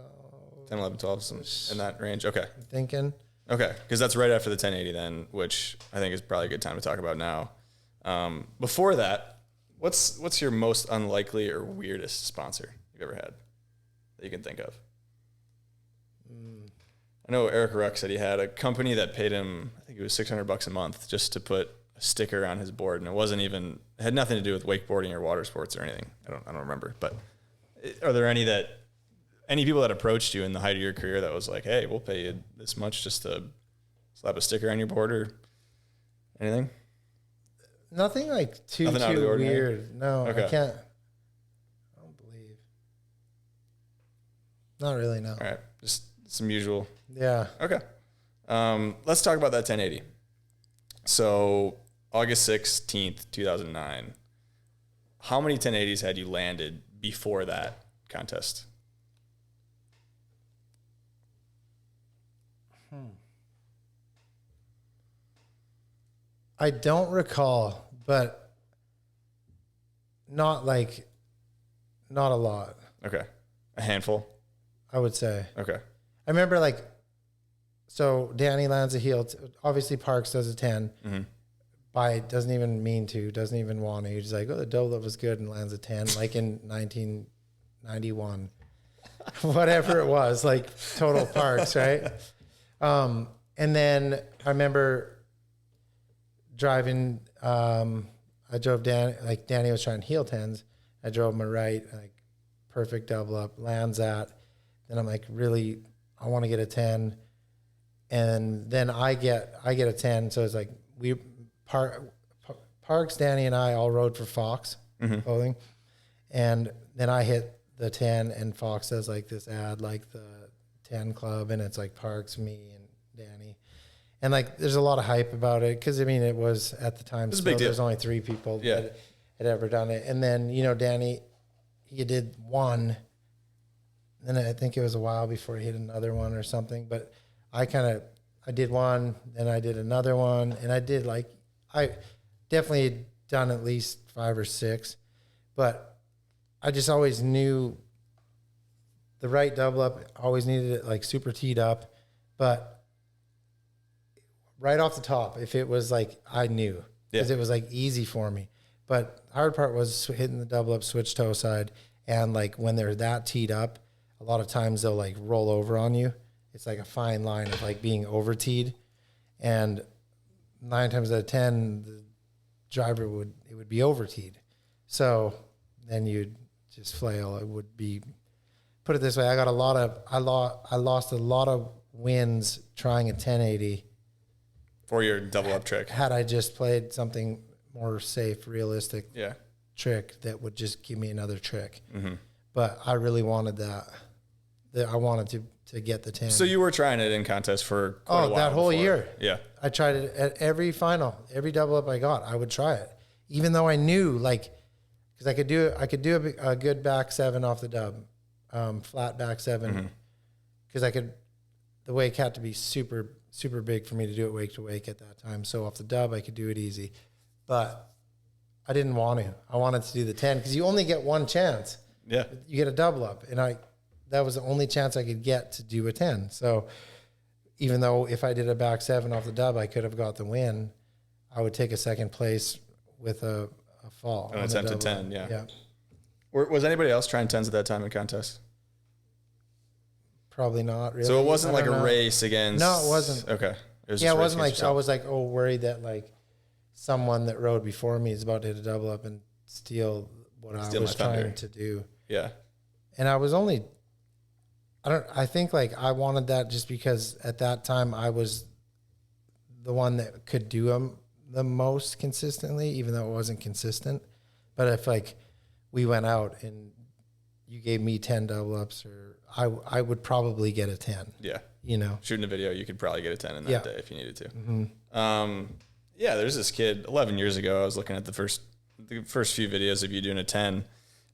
10, 11, 12, in that range. Okay. I'm thinking. Okay, because that's right after the 1080 then, which I think is probably a good time to talk about now. Before that, what's your most unlikely or weirdest sponsor you've ever had that you can think of? I know Eric Ruck said he had a company that paid him, I think it was $600 a month just to put a sticker on his board, and it had nothing to do with wakeboarding or water sports or anything. I don't remember. But are there any people that approached you in the height of your career that was like, hey, we'll pay you this much just to slap a sticker on your board or anything? nothing like too Nothing out of the ordinary? weird. No, Okay. I can't. I don't believe. Not really, no. All right. Just some usual. Yeah. Okay. Let's talk about that 1080. So August 16th, 2009. How many 1080s had you landed before that contest? I don't recall, but not a lot, Okay. A handful? I would say. Okay. I remember so Danny lands a heel. Obviously Parks does a 10. Doesn't even mean to, doesn't even want to. He's like, oh, the double was good, and lands a 10, like in 1991. Whatever it was, like total Parks, right? And then I remember driving, I drove Danny was trying heel 10s. I drove him a right, like perfect double up, lands that. Then I'm like, really, I want to get a 10. And then I get a 10. So it's like Parks, Danny, and I all rode for Fox clothing. And then I hit the 10, and Fox does like this ad, like the 10 club, and it's like Parks, me, and Danny. And like, there's a lot of hype about it because I mean, it was at the time. It's a big deal. There's only 3 people that had ever done it. And then Danny, he did one. And I think it was a while before he hit another one or something. But I did one, then I did another one, and I definitely had done at least 5 or 6. But I just always knew the right double up. Always needed it like super teed up, but right off the top, if it was like, I knew because it was like easy for me. But the hard part was hitting the double up switch toe side. And like when they're that teed up, a lot of times they'll like roll over on you. It's like a fine line of like being over teed. And 9 times out of 10, the driver would be over teed. So then you'd just flail. It would be, put it this way, I lost a lot of wins trying a 1080. For your double up trick. Had I just played something more safe, realistic trick that would just give me another trick. But I really wanted that. I wanted to get the 10. So you were trying it in contests for quite a while that whole before. year. Yeah. I tried it at every final, every double up I got, I would try it. Even though I knew because I could do a good back 7 off the dub, flat back 7. Because the wake had to be super, super big for me to do it wake to wake at that time. So off the dub, I could do it easy. But I didn't want to. I wanted to do the 10 because you only get one chance. Yeah. You get a double up. And that was the only chance I could get to do a 10. So even though if I did a back 7 off the dub, I could have got the win, I would take a second place with a fall. An attempted 10, yeah. Was anybody else trying 10s at that time in contests? Probably not really. So it wasn't like a race against... No, it wasn't. Okay. It wasn't like I was like, worried that like someone that rode before me is about to hit a double up and steal what I was trying to do. Yeah. And I was only... I think like I wanted that just because at that time I was the one that could do them the most consistently, even though it wasn't consistent. But if like we went out and you gave me 10 double ups, or I would probably get a 10. Yeah. Shooting a video, you could probably get a 10 in that day if you needed to. There's this kid 11 years ago. I was looking at the first few videos of you doing a 10.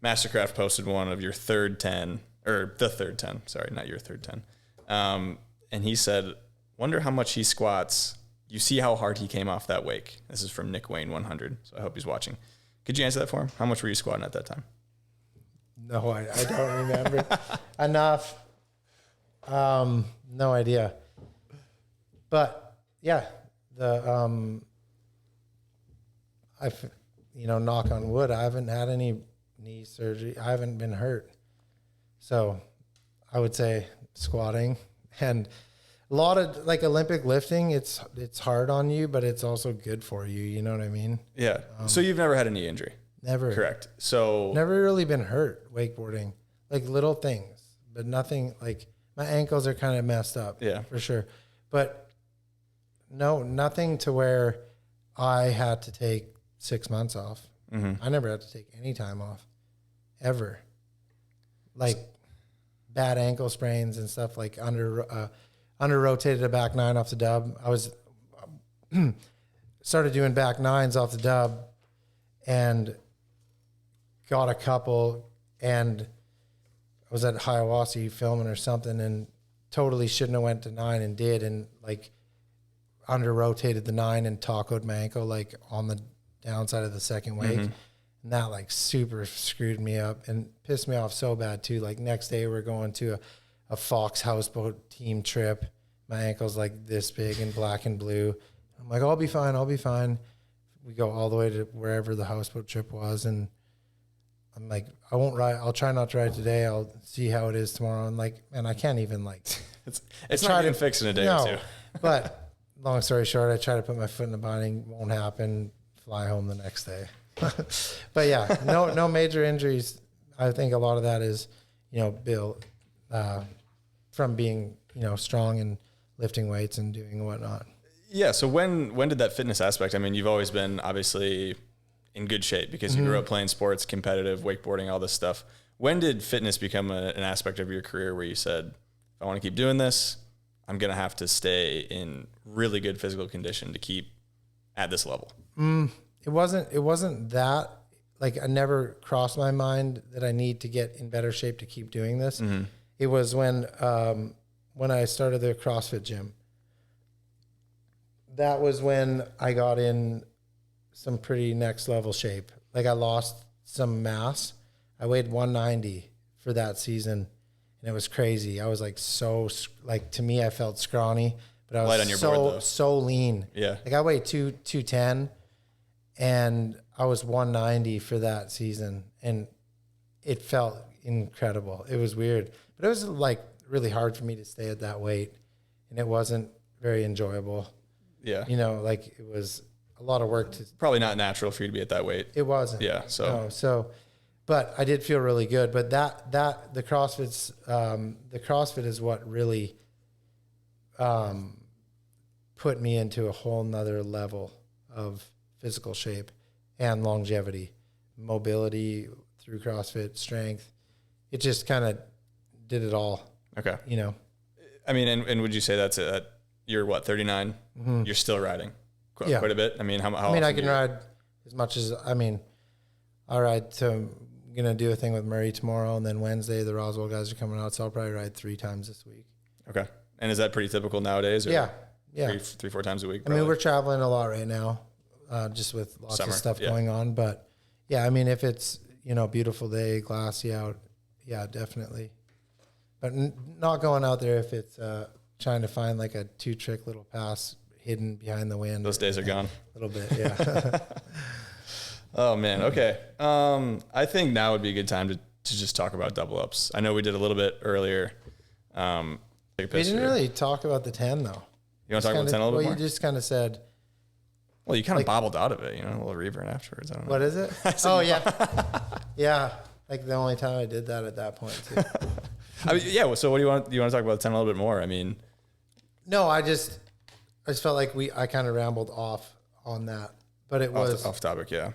Mastercraft posted one of your third 10. Or the third 10, sorry, not your third 10. And he said, wonder how much he squats. You see how hard he came off that wake. This is from Nick Wayne 100, so I hope he's watching. Could you answer that for him? How much were you squatting at that time? No, I don't remember. Enough. No idea. But yeah, knock on wood, I haven't had any knee surgery. I haven't been hurt. So I would say squatting, and a lot of like Olympic lifting, it's hard on you, but it's also good for you. You know what I mean? Yeah. So you've never had a knee injury? Never. Correct. So never really been hurt wakeboarding, like little things, but nothing like my ankles are kind of messed up. Yeah, for sure. But no, nothing to where I had to take 6 months off. I never had to take any time off, ever. Like bad ankle sprains and stuff, like under rotated a back 9 off the dub. I was started doing back 9s off the dub and got a couple, and I was at Hiawassee filming or something and totally shouldn't have went to 9 and did, and like under rotated the 9 and tacoed my ankle like on the downside of the second wake. And that like super screwed me up and pissed me off so bad too. Like next day we're going to a Fox houseboat team trip. My ankle's like this big and black and blue. I'm like, I'll be fine. We go all the way to wherever the houseboat trip was. And I'm like, I won't ride. I'll try not to ride today. I'll see how it is tomorrow. And like, man, I can't even like, it's not getting fixed in a day or two. But long story short, I try to put my foot in the binding. Won't happen. Fly home the next day. But yeah, no major injuries. I think a lot of that is, Bill, from being, strong and lifting weights and doing whatnot. Yeah. So when did that fitness aspect? I mean, you've always been obviously in good shape because you grew up playing sports, competitive, wakeboarding, all this stuff. When did fitness become an aspect of your career where you said, if I want to keep doing this, I'm going to have to stay in really good physical condition to keep at this level? It wasn't that, like, I never crossed my mind that I need to get in better shape to keep doing this. It was when I started the CrossFit gym. That was when I got in some pretty next level shape. Like I lost some mass. I weighed 190 for that season, and it was crazy. I was like to me, I felt scrawny, but I was light on your board, though. So lean. Yeah. Like I weighed 210. And I was 190 for that season, and it felt incredible. It was weird, but it was like really hard for me to stay at that weight, and it wasn't very enjoyable. Yeah. Like it was a lot of work to. Probably not natural for you to be at that weight. It wasn't. Yeah. So, but I did feel really good. But the CrossFit is what really put me into a whole nother level of physical shape and longevity, mobility through CrossFit, strength. It just kind of did it all. Okay. I mean, and would you say that's it? You're what, 39? You're still riding quite a bit. I mean, how I can ride as much as, I ride I'm going to do a thing with Murray tomorrow, and then Wednesday the Roswell guys are coming out, so I'll probably ride 3 times this week. Okay. And is that pretty typical nowadays? Or yeah. 3-4 times a week? Probably? I mean, we're traveling a lot right now. Just with lots of stuff going on. But yeah, I mean, if it's, beautiful day, glassy out, yeah, definitely. But not going out there if it's trying to find like a 2-trick little pass hidden behind the wind. Those days are gone. A little bit, yeah. Oh, man. Okay. I think now would be a good time to just talk about double ups. I know we did a little bit earlier. We didn't really talk about the 10, though. You want to talk about the 10 a little bit more? You just kind of said... Well, you kind of bobbled out of it, a little revert afterwards. I don't know. What is it? Oh, yeah. Yeah. Like the only time I did that at that point, too. So what do you want to talk about the 10 a little bit more? I mean. No, I just felt like I kind of rambled off on that, but it was. Off topic, yeah.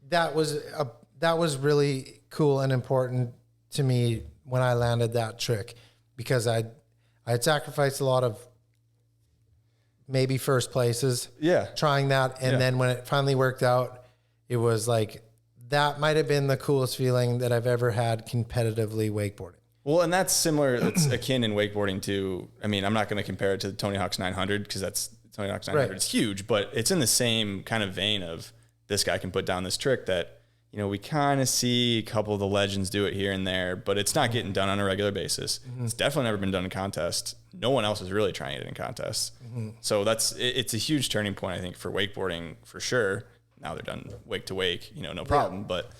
That was really cool and important to me when I landed that trick, because I had sacrificed a lot of maybe first places. Yeah. Trying that. And then when it finally worked out, it was like, that might have been the coolest feeling that I've ever had competitively wakeboarding. Well, and that's similar. It's akin in wakeboarding to, I mean, I'm not going to compare it to the Tony Hawk's 900 because that's Tony Hawk's 900. Right. It's huge, but it's in the same kind of vein of this guy can put down this trick that, we kind of see a couple of the legends do it here and there, but it's not getting done on a regular basis. It's definitely never been done in contest. No one else is really trying it in contests. So it's a huge turning point, I think, for wakeboarding for sure. Now they're done wake to wake, no problem. Yeah. But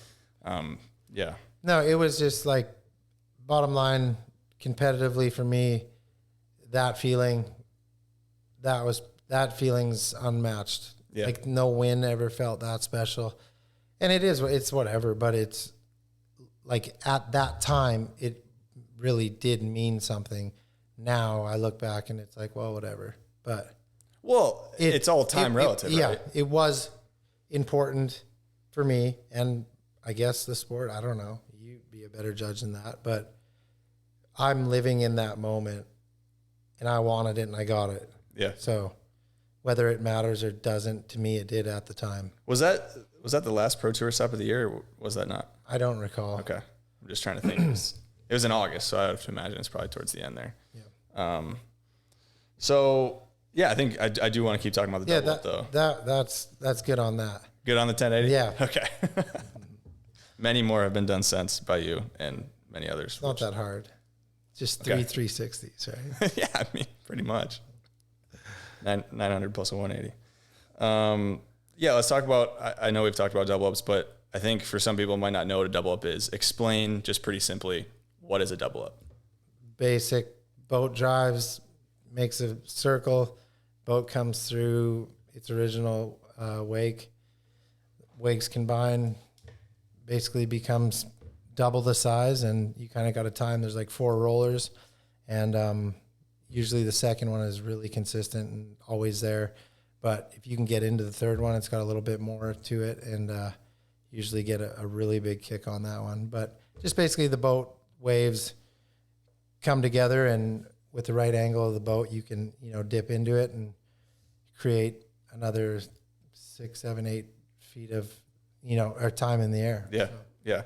yeah. No, it was just like, bottom line, competitively for me, that feeling's unmatched. Yeah. Like no win ever felt that special. And it's whatever, but it's like at that time, it really did mean something. Now I look back and it's like, well, whatever. But it's all time relative, right? Yeah, it was important for me, and I guess the sport. I don't know. You'd be a better judge than that, but I'm living in that moment, and I wanted it, and I got it. Yeah. So whether it matters or doesn't, to me, it did at the time. Was that the last Pro Tour stop of the year, or was that not? I don't recall. Okay. I'm just trying to think. It was in August, so I have to imagine it's probably towards the end there. Yeah. So yeah, I think I do want to keep talking about the double up though. That's good on that. Good on the 1080? Yeah. Okay. Many more have been done since by you and many others. It's not that hard. Just three 360s, right? Yeah, I mean, pretty much. 900 plus a 180. Yeah, let's talk about, I know we've talked about double ups, but I think for some people who might not know what a double up is. Explain just pretty simply, what is a double up? Basic boat drives, makes a circle, boat comes through its original wake. Wakes combine, basically becomes double the size, and you kind of got a time. There's like 4 rollers, and usually the second one is really consistent and always there. But if you can get into the third one, it's got a little bit more to it, and usually get a really big kick on that one. But just basically the boat waves come together, and with the right angle of the boat, you can, dip into it and create another 6, 7, 8 feet of, or time in the air. Yeah. So. Yeah.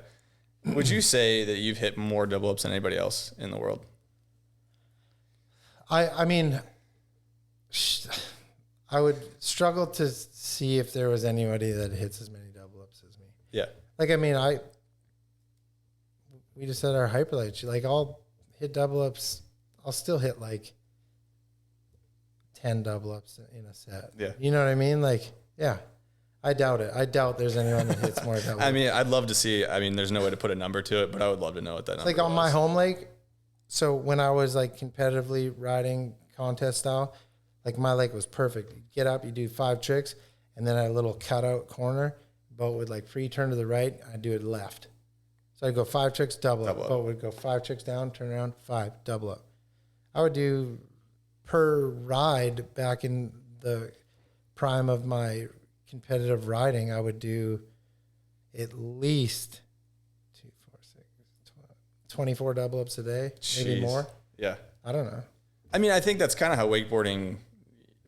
Would you say that you've hit more double ups than anybody else in the world? I mean, I would struggle to see if there was anybody that hits as many double ups as me. Yeah. Like, I mean, we just said our hyperlights. Like, I'll hit double ups. I'll still hit like 10 double ups in a set. Yeah. You know what I mean? Like, yeah. I doubt it. I doubt there's anyone that hits more double ups. I mean, I'd love to see. I mean, there's no way to put a number to it, but I would love to know what that number is. Like on my home lake. So when I was like competitively riding contest style, like my lake was perfect. You get up, you do 5 tricks, and then a little cutout corner. Boat would like free turn to the right. I'd do it left. So I'd go 5 tricks, double up. Boat would go 5 tricks down, turn around, 5, double up. I would do per ride back in the prime of my competitive riding. I would do at least 2, 4, 6, 24 double ups a day, maybe more. Yeah. I don't know. I mean, I think that's kind of how wakeboarding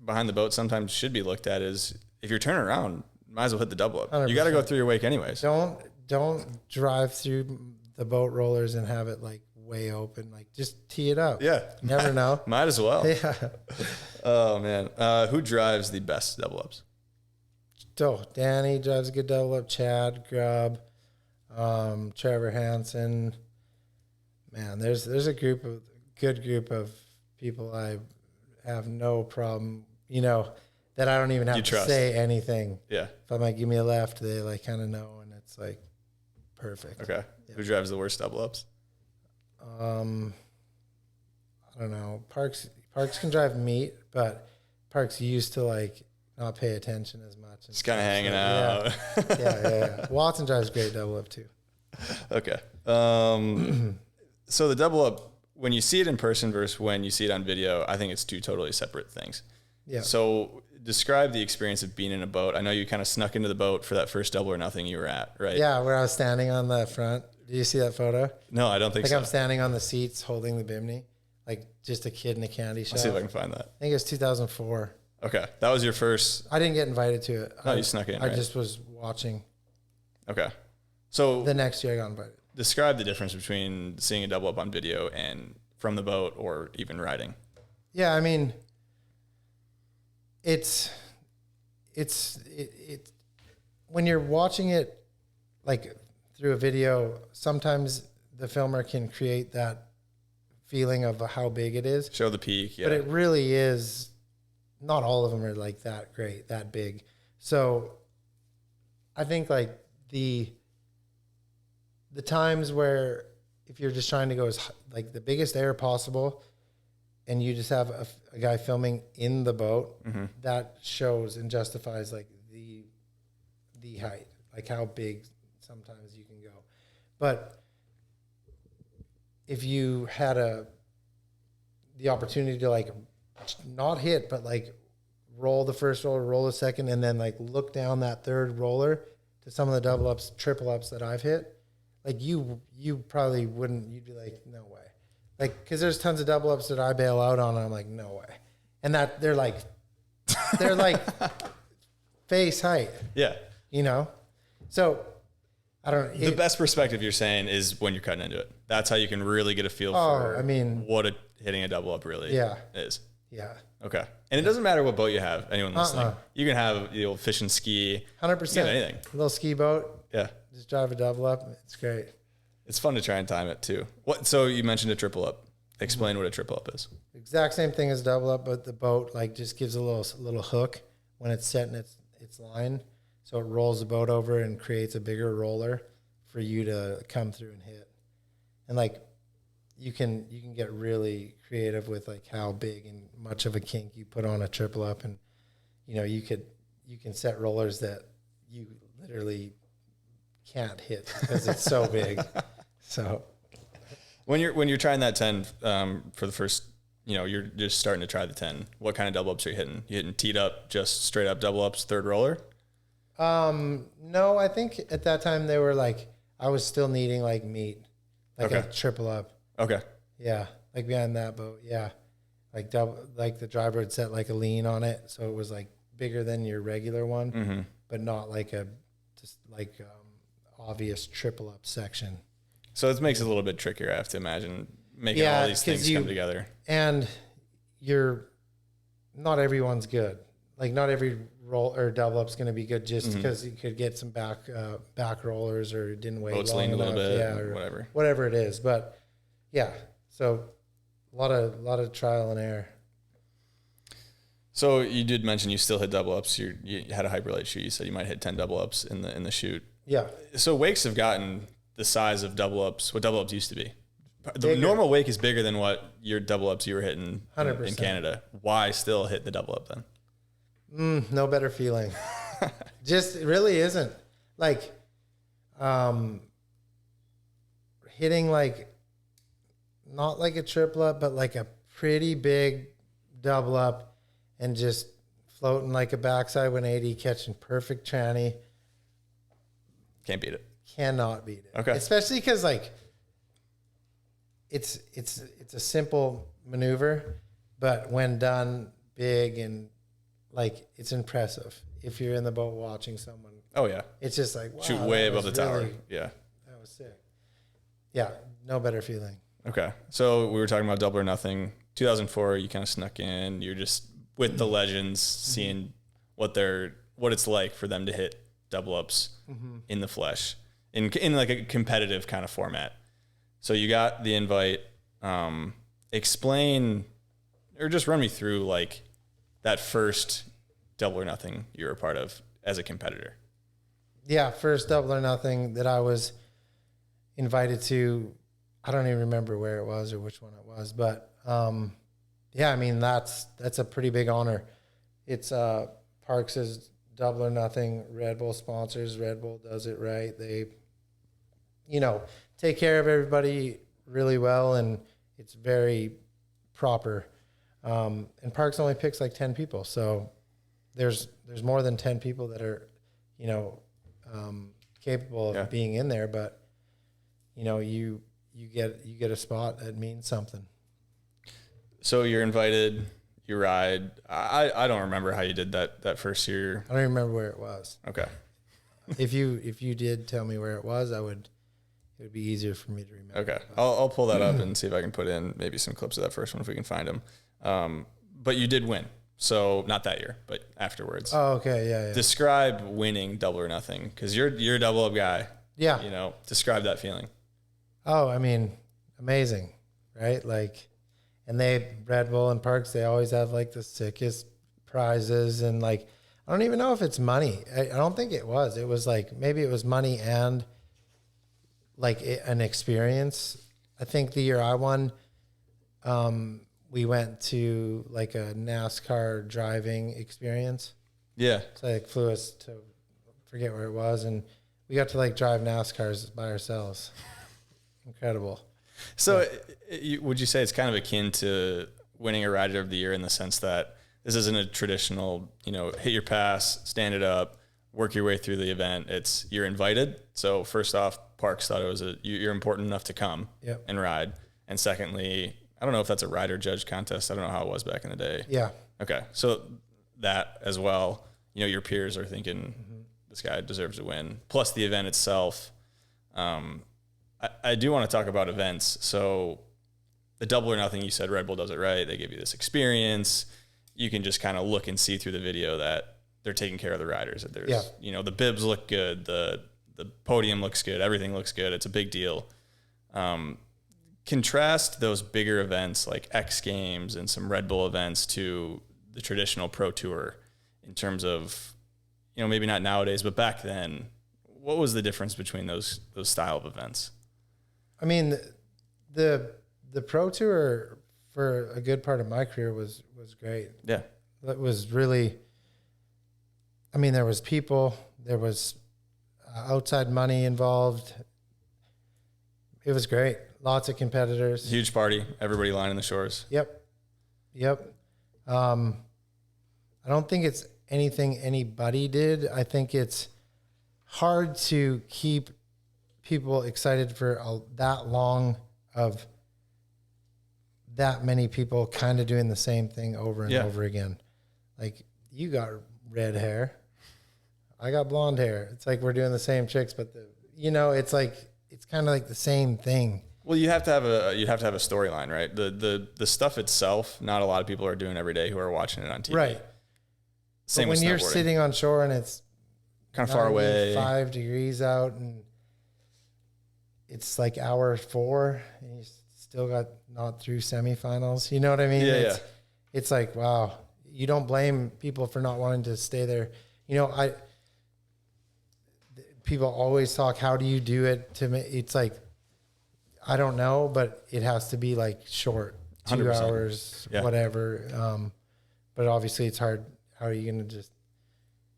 behind the boat sometimes should be looked at, is if you're turning around, might as well hit the double up. 100%. You got to go through your wake anyways. Don't drive through the boat rollers and have it like way open. Like, just tee it up. Yeah. Never know. Might as well. Yeah. Oh man. Who drives the best double ups? So Danny drives a good double up. Chad Grubb, Trevor Hansen. Man, there's a good group of people I have no problem, that I don't even have to say anything. Yeah. If I'm like, give me a left, they like kind of know, and it's like perfect. Okay. Yeah. Who drives the worst double ups? I don't know. Parks can drive meat, but Parks used to like not pay attention as much. Just kind of hanging out. Yeah. Watson drives great double up too. Okay. So the double up, when you see it in person versus when you see it on video, I think it's 2 totally separate things. Yeah. So describe the experience of being in a boat. I know you kind of snuck into the boat for that first double or nothing you were at, right? Yeah, where I was standing on the front. Did you see that photo? No, I don't think so. I'm standing on the seats holding the bimini, like just a kid in a candy shop. Let's see if I can find that. I think it was 2004. Okay. That was your first. I didn't get invited to it. No, you snuck in, I right? just was watching. Okay. So the next year I got invited. Describe the difference between seeing a double up on video and from the boat or even riding. Yeah, I mean, it's when you're watching it like through a video, sometimes the filmer can create that feeling of how big it is. Show the peak, yeah. But it really is, not all of them are like that great, that big. So I think like the times where if you're just trying to go as like the biggest air possible, and you just have a guy filming in the boat, mm-hmm. that shows and justifies like the height, like how big sometimes you can go. But if you had the opportunity to like not hit, but like roll the first roller, roll the second, and then like look down that third roller to some of the double ups, triple ups that I've hit, like you probably wouldn't. You'd be like, no way, like because there's tons of double ups that I bail out on, and I'm like, no way, and that they're like face height, Yeah. you know. So I don't. The best perspective you're saying is when you're cutting into it. That's how you can really get a feel for. I mean, what hitting a double up really is. Yeah. Okay. And it doesn't matter what boat you have. Anyone listening, you can have the old fish and ski. 100%. Anything. A little ski boat. Yeah. Just drive a double up. It's great. It's fun to try and time it too. So you mentioned a triple up. Explain what a triple up is. Exact same thing as double up, but the boat like just gives a little hook when it's set in its line, so it rolls the boat over and creates a bigger roller for you to come through and hit. And like you can get really creative with like how big and much of a kink you put on a triple up, and you know you can set rollers that you literally can't hit because it's so big. So when you're trying that 10 for the first, you're just starting to try the 10. What kind of double ups are you hitting? You hitting teed up, just straight up double ups, third roller? No, I think at that time they were like I was still needing like meat, like a triple up. Okay. Yeah, like behind that boat. Yeah, like double, like the driver had set like a lean on it, so it was like bigger than your regular one, but not like a just like obvious triple up section. So it makes it a little bit trickier, I have to imagine, making all these things come together. And not everyone's good. Like not every roll or double up's going to be good just because you could get some back rollers or didn't wait boats long leaned enough, a little bit, or whatever it is. But yeah, so a lot of trial and error. So you did mention you still hit double ups. You had a hyperlight shoot. You said you might hit 10 double ups in the shoot. Yeah. So wakes have gotten the size of double ups, what double ups used to be. The normal wake is bigger than what your double ups you were hitting 100%. in Canada. Why still hit the double up then? No better feeling. Just it really isn't. Like hitting like not like a triple up, but like a pretty big double up and just floating like a backside 180, catching perfect tranny. Can't beat it. Cannot beat it. Okay. Especially because like it's a simple maneuver, but when done big and like it's impressive. If you're in the boat watching someone, oh yeah, it's just like wow, shoot way above the tower. Yeah, that was sick. Yeah, no better feeling. Okay, so we were talking about double or nothing. 2004, you kind of snuck in. You're just with the legends, seeing what it's like for them to hit double ups in the flesh in like a competitive kind of format. So you got the invite. Explain or just run me through like that first double or nothing you were a part of as a competitor. Yeah, first double or nothing that I was invited to. I don't even remember where it was or which one it was, but yeah, I mean that's a pretty big honor. It's Parks' double or nothing. Red Bull sponsors. Red Bull does it right. They, take care of everybody really well, and it's very proper. And Parks only picks like 10 people, so there's more than 10 people that are, capable of being in there. But you get a spot that means something. So you're invited. You ride. I don't remember how you did that first year. I don't even remember where it was. Okay. If you did tell me where it was, it would be easier for me to remember. Okay. I'll pull that up and see if I can put in maybe some clips of that first one if we can find them. But you did win. So not that year, but afterwards. Oh, okay. Yeah. Describe winning double or nothing, because you're a double up guy. Yeah. Describe that feeling. Oh, I mean, amazing, right? Like, and Red Bull and Parks, they always have like the sickest prizes, and like, I don't even know if it's money. I don't think it was. It was like, maybe it was money and like an experience. I think the year I won, we went to like a NASCAR driving experience. Yeah. So they flew us to, forget where it was, and we got to like drive NASCARs by ourselves. Incredible. So would you say it's kind of akin to winning a Rider of the Year in the sense that this isn't a traditional, hit your pass, stand it up, work your way through the event. It's you're invited. So first off, Parks thought it was you're important enough to come and ride. And secondly, I don't know if that's a rider judge contest. I don't know how it was back in the day. Yeah. Okay. So that as well, your peers are thinking this guy deserves to win. Plus the event itself. I do want to talk about events. So the Double or Nothing, you said Red Bull does it right. They give you this experience. You can just kind of look and see through the video that they're taking care of the riders. That there's, the bibs look good. The podium looks good. Everything looks good. It's a big deal. Contrast those bigger events like X Games and some Red Bull events to the traditional Pro Tour in terms of, maybe not nowadays, but back then, what was the difference between those style of events? I mean, the Pro Tour for a good part of my career was great. Yeah. It was really, there was people, there was outside money involved. It was great. Lots of competitors. Huge party. Everybody lining the shores. Yep. I don't think it's anything anybody did. I think it's hard to keep people excited for that long of that many people kind of doing the same thing over and over again. Like, you got red hair. I got blonde hair. It's like we're doing the same tricks, but it's like, it's kind of like the same thing. Well, you have to have a storyline, right? The stuff itself, not a lot of people are doing every day who are watching it on TV. Right. Same but with when you're snowboarding. sitting on shore and it's kind of far away, 5 degrees out, and it's like hour 4 and you still got not through semifinals. You know what I mean? It's like, wow, you don't blame people for not wanting to stay there. People always talk, how do you do it? To me, it's like, I don't know, but it has to be like short, 2 100%. hours, whatever. But obviously it's hard. How are you going to just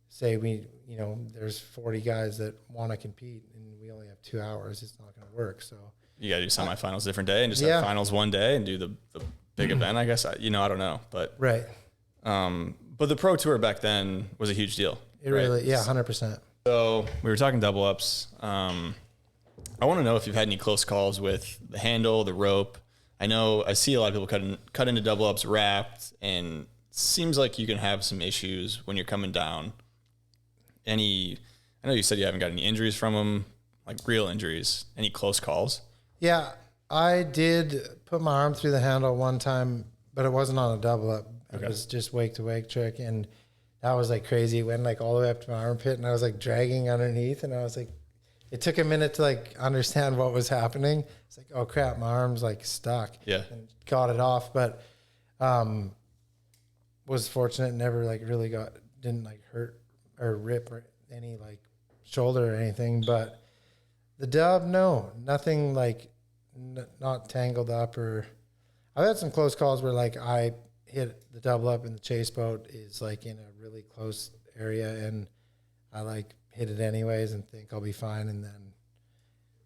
say there's 40 guys that want to compete and we only have 2 hours? It's not going to work. So you got to do semifinals a different day and just have finals one day and do the big event. I guess I don't know, but right. But the Pro Tour back then was a huge deal. It really, 100%. So we were talking double ups. I want to know if you've had any close calls with the handle, the rope. I see a lot of people cut into double ups wrapped, and seems like you can have some issues when you're coming down. I know you said you haven't got any injuries from them, like real injuries. Any close calls? Yeah, I did put my arm through the handle one time, but it wasn't on a double up. It was just wake to wake trick, and that was like crazy. It went like all the way up to my armpit, and I was like dragging underneath, and I was like, it took a minute to like understand what was happening. It's like, oh crap, my arm's like stuck. Yeah. And got it off, but was fortunate, never like really didn't like hurt or rip or any like shoulder or anything. But the dub, no, nothing like not tangled up. Or I've had some close calls where like I hit the double up and the chase boat is like in a really close area, and I like hit it anyways and think I'll be fine, and then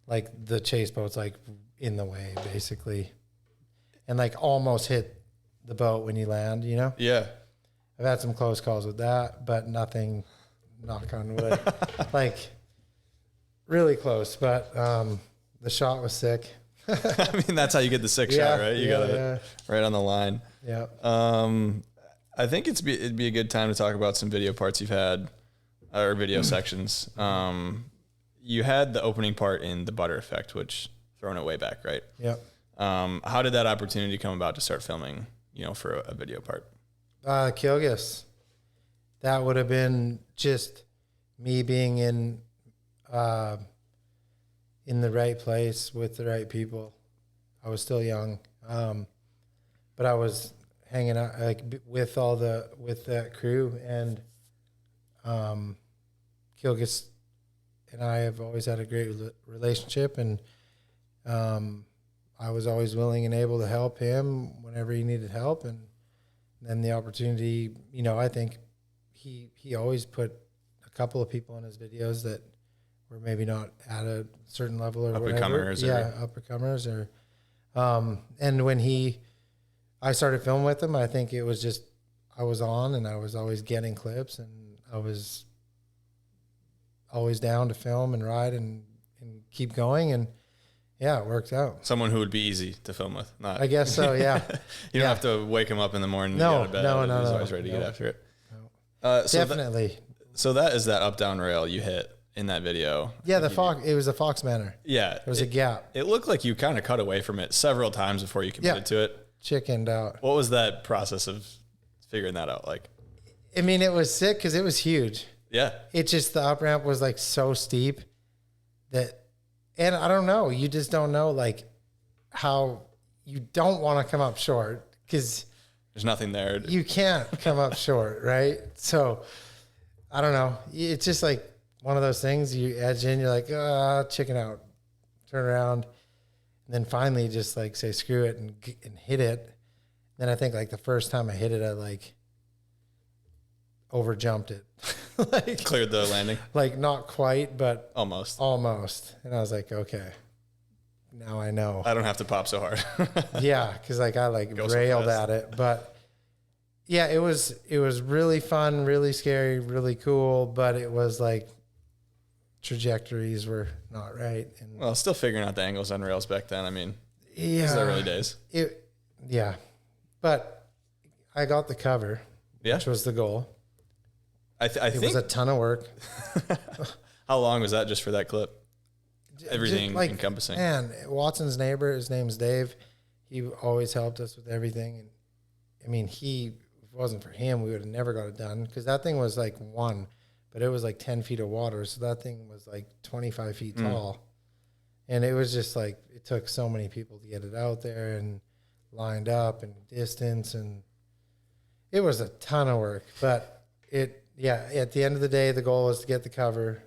like the chase boat's like in the way basically, and like almost hit the boat when you land, Yeah. I've had some close calls with that, but nothing, knock on wood, like really close. But the shot was sick. I mean, that's how you get the sick shot, right? You got it right on the line. Yeah. I think it'd be a good time to talk about some video parts you've had, or video sections. You had the opening part in the Butter Effect, which throwing it way back, right? Yep. How did that opportunity come about to start filming, for a video part? Kilgus. That would have been just me being in the right place with the right people. I was still young, but I was hanging out like with that crew, and Kilgus and I have always had a great relationship, and I was always willing and able to help him whenever he needed help. And then the opportunity, I think he always put a couple of people in his videos that were maybe not at a certain level or whatever. Up-and-comers or and when I started filming with him, I think it was just, I was on, and I was always getting clips, and I was always down to film and ride and keep going. And yeah, it worked out. Someone who would be easy to film with. Not. I guess so. Yeah. You don't have to wake him up in the morning. No, and get no, out of bed. no, He's no, always ready to no. get after it. No. Definitely. So that is that up down rail you hit in that video. Yeah, it was a Fox Manor. Yeah, There was a gap. It looked like you kind of cut away from it several times before you committed to it. Chickened out. What was that process of figuring that out like? I mean, it was sick because it was huge. Yeah. It just, the up ramp was like so steep that, and I don't know, you just don't know like how you don't want to come up short because There's nothing there. you can't come up short, right? So I don't know. It's just like one of those things you edge in, you're like, chicken out, turn around. And then finally just like say, screw it and hit it. Then I think like the first time I hit it, I like over jumped it. Like Cleared the landing? Like not quite, but Almost. And I was like, okay, now I know. I don't have to pop so hard. Yeah, because like I like Go so railed fast. at it, but yeah, it was really fun, really scary, really cool, but it was like trajectories were not right. And Well, still figuring out the angles on rails back then. I mean, yeah, these are early days. But I got the cover, Yeah. which was the goal. I It think. was a ton of work. How long was that just for that clip? Everything Just, like, encompassing. Man, Watson's neighbor, his name's Dave. He always helped us with everything. And I mean, if it wasn't for him, we would have never got it done because that thing was like but it was like 10 feet of water. So that thing was like 25 feet tall. And it was just like, it took so many people to get it out there and lined up and distance. And it was a ton of work, but at the end of the day, the goal was to get the cover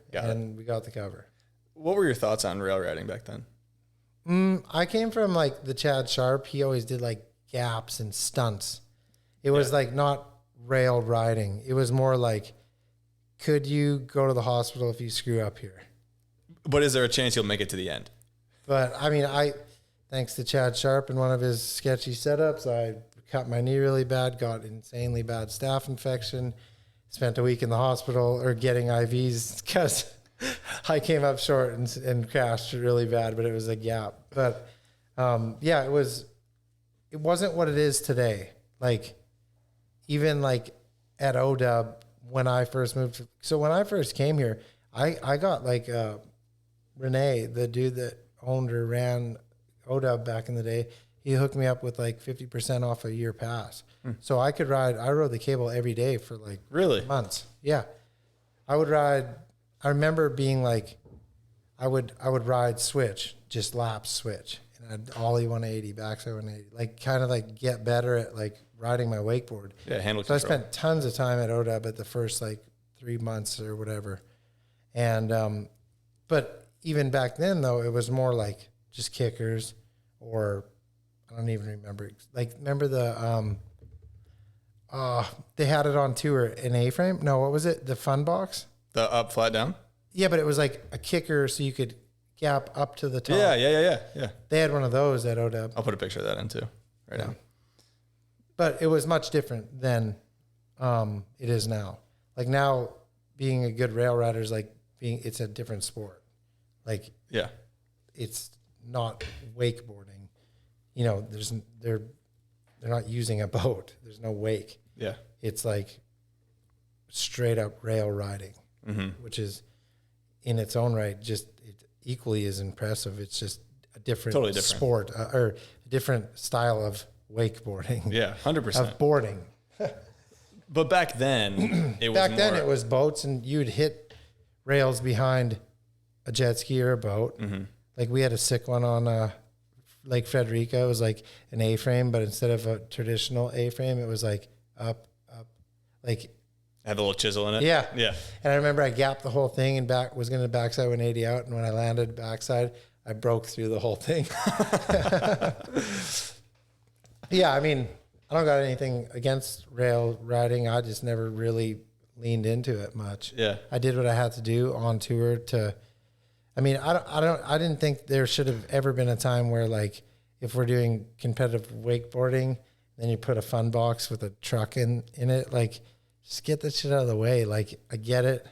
we got the cover. What were your thoughts on rail riding back then? I came from like the Chad Sharp. He always did like gaps and stunts. It was like not rail riding. It was more like, could you go to the hospital if you screw up here? But is there a chance you'll make it to the end? But I mean, thanks to Chad Sharp and one of his sketchy setups, I cut my knee really bad, got insanely bad staph infection, spent a week in the hospital or getting IVs because I came up short and crashed really bad, but it was a gap. But it wasn't what it is today. Like even like at OW when I first moved. So when I first came here, I got like Renee, the dude that owned or ran OW back in the day. He hooked me up with like 50% off a year pass. So I could ride. I rode the cable every day for like Really? months. Yeah. I would ride. I remember being like, I would ride switch, just laps switch. And I'd ollie 180, backside 180, like kind of like get better at like riding my wakeboard. Yeah, handle So I control. spent tons of time at OW at the first like 3 months or whatever. And, but even back then though, it was more like just kickers or I don't even remember. Like, remember the, they had it on tour, an A-frame? No, what was it? The Fun Box? The up, flat, down? Yeah, but it was like a kicker so you could gap up to the top. Yeah. They had one of those at OW. I'll put a picture of that in too. Right now. But it was much different than it is now. Like now, being a good rail rider is like it's a different sport. Like Yeah. it's not wakeboarding. You know, they're not using a boat. There's no wake. Yeah. It's like straight up rail riding, which is in its own right just equally as impressive. It's just a different, Totally different. sport or a different style of wakeboarding. Yeah, 100%. Of boarding. But back then, it was Back then more- it was boats and you'd hit rails behind a jet ski or a boat. Like we had a sick one on Lake Frederica. It was like an A-frame, but instead of a traditional A-frame, it was like up, like had a little chisel in it. yeah. Yeah. And I remember I gapped the whole thing and was going to backside 180 out. And when I landed backside, I broke through the whole thing. Yeah. I mean, I don't got anything against rail riding. I just never really leaned into it much. Yeah. I did what I had to do on tour I didn't think there should have ever been a time where like, if we're doing competitive wakeboarding, Then you put a fun box with a truck in it. Like, just get that shit out of the way. Like, I get it,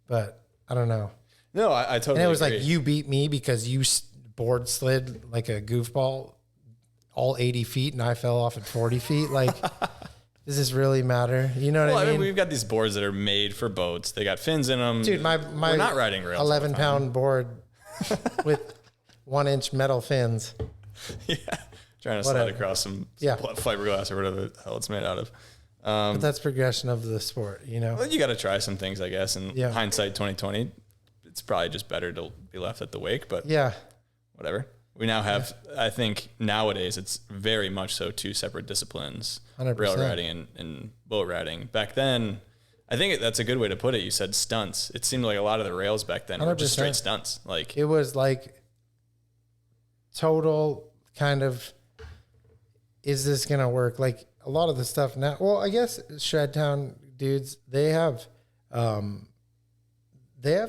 but I don't know. No, I totally And it was agree. like, you beat me because you board slid like a goofball all 80 feet and I fell off at 40 feet. Like, does this really matter? You know what I mean? We've got these boards that are made for boats. They got fins in them. Dude, my We're not riding rails. 11-pound board with 1-inch metal fins. Yeah. Trying to slide across some fiberglass or whatever the hell it's made out of. But that's progression of the sport, you know? Well, you got to try some things, I guess. And Yeah. hindsight 2020, it's probably just better to be left at the wake, but Yeah. whatever. We now have, I think nowadays it's very much so two separate disciplines, 100%. rail riding and boat riding. Back then, I think that's a good way to put it. You said stunts. It seemed like a lot of the rails back then were just 100%. straight stunts. Like, It was like total kind of, is this going to work? Like a lot of the stuff now, well, I guess Shredtown dudes, they have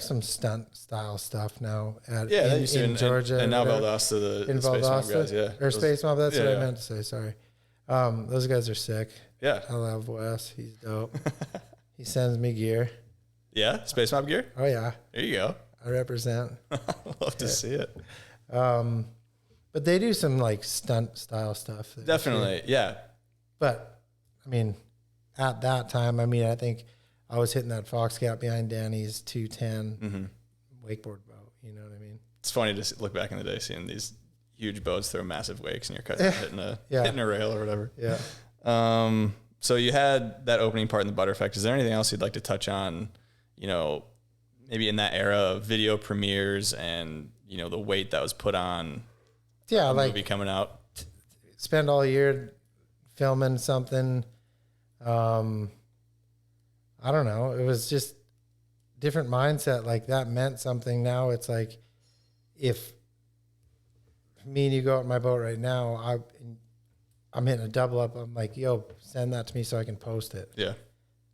some stunt style stuff now they used to in Georgia. And now whatever. Valdosta, the In Space Mob Valdosta, guys, yeah. or Space Mob. That's what I yeah. meant to say. Sorry. Those guys are sick. Yeah. I love Wes. He's dope. He sends me gear. Yeah? Space Mob gear? Oh yeah, There you go. I represent. Love to see it. But they do some like stunt style stuff. Definitely, yeah. But I mean, at that time, I think I was hitting that Fox Gap behind Danny's 210 wakeboard boat. You know what I mean? It's funny to look back in the day, seeing these huge boats throw massive wakes and you're hitting a rail or whatever. Yeah. So you had that opening part in the butter effect. Is there anything else you'd like to touch on, you know, maybe in that era of video premieres and, you know, the weight that was put on Yeah, the like movie coming out? spend all year filming something. I don't know. It was just different mindset. Like that meant something. Now it's like, if me and you go out in my boat right now, I'm hitting a double up. I'm like, yo, send that to me so I can post it. Yeah.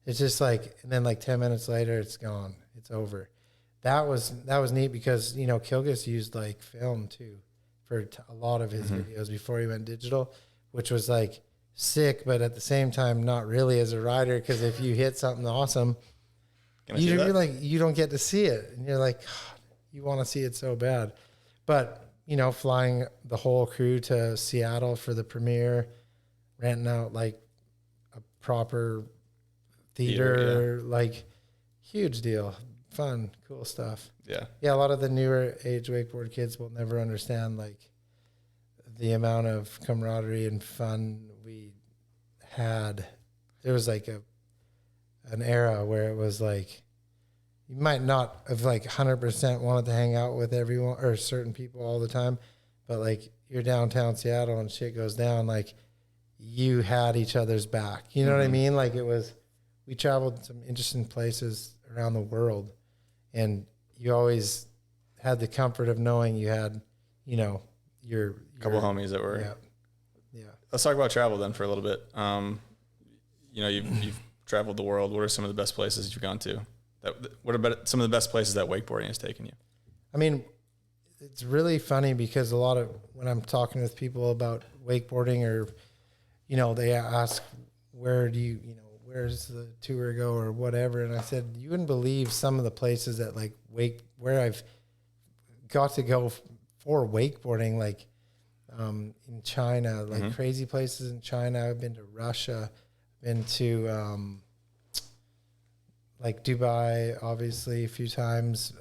It's just like, and then like 10 minutes later, it's gone. It's over. That was neat because, you know, Kilgus used like film too for a lot of his videos before he went digital, which was like sick, but at the same time, not really as a rider. Because if you hit something awesome, you're like, you don't get to see it. And you're like, God, you want to see it so bad. But, you know, flying the whole crew to Seattle for the premiere, renting out like a proper theater, like huge deal. Fun, cool stuff. Yeah. Yeah, a lot of the newer age wakeboard kids will never understand like the amount of camaraderie and fun we had. There was like an era where it was like, you might not have like 100% wanted to hang out with everyone or certain people all the time, but like you're downtown Seattle and shit goes down, like you had each other's back. You know what I mean? Like we traveled to some interesting places around the world, and you always had the comfort of knowing you had, you know, your Couple homies that were. Yeah. Let's talk about travel then for a little bit. You know, you've traveled the world. What are some of the best places you've gone to? What about some of the best places that wakeboarding has taken you? I mean, it's really funny because a lot of when I'm talking with people about wakeboarding, or, you know, they ask, where's the tour go or whatever. And I said, you wouldn't believe some of the places that like where I've got to go for wakeboarding, like in China, like crazy places in China. I've been to Russia, been to like Dubai, obviously a few times.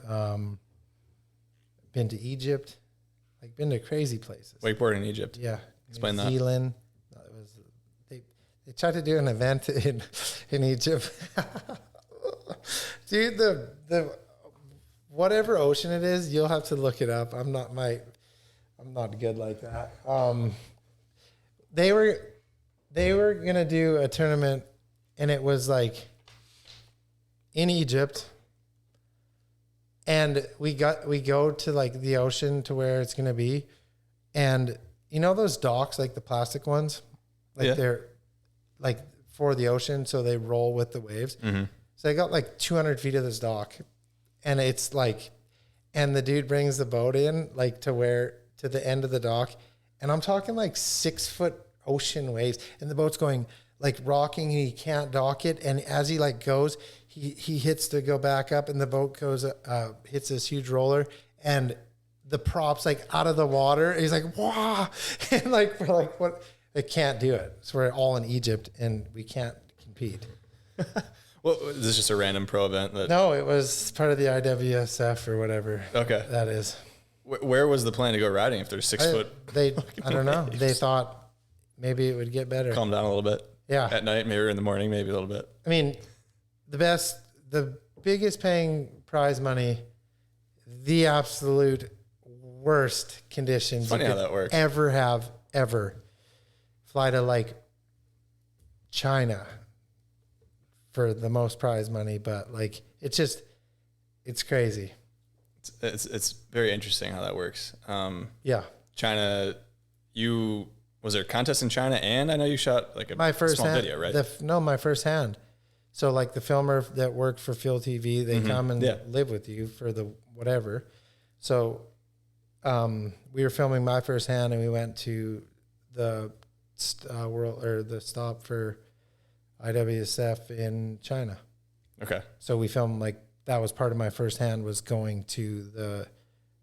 Been to Egypt, like been to crazy places. Wakeboarding in Egypt. Yeah. Explain New that. Zealand. They tried to do an event in Egypt. Dude, the whatever ocean it is, you'll have to look it up. I'm not good like that. They were gonna do a tournament, and it was like in Egypt, and we go to like the ocean to where it's gonna be, and you know those docks, like the plastic ones, like they're like for the ocean, so they roll with the waves. So I got like 200 feet of this dock, and it's like, and the dude brings the boat in like to the end of the dock, and I'm talking like 6 foot ocean waves, and the boat's going like rocking. He can't dock it, and as he like goes, he hits to go back up, and the boat goes hits this huge roller, and the prop's like out of the water. And he's like, wow, and like we're like, what? They can't do it. So we're all in Egypt, and we can't compete. Well, is this just a random pro event? No, it was part of the IWSF or whatever. Okay, that is. Where was the plan to go riding if there's 6 foot? I don't know. They thought maybe it would get better. Calm down a little bit. Yeah. At night, maybe, or in the morning, maybe a little bit. I mean, the biggest paying prize money, the absolute worst conditions Funny you how could that works. ever fly to like China for the most prize money, but like it's crazy. It's very interesting how that works. Yeah. China, was there a contest in China? And I know you shot like my first small hand, video, right? My first hand. So like the filmer that worked for Phil TV, they come and live with you for the whatever. So we were filming my first hand, and we went to the the stop for IWSF in China. Okay. So we filmed like that was part of my first hand, was going to the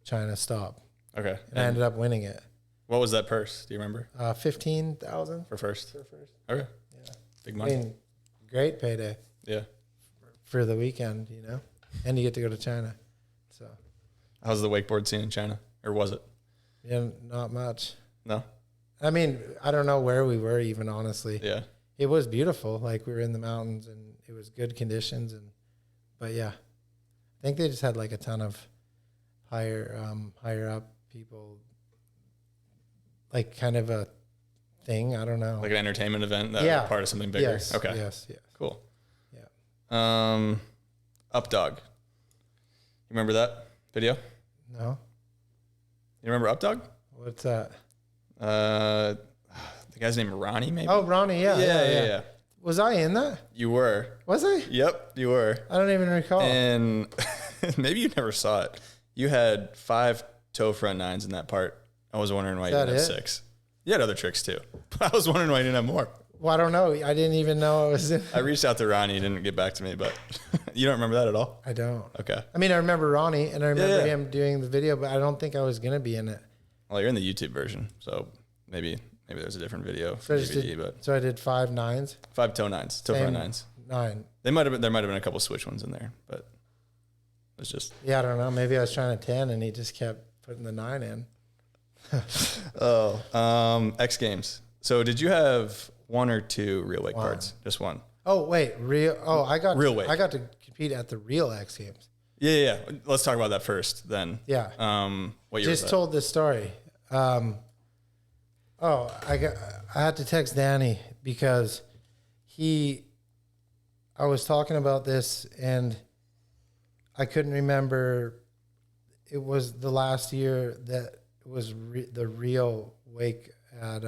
China stop. Okay. And I ended up winning it. What was that purse? Do you remember? 15,000 For first. Okay. Yeah. Big money. I mean, great payday. Yeah. For the weekend, and you get to go to China. So How's the wakeboard scene in China? Or was it? yeah, not much. No? I mean, I don't know where we were even, honestly. Yeah. It was beautiful. Like we were in the mountains, and it was good conditions. But yeah, I think they just had like a ton of higher up people, like kind of a thing. I don't know. Like an entertainment event that was part of something bigger? Yes. Okay. Yes. Cool. Yeah. Up Dog. You remember that video? No. You remember Up Dog? What's that? The guy's name Ronnie, maybe? Oh, Ronnie. Yeah. Was I in that? You were. Was I? Yep, you were. I don't even recall. And maybe you never saw it. You had 5 toe front nines in that part. I was wondering why you didn't have 6. You had other tricks too. But I was wondering why you didn't have more. Well, I don't know. I didn't even know I was in. I reached out to Ronnie. He didn't get back to me, but you don't remember that at all? I don't. Okay. I mean, I remember Ronnie, and I remember him doing the video, but I don't think I was going to be in it. Well, you're in the YouTube version, so maybe there's a different video for DVD, so I did 5 nines. 5 toe nines, toe front nines. 9. There might have been a couple switch ones in there, but it was just. Yeah, I don't know. Maybe I was trying to 10, and he just kept putting the 9 in. X Games. So did you have 1 or 2 real wake parts? Just 1. Oh wait, I got real wake. I got to compete at the real X Games. Yeah. Let's talk about that first, then. Yeah. What year was that? told this story. I had to text Danny because I was talking about this and I couldn't remember. It was the last year that it was the real wake at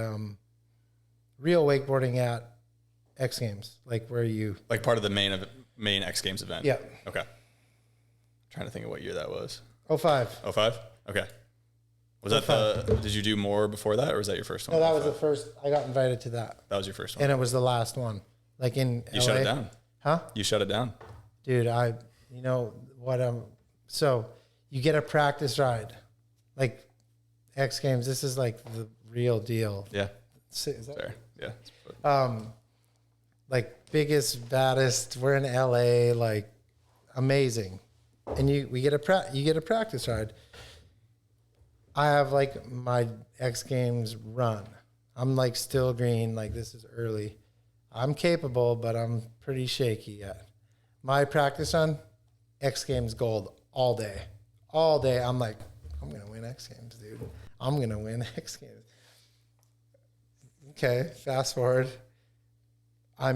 real wakeboarding at X Games, like where you like part of the main X Games event. Yeah. Okay. Trying to think of what year that was. 05. 05? Okay. Was that did you do more before that, or was that your first one? No, that was the first. I got invited to that. That was your first one. And it was the last one. Like in You LA. shut it down. Huh? You shut it down. Dude, you know what so you get a practice ride. Like X Games, this is like the real deal. Yeah. Is that Fair. Yeah. Like biggest, baddest, we're in LA, like amazing. And you get a practice ride. I have like my X Games run. I'm like still green, like this is early. I'm capable, but I'm pretty shaky yet. My practice run, X Games gold all day. All day. I'm like, I'm going to win X Games, dude. I'm going to win X Games. Okay, fast forward. I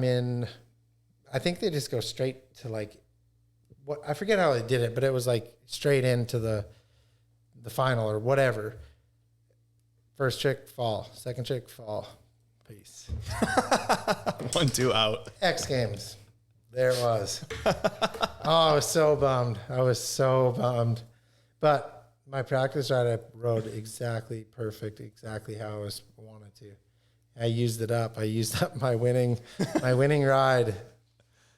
think they just go straight to like, I forget how they did it, but it was like straight into the final or whatever. First trick, fall. Second trick, fall. Peace. 1, 2 out. X Games. There it was. Oh, I was so bummed. But my practice ride, I rode exactly perfect, exactly how I wanted to. I used it up. I used up my winning ride,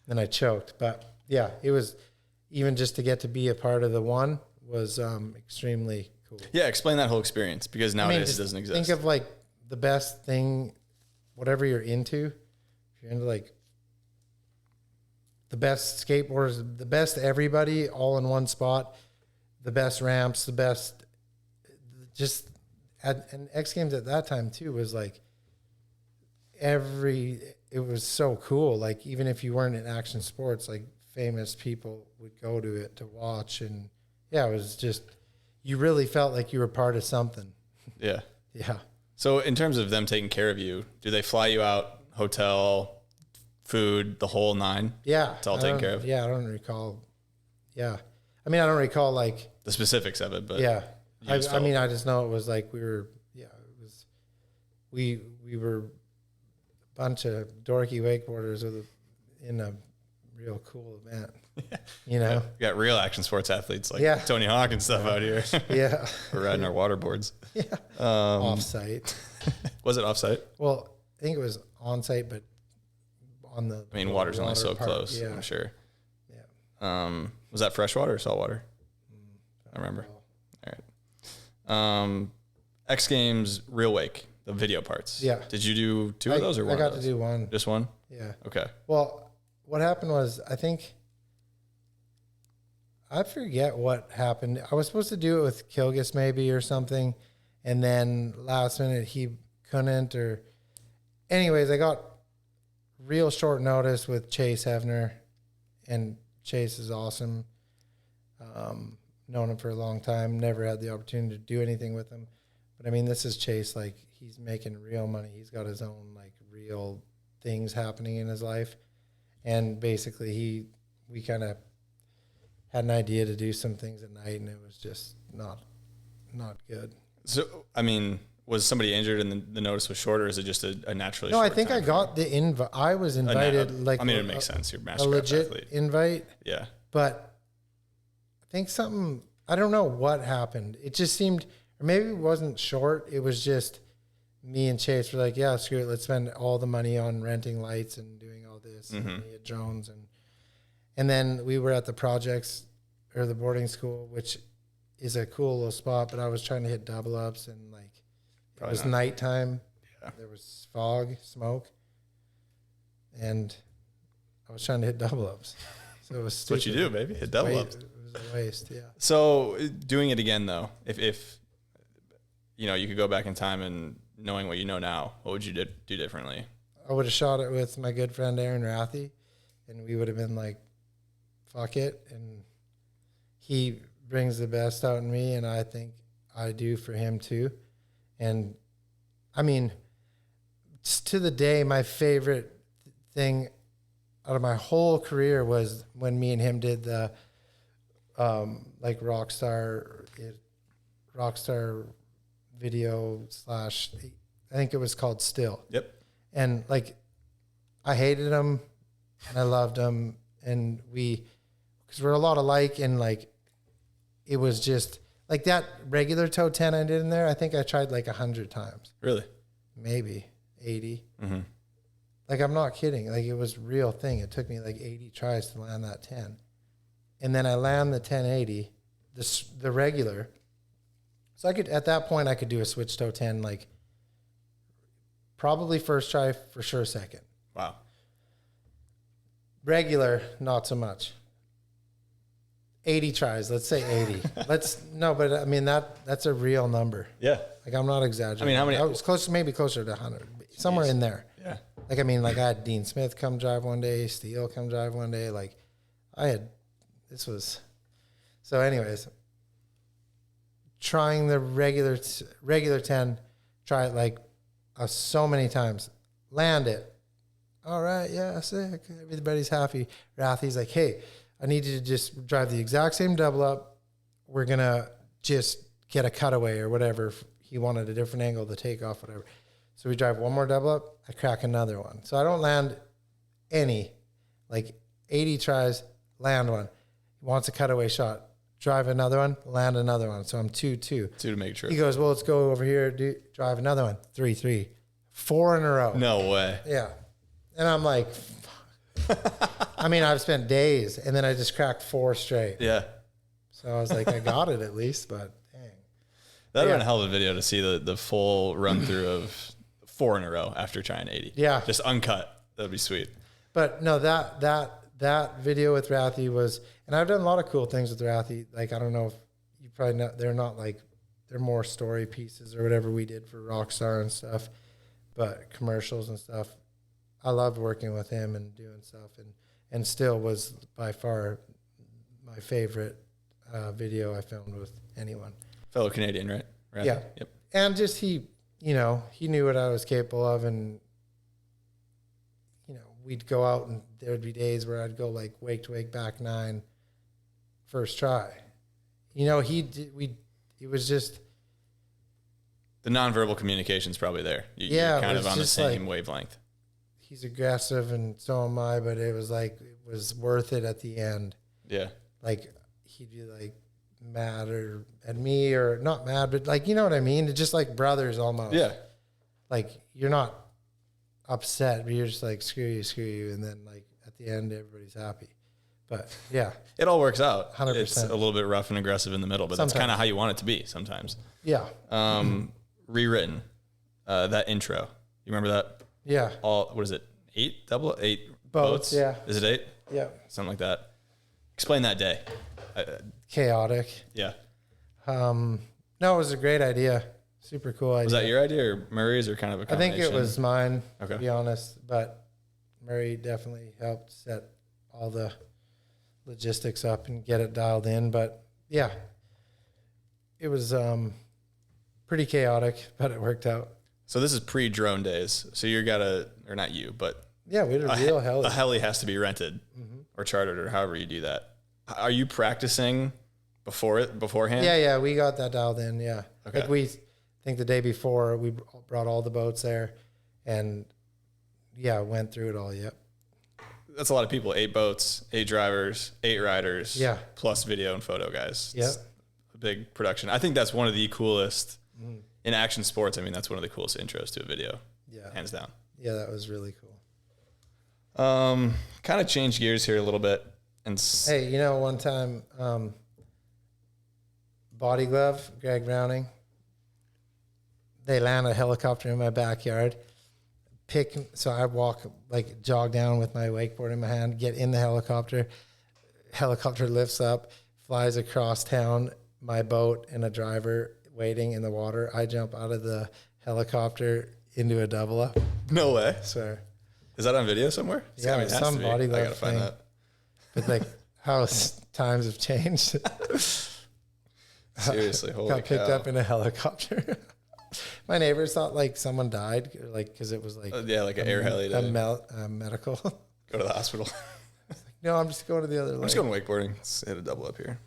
and I choked. But yeah, it was, even just to get to be a part of the one was extremely cool. Yeah, explain that whole experience, because nowadays it doesn't exist. Think of like the best thing, whatever you're into. If you're into like the best skateboarders, the best everybody all in one spot, the best ramps, the best, just and X Games at that time too was like it was so cool. Like even if you weren't in action sports, like famous people would go to it to watch, and yeah, it was just, you really felt like you were part of something. Yeah. Yeah. So in terms of them taking care of you, do they fly you out, hotel, food, the whole nine? Yeah. It's all taken care of? Yeah, I don't recall. Yeah. I mean, I don't recall like the specifics of it, but yeah. I mean, I just know it was like we were a bunch of dorky wakeboarders in a real cool event. You know? We got real action sports athletes like Yeah. Tony Hawk and stuff out here. Yeah. We're riding our water boards. Yeah. Off-site. Was it off-site? Well, I think it was on-site, but on the... I mean, water's only so part, close, yeah. I'm sure. Yeah. Was that freshwater or saltwater? I remember. All right. X Games Real Wake, the video parts. Yeah. Did you do two of those or one? I got of those? to do one. Just one? Yeah. Okay. Well, what happened was, I forget what happened. I was supposed to do it with Kilgus maybe or something, and then last minute he couldn't, or anyways, I got real short notice with Chase Hefner, and Chase is awesome. Known him for a long time, never had the opportunity to do anything with him. But I mean, this is Chase, like he's making real money. He's got his own like real things happening in his life. And basically we kind of had an idea to do some things at night, and it was just not good. So, I mean, was somebody injured and the notice was short, or is it just a naturally No, short I think I got the invite. I was invited it makes sense. You're a master legit athlete. Invite. Yeah. But I think I don't know what happened. It just seemed, or maybe it wasn't short. It was just me and Chase were like, yeah, screw it. Let's spend all the money on renting lights and doing all this and we had drones. And then we were at the projects or the boarding school, which is a cool little spot, but I was trying to hit double ups, and like it was nighttime. Yeah. There was fog, smoke, and I was trying to hit double ups. So it was stupid. That's what you do, baby. Hit double ups. It was a waste, yeah. So doing it again though, if you know, you could go back in time and knowing what you know now, what would you do differently? I would have shot it with my good friend Aaron Rathy, and we would have been like, fuck it. And he brings the best out in me, and I think I do for him too. And I mean, to the day, my favorite thing out of my whole career was when me and him did the like Rockstar video / I think it was called Still. Yep. And like, I hated him and I loved him, and because we're a lot alike, and like, it was just like that regular toe 10 I did in there. I think I tried like 100 times. Really? Maybe 80. Mm-hmm. Like, I'm not kidding. Like, it was a real thing. It took me like 80 tries to land that 10. And then I land the 1080, the regular. So at that point, I could do a switch toe 10, like probably first try, for sure second. Wow. Regular, not so much. 80 tries, let's say 80. But I mean, that's a real number. Yeah. Like, I'm not exaggerating. I mean, how many? I was maybe closer to 100, somewhere in there. Yeah. Like, I mean, like, I had Dean Smith come drive one day, Steele come drive one day. Like, so anyways, trying the regular 10, try it like so many times, land it. All right, yeah, sick. Everybody's happy. Rathy's like, hey, I need you to just drive the exact same double up. We're going to just get a cutaway or whatever. He wanted a different angle to take off, whatever. So we drive one more double up. I crack another one. So I don't land any, like 80 tries, land one. He wants a cutaway shot. Drive another one, land another one. So I'm 2-2. To make sure. He goes, well, let's go over here, drive another one. 3-3, 4 in a row. No way. Yeah. And I'm like, I mean, I've spent days, and then I just cracked 4 straight. Yeah. So I was like, I got it at least, but dang. That would have been a hell of a video to see the full run through of 4 in a row after trying 80. Yeah. Just uncut. That'd be sweet. But no, that video with Rathy was, and I've done a lot of cool things with Rathy. Like, I don't know if you probably know, they're not like, they're more story pieces or whatever we did for Rockstar and stuff, but commercials and stuff. I loved working with him and doing stuff, and still was by far my favorite video I filmed with anyone. Fellow Canadian, right? Yeah. Yep. And just he knew what I was capable of, and we'd go out and there'd be days where I'd go like wake to wake back 9 first try. It was just the nonverbal communication's probably there. You're kind of on the same wavelength. He's aggressive and so am I, but it was like, it was worth it at the end. Yeah. Like he'd be like mad at me, or not mad, but like, you know what I mean? It's just like brothers almost. Yeah. Like you're not upset, but you're just like, screw you. And then like at the end, everybody's happy. But yeah. It all works out. 100%. It's a little bit rough and aggressive in the middle, but that's kind of how you want it to be sometimes. Yeah. Rewritten, that intro. You remember that? Yeah. What is it? 8 boats? Yeah. Is it 8? Yeah. Something like that. Explain that day. Chaotic. Yeah. No, it was a great idea. Super cool idea. Was that your idea or Murray's, or kind of a I think combination? it was mine, Okay. to be honest, but Murray definitely helped set all the logistics up and get it dialed in. But yeah, it was pretty chaotic, but it worked out. So this is pre-drone days. So or not you, but Yeah, we did a real heli. A heli has to be rented or chartered or however you do that. Are you practicing beforehand? Yeah, we got that dialed in. Yeah, Okay. like I think the day before we brought all the boats there, and yeah, went through it all. Yep. That's a lot of people. 8 boats, 8 drivers, 8 riders. Yeah. Plus video and photo guys. Yeah. It's a big production. I think that's one of the coolest in action sports. I mean, that's one of the coolest intros to a video. Yeah. Hands down. Yeah, that was really cool. Kind of change gears here a little bit. And Hey, one time, Body Glove, Greg Browning, they land a helicopter in my backyard. So I jog down with my wakeboard in my hand, get in the helicopter. Helicopter lifts up, flies across town, my boat and a driver waiting in the water. I jump out of the helicopter into a double up. no way. So Is that on video somewhere? yeah, it has some to be. Body I Glove gotta find thing. that. But like how times have changed. Seriously, holy Got picked cow. up in a helicopter. My neighbors thought like someone died, because it was like like an air heli to medical. go to the hospital. No, I'm just going to the other. I'm just going wakeboarding. Let's hit a double up here.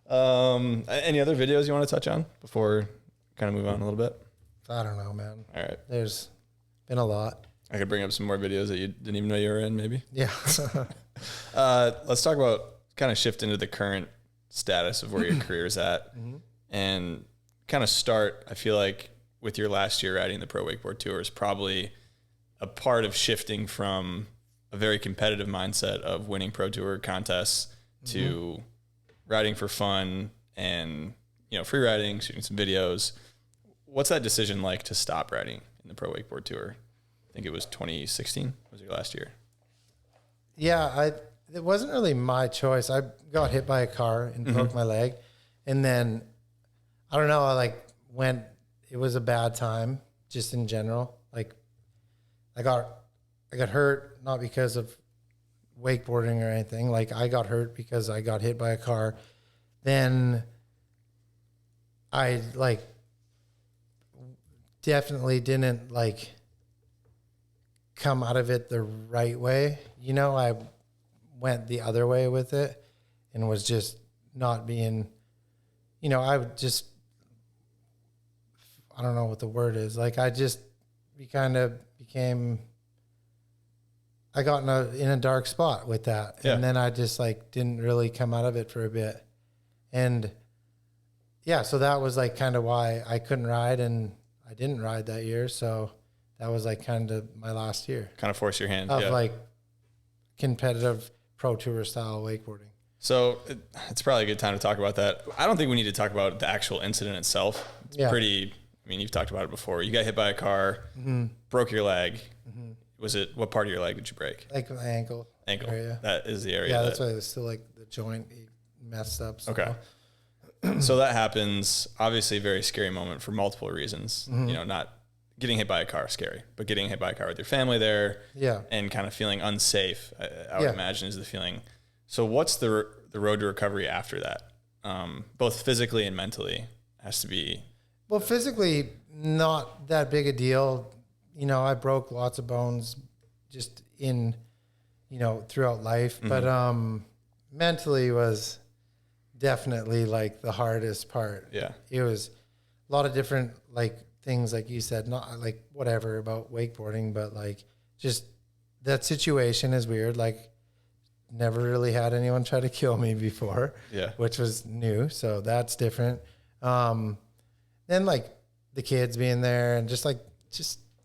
Any other videos you want to touch on before kind of move on a little bit? I don't know, man. All right. There's been a lot. I could bring up some more videos that you didn't even know you were in, maybe. Yeah. Let's talk about kind of shift into the current status of where your career is at and kind of start, I feel like, with your last year riding the Pro Wakeboard Tour is probably a part of shifting from a very competitive mindset of winning Pro Tour contests to riding for fun and, free riding, shooting some videos. What's that decision like to stop riding in the Pro Wakeboard Tour? I think it was 2016 was your last year. Yeah, it wasn't really my choice. I got hit by a car and broke my leg. And then, I don't know, it was a bad time just in general. Like I got hurt, not because of wakeboarding or anything. Like I got hurt because I got hit by a car. Then I definitely didn't come out of it the right way. I went the other way with it and was just not being, I would just, I don't know what the word is. I got in a dark spot with that. Yeah. And then I just didn't really come out of it for a bit. And yeah, so that was kind of why I couldn't ride, and I didn't ride that year. So that was like kind of my last year. Kind of force your hand. Of like competitive pro tour style wakeboarding. So it's probably a good time to talk about that. I don't think we need to talk about the actual incident itself. It's pretty, I mean, you've talked about it before. You got hit by a car, broke your leg. Was it, what part of your leg did you break? Like my ankle. Ankle. Area. That is the area. Yeah, that's why it was still like the joint messed up. So. Okay. So that happens, obviously a very scary moment for multiple reasons. You know, not getting hit by a car is scary, but getting hit by a car with your family there and kind of feeling unsafe, I would imagine is the feeling. So what's the road to recovery after that? Both physically and mentally has to be. Well, physically, not that big a deal. You know, I broke lots of bones just in, you know, throughout life, but mentally was definitely like the hardest part. Yeah. It was a lot of different like things, like you said, not like whatever about wakeboarding, but like just that situation is weird. Like never really had anyone try to kill me before, which was new. So that's different. Then like the kids being there and just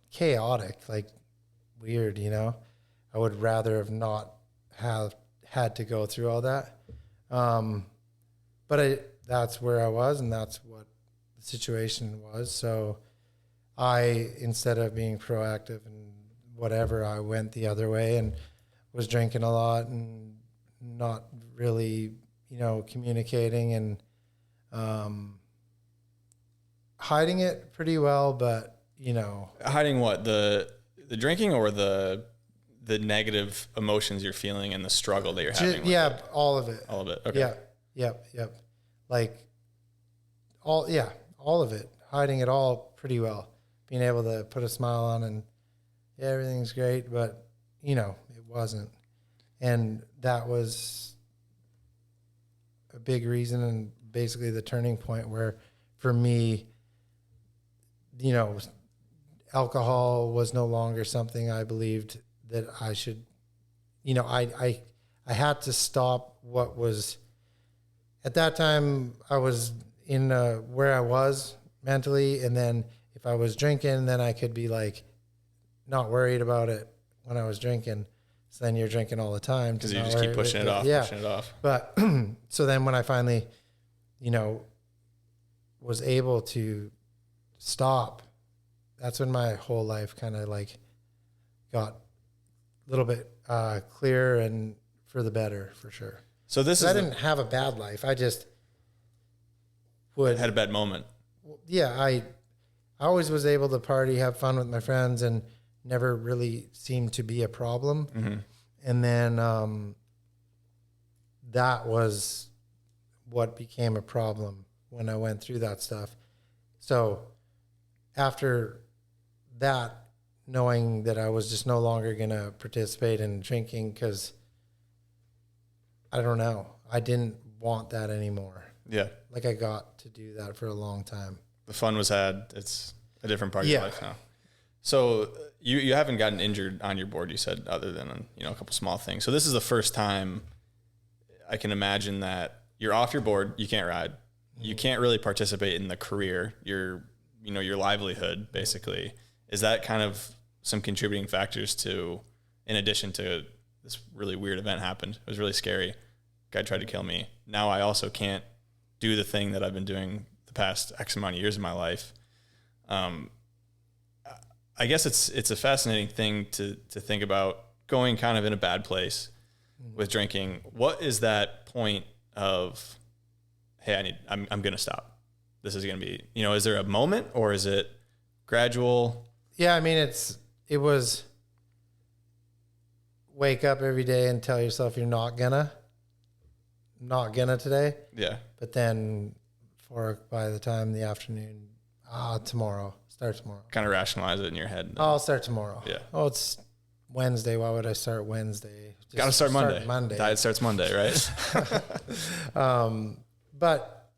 chaotic, like weird, you know. I would rather have not have had to go through all that. But that's where I was, and that's what the situation was. So I, instead of being proactive and whatever, I went the other way and was drinking a lot and not really, you know, communicating and hiding it pretty well, but you know, hiding what, the drinking or the negative emotions you're feeling and the struggle that you're having? All of it. All of it. Okay. Yep. Like all of it. Hiding it all pretty well. Being able to put a smile on and everything's great, but you know, it wasn't. And that was a big reason and basically the turning point where for me, you know, alcohol was no longer something I believed that I should, you know, I had to stop what was, at that time I was in where I was mentally. And then if I was drinking, then I could be like, not worried about it when I was drinking. So then you're drinking all the time. Because you just keep pushing it off. But so then when I finally, you know, was able to stop, that's when my whole life kind of like got a little bit clearer and for the better, for sure. So this is, I didn't have a bad life. I just had a bad moment. Yeah, I always was able to party, have fun with my friends, and never really seemed to be a problem. Mm-hmm. And then that was what became a problem when I went through that stuff. So after that, knowing that I was just no longer going to participate in drinking because, I don't know, I didn't want that anymore. Yeah. Like I got to do that for a long time. The fun was had. It's a different part of your life now. So you haven't gotten injured on your board, you said, other than, you know, a couple small things. So this is the first time I can imagine that you're off your board, you can't ride. You can't really participate in the career, your livelihood, basically. Is that kind of some contributing factors to, in addition to this really weird event happened? It was really scary. Guy tried to kill me. Now I also can't do the thing that I've been doing the past X amount of years of my life. I guess it's a fascinating thing to think about, going kind of in a bad place with drinking. What is that point of, hey, I'm going to stop. This is going to be, you know, is there a moment or is it gradual? Yeah. I mean, it was wake up every day and tell yourself you're not gonna today. Yeah. But then by the time in the afternoon, tomorrow, start tomorrow. Kind of rationalize it in your head. I'll start tomorrow. Yeah. Oh, it's Wednesday. Why would I start Wednesday? Got to start Monday. Diet starts Monday, right? But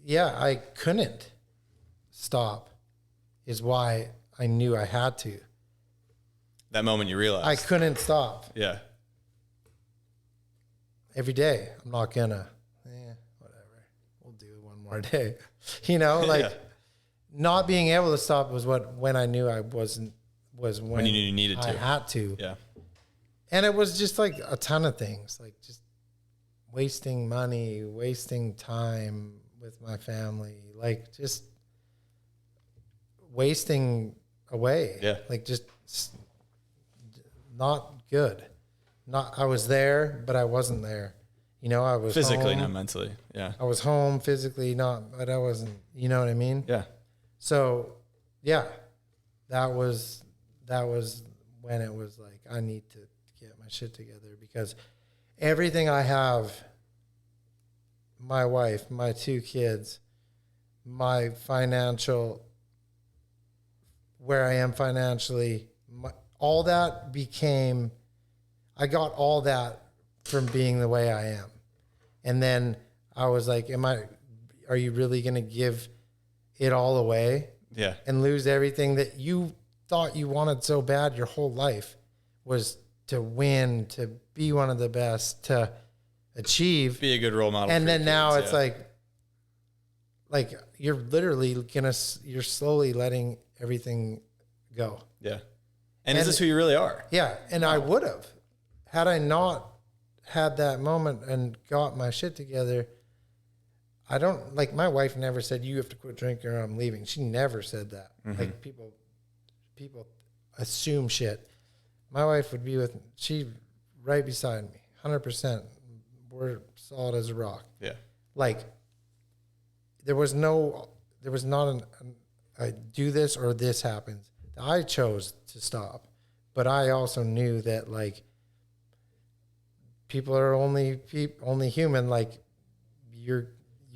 yeah, I couldn't stop is why I knew I had to. That moment you realized. I couldn't stop. Yeah. Every day, I'm not gonna. Whatever. We'll do it one more day. You know, like not being able to stop was when I knew I wasn't, was when you knew you needed to. I had to. Yeah. And it was just like a ton of things, like just wasting money, wasting time with my family, like just wasting away. Yeah. Like just not good. I was there, but I wasn't there. You know, I was Physically, home. not mentally. Yeah. I was home physically, but I wasn't, you know what I mean? Yeah. So yeah, that was when it was like, I need to get my shit together, because everything I have, my wife, my 2 kids, my financial, where I am financially, all that became, I got all that from being the way I am. And then I was like, are you really going to give it all away? Yeah. And lose everything that you thought you wanted so bad your whole life, was to win, to be one of the best, to achieve. Be a good role model. And then now kids, it's like you're literally you're slowly letting everything go. Yeah. And is this who you really are? Yeah. And I would have, had I not had that moment and got my shit together. I don't, like, my wife never said, you have to quit drinking or I'm leaving. She never said that. Mm-hmm. Like, people assume shit. My wife would be she right beside me, 100%. We're solid as a rock. Yeah. Like, there was not I do this or this happens. I chose to stop, but I also knew that, like, people are only human. Like, you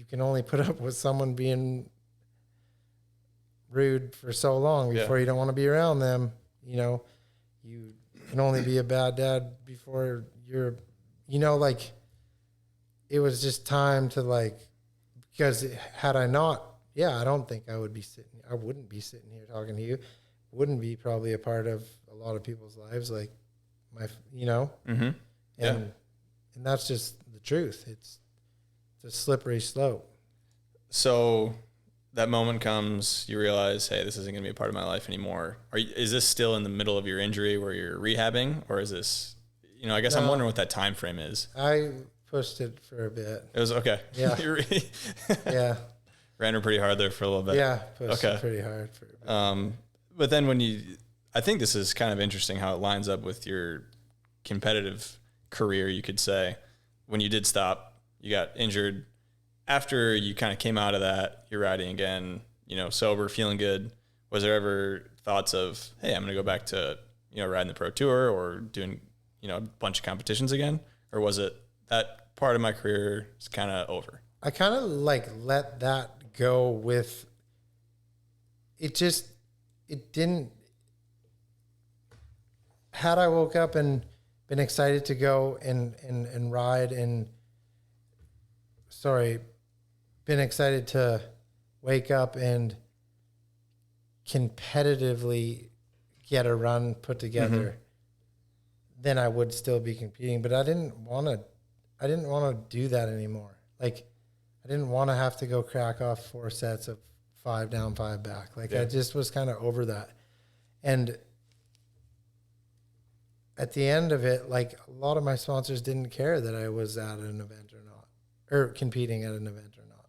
can only put up with someone being rude for so long before you don't want to be around them. You know, you can only be a bad dad before you're, you know, like, it was just time to, like, because had I not, I don't think I wouldn't be sitting here talking to you. Wouldn't be probably a part of a lot of people's lives. Like, Mm-hmm. and that's just the truth. It's a slippery slope. So that moment comes, you realize, hey, this isn't going to be a part of my life anymore. Is this still in the middle of your injury where you're rehabbing, or is this, I guess I'm wondering what that time frame is. I pushed it for a bit. It was okay. Yeah. Yeah. Ran her pretty hard there for a little bit. Yeah. Pushed it pretty hard for a bit. But then I think this is kind of interesting how it lines up with your competitive career, you could say. When you did stop, you got injured. After you kind of came out of that, you're riding again, sober, feeling good. Was there ever thoughts of, hey, I'm going to go back to, riding the pro tour or doing, a bunch of competitions again? Or was it that part of my career is kind of over? I kind of let that go with it. It didn't, had I woke up and been excited to go and ride been excited to wake up and competitively get a run put together, then I would still be competing. But I didn't want to do that anymore. Like, I didn't want to have to go crack off 4 sets of 5 down, 5 back. Like, I just was kind of over that. And at the end of it, like, a lot of my sponsors didn't care that I was at an event or not, or competing at an event or not.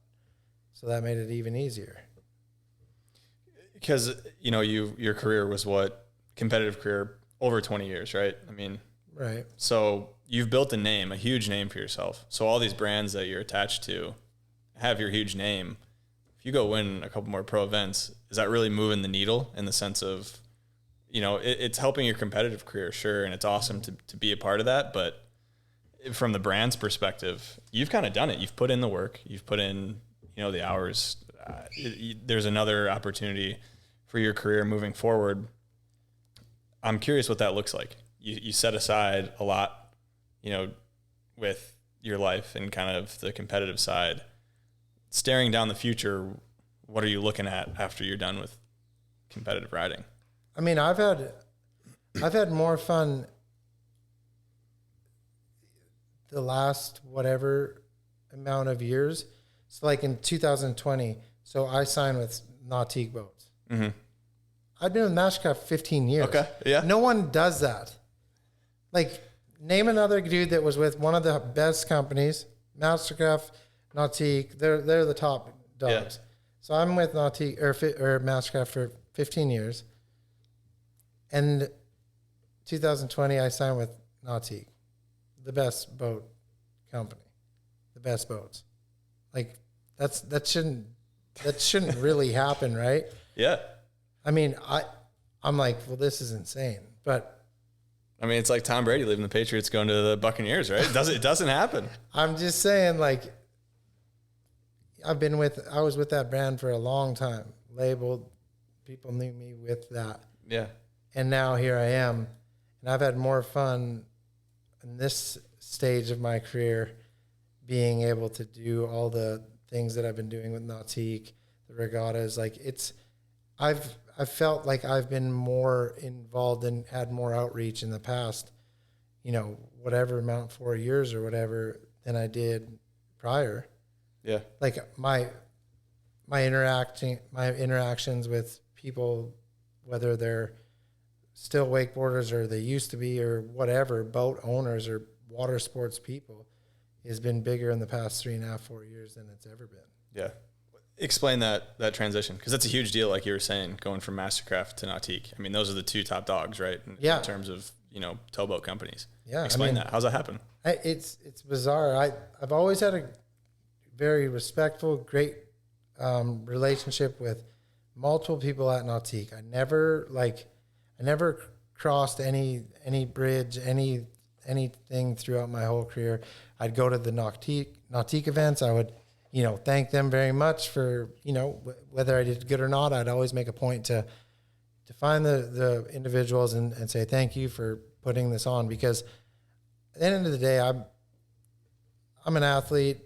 So that made it even easier. Because, your career was competitive career, over 20 years, right? I mean, right. So you've built a huge name for yourself. So all these brands that you're attached to have your huge name. If you go win a couple more pro events, is that really moving the needle in the sense of, it's helping your competitive career, sure, and it's awesome to be a part of that. But from the brand's perspective, you've kind of done it. You've put in the work. You've put in, the hours. There's another opportunity for your career moving forward. I'm curious what that looks like. You set aside a lot, with your life and kind of the competitive side. Staring down the future, what are you looking at after you're done with competitive riding? I mean, I've had more fun the last whatever amount of years. So like in 2020, so I signed with Nautique boats. Mm-hmm. I've been with Mastercraft 15 years. Okay, yeah. No one does that. Like, name another dude that was with one of the best companies, Mastercraft, Nautique. They're the top dogs. Yeah. So I'm with Nautique or Mastercraft for 15 years. And 2020, I signed with Nautique, the best boat company, the best boats. Like that shouldn't really happen, right? Yeah. I mean, I'm like, well, this is insane, but I mean, it's like Tom Brady leaving the Patriots, going to the Buccaneers, right? It doesn't happen. I'm just saying, like, I was with that brand for a long time. Labeled, people knew me with that. Yeah. And now here I am, and I've had more fun in this stage of my career being able to do all the things that I've been doing with Nautique, the regattas. Like, I've felt like I've been more involved and had more outreach in the past, whatever amount, 4 years or whatever, than I did prior. Yeah. Like my interactions with people, whether they're still wakeboarders or they used to be or whatever, boat owners or water sports people, has been bigger in the past 3.5, 4 years than it's ever been. Yeah. Explain that transition, because that's a huge deal, like you were saying, going from Mastercraft to Nautique. I mean, those are the two top dogs, right? In terms of, towboat companies. Yeah. Explain that. How's that happen? It's bizarre. I've always had a very respectful, great relationship with multiple people at Nautique. I never crossed any bridge, anything throughout my whole career. I'd go to the Nautique events. I would, thank them very much for, whether I did good or not. I'd always make a point to find the individuals and say thank you for putting this on, because at the end of the day, I'm an athlete,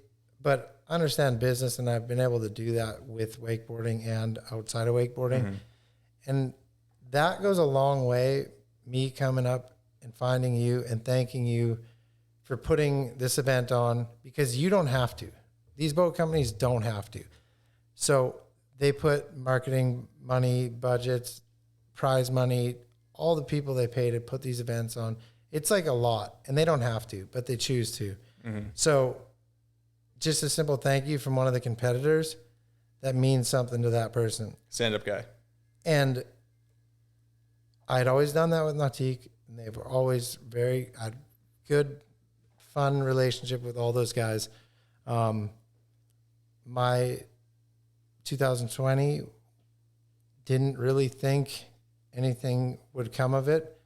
but I understand business, and I've been able to do that with wakeboarding and outside of wakeboarding. Mm-hmm. And that goes a long way, me coming up and finding you and thanking you for putting this event on, because you don't have to. These boat companies don't have to. So they put marketing money, budgets, prize money, all the people they pay to put these events on. It's like a lot, and they don't have to, but they choose to. Mm-hmm. So just a simple thank you from one of the competitors, that means something to that person. Stand-up guy. And I'd always done that with Nautique, and they were always had good, fun relationship with all those guys. My 2020, didn't really think anything would come of it.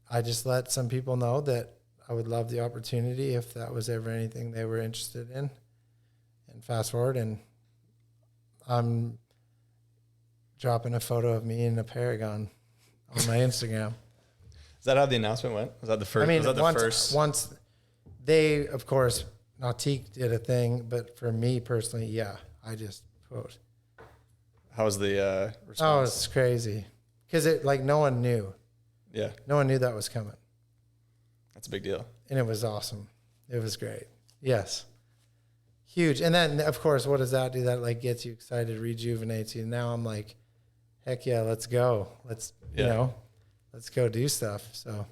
I just let some people know that I would love the opportunity if that was ever anything they were interested in. And fast forward, and I'm dropping a photo of me in a Paragon on my Instagram. Is that how the announcement went? Was that the first? I mean, was that the first? Once they, of course, Nautique did a thing, but for me personally, yeah, I just quote. How was the response? Oh, it's crazy, because no one knew. Yeah, no one knew that was coming. That's a big deal, and it was awesome. It was great. Yes, huge. And then, of course, what does that do? That gets you excited, rejuvenates you. Now I'm like, heck yeah, let's go. Let's go do stuff. So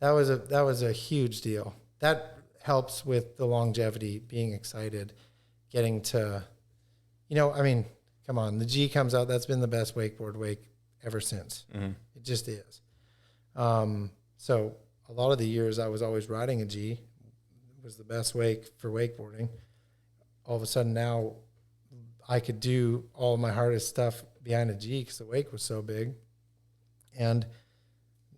that was a huge deal. That helps with the longevity, being excited, getting to, I mean, come on, the G comes out. That's been the best wakeboard wake ever since. Mm-hmm. It just is. So a lot of the years I was always riding a G. It was the best wake for wakeboarding. All of a sudden now I could do all my hardest stuff behind a G because the wake was so big. And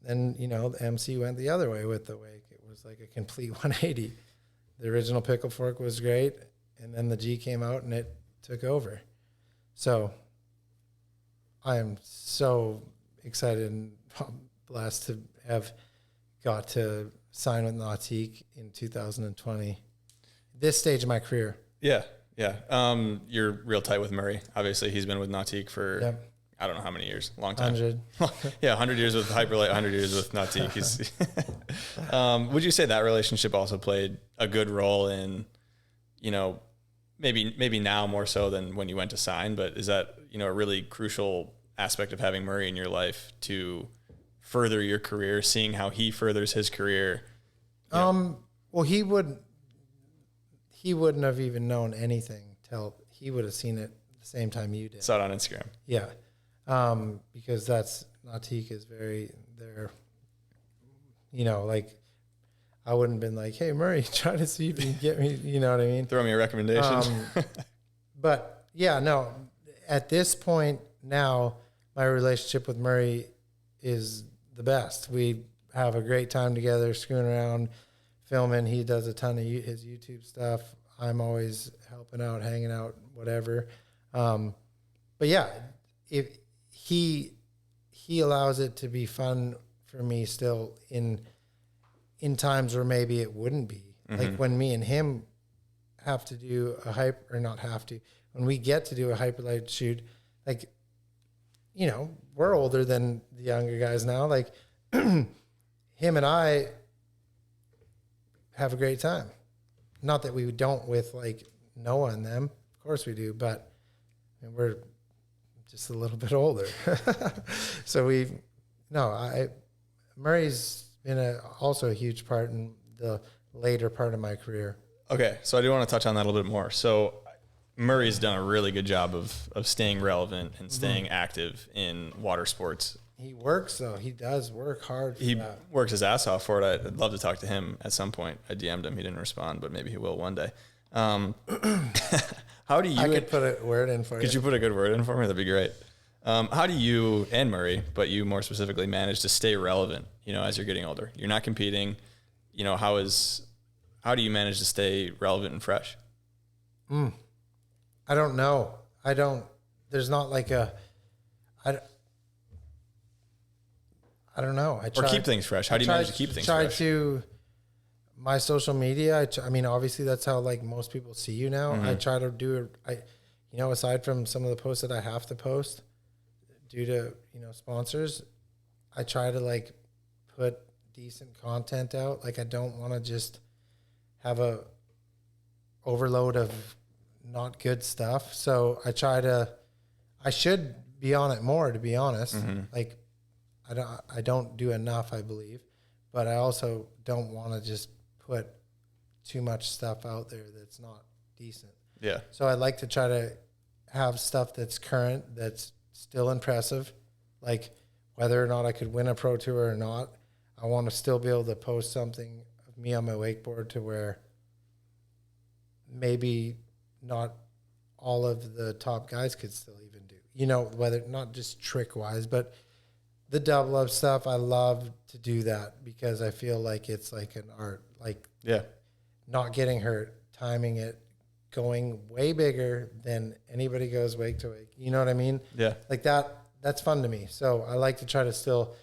then, the MC went the other way with the wake. It was like a complete 180. The original pickle fork was great, and then the G came out and it took over. So I am so excited and blessed to have got to sign with Nautique in 2020. This stage of my career. Yeah. You're real tight with Murray. Obviously, he's been with Nautique for I don't know how many years. Long time. 100. Yeah, 100 years with Hyperlite, 100 years with Nautique. Would you say that relationship also played a good role in, maybe now more so than when you went to sign, but is that, a really crucial aspect of having Murray in your life to further your career, seeing how he furthers his career? Well, he wouldn't have even known anything till he would have seen it the same time you did. Saw it on Instagram. Yeah. Because Nautique is very there, like I wouldn't have been like, hey, Murray, try to see if you can get me, you know what I mean? Throw me a recommendation. But yeah, no, at this point now, my relationship with Murray is the best. We have a great time together, screwing around, filming. He does a ton of his YouTube stuff. I'm always helping out, hanging out, whatever. But yeah, if he allows it to be fun for me still in times where maybe it wouldn't be. Like when me and him have to do when we get to do a hyperlight shoot, like, we're older than the younger guys now. Like him and I have a great time. Not that we don't with like Noah and them. Of course we do, but we're just a little bit older. So Murray's been also a huge part in the later part of my career. Okay, so I do want to touch on that a little bit more. So Murray's done a really good job of staying relevant and staying active in water sports. He works, though. He does work hard for that. Works his ass off for it. I'd love to talk to him at some point. I DM'd him. He didn't respond, but maybe he will one day. How do you... I could put a word in for you. Could you put a good word in for me? That'd be great. How do you and Murray, but you more specifically, manage to stay relevant, as you're getting older? You're not competing. How do you manage to stay relevant and fresh? I don't know. There's not like I don't know. Or keep things fresh. How do you manage to keep things fresh? My social media, I mean, obviously that's how like most people see you now. I try to do it. Aside from some of the posts that I have to post due to, sponsors, I try to like put decent content out. Like I don't want to just have a overload of not good stuff. So I should be on it more, to be honest. Like I don't do enough, I believe, but I also don't want to just put too much stuff out there that's not decent. Yeah. So I'd like to try to have stuff that's current, that's still impressive. Like whether or not I could win a pro tour or not, I want to still be able to post something of me on my wakeboard to where maybe not all of the top guys could still even do, whether not just trick wise, but the double up stuff. I love to do that because I feel like it's like an art, like not getting hurt, timing it, going way bigger than anybody goes wake to wake. You know what I mean? Yeah. Like that's fun to me. So I like to try to still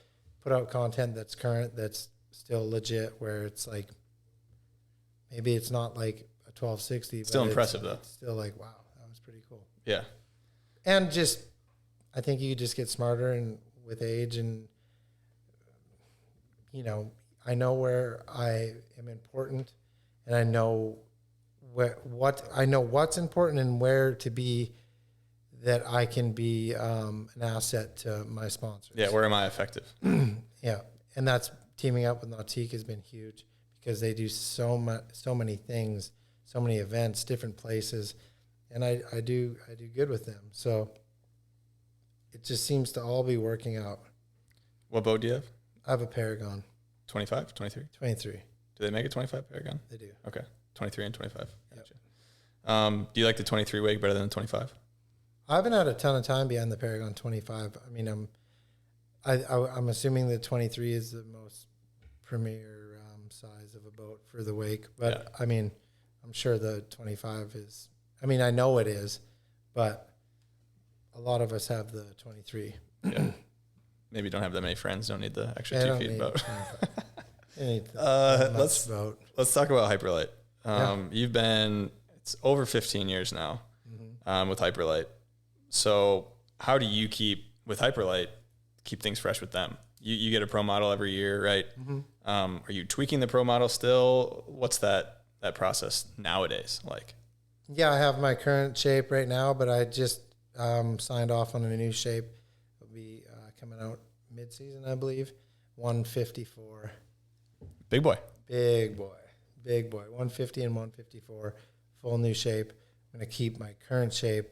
put out content that's current, that's still legit, where it's like, maybe it's not like a 1260. Still impressive though. It's still like, wow, that was pretty cool. Yeah. And just, I think you just get smarter and with age and, I know where I am important and I know what's important and where to be, that I can be an asset to my sponsors. Yeah, where am I effective? Yeah, and that's teaming up with Nautique has been huge because they do so many things, so many events, different places, and I do good with them. So it just seems to all be working out. What boat do you have? I have a Paragon. 25, 23? 23. Do they make a 25 Paragon? They do. Okay, 23 and 25. Gotcha. Yep. Do you like the 23 wake better than the 25? I haven't had a ton of time behind the Paragon 25. I mean, I'm assuming the 23 is the most premier size of a boat for the wake. But, I mean, I'm sure the 25 is. I mean, I know it is, but a lot of us have the 23. Yeah. Maybe you don't have that many friends. Don't need the extra 2 feet boat. Let's talk about Hyperlight. You've been, it's over 15 years now with Hyperlight. So how do you keep things fresh with them? You get a pro model every year, right? Are you tweaking the pro model still? What's that process nowadays like? Yeah, I have my current shape right now, but I just signed off on a new shape. It'll be coming out mid-season, I believe. 154. Big boy. Big boy. 150 and 154. Full new shape. I'm going to keep my current shape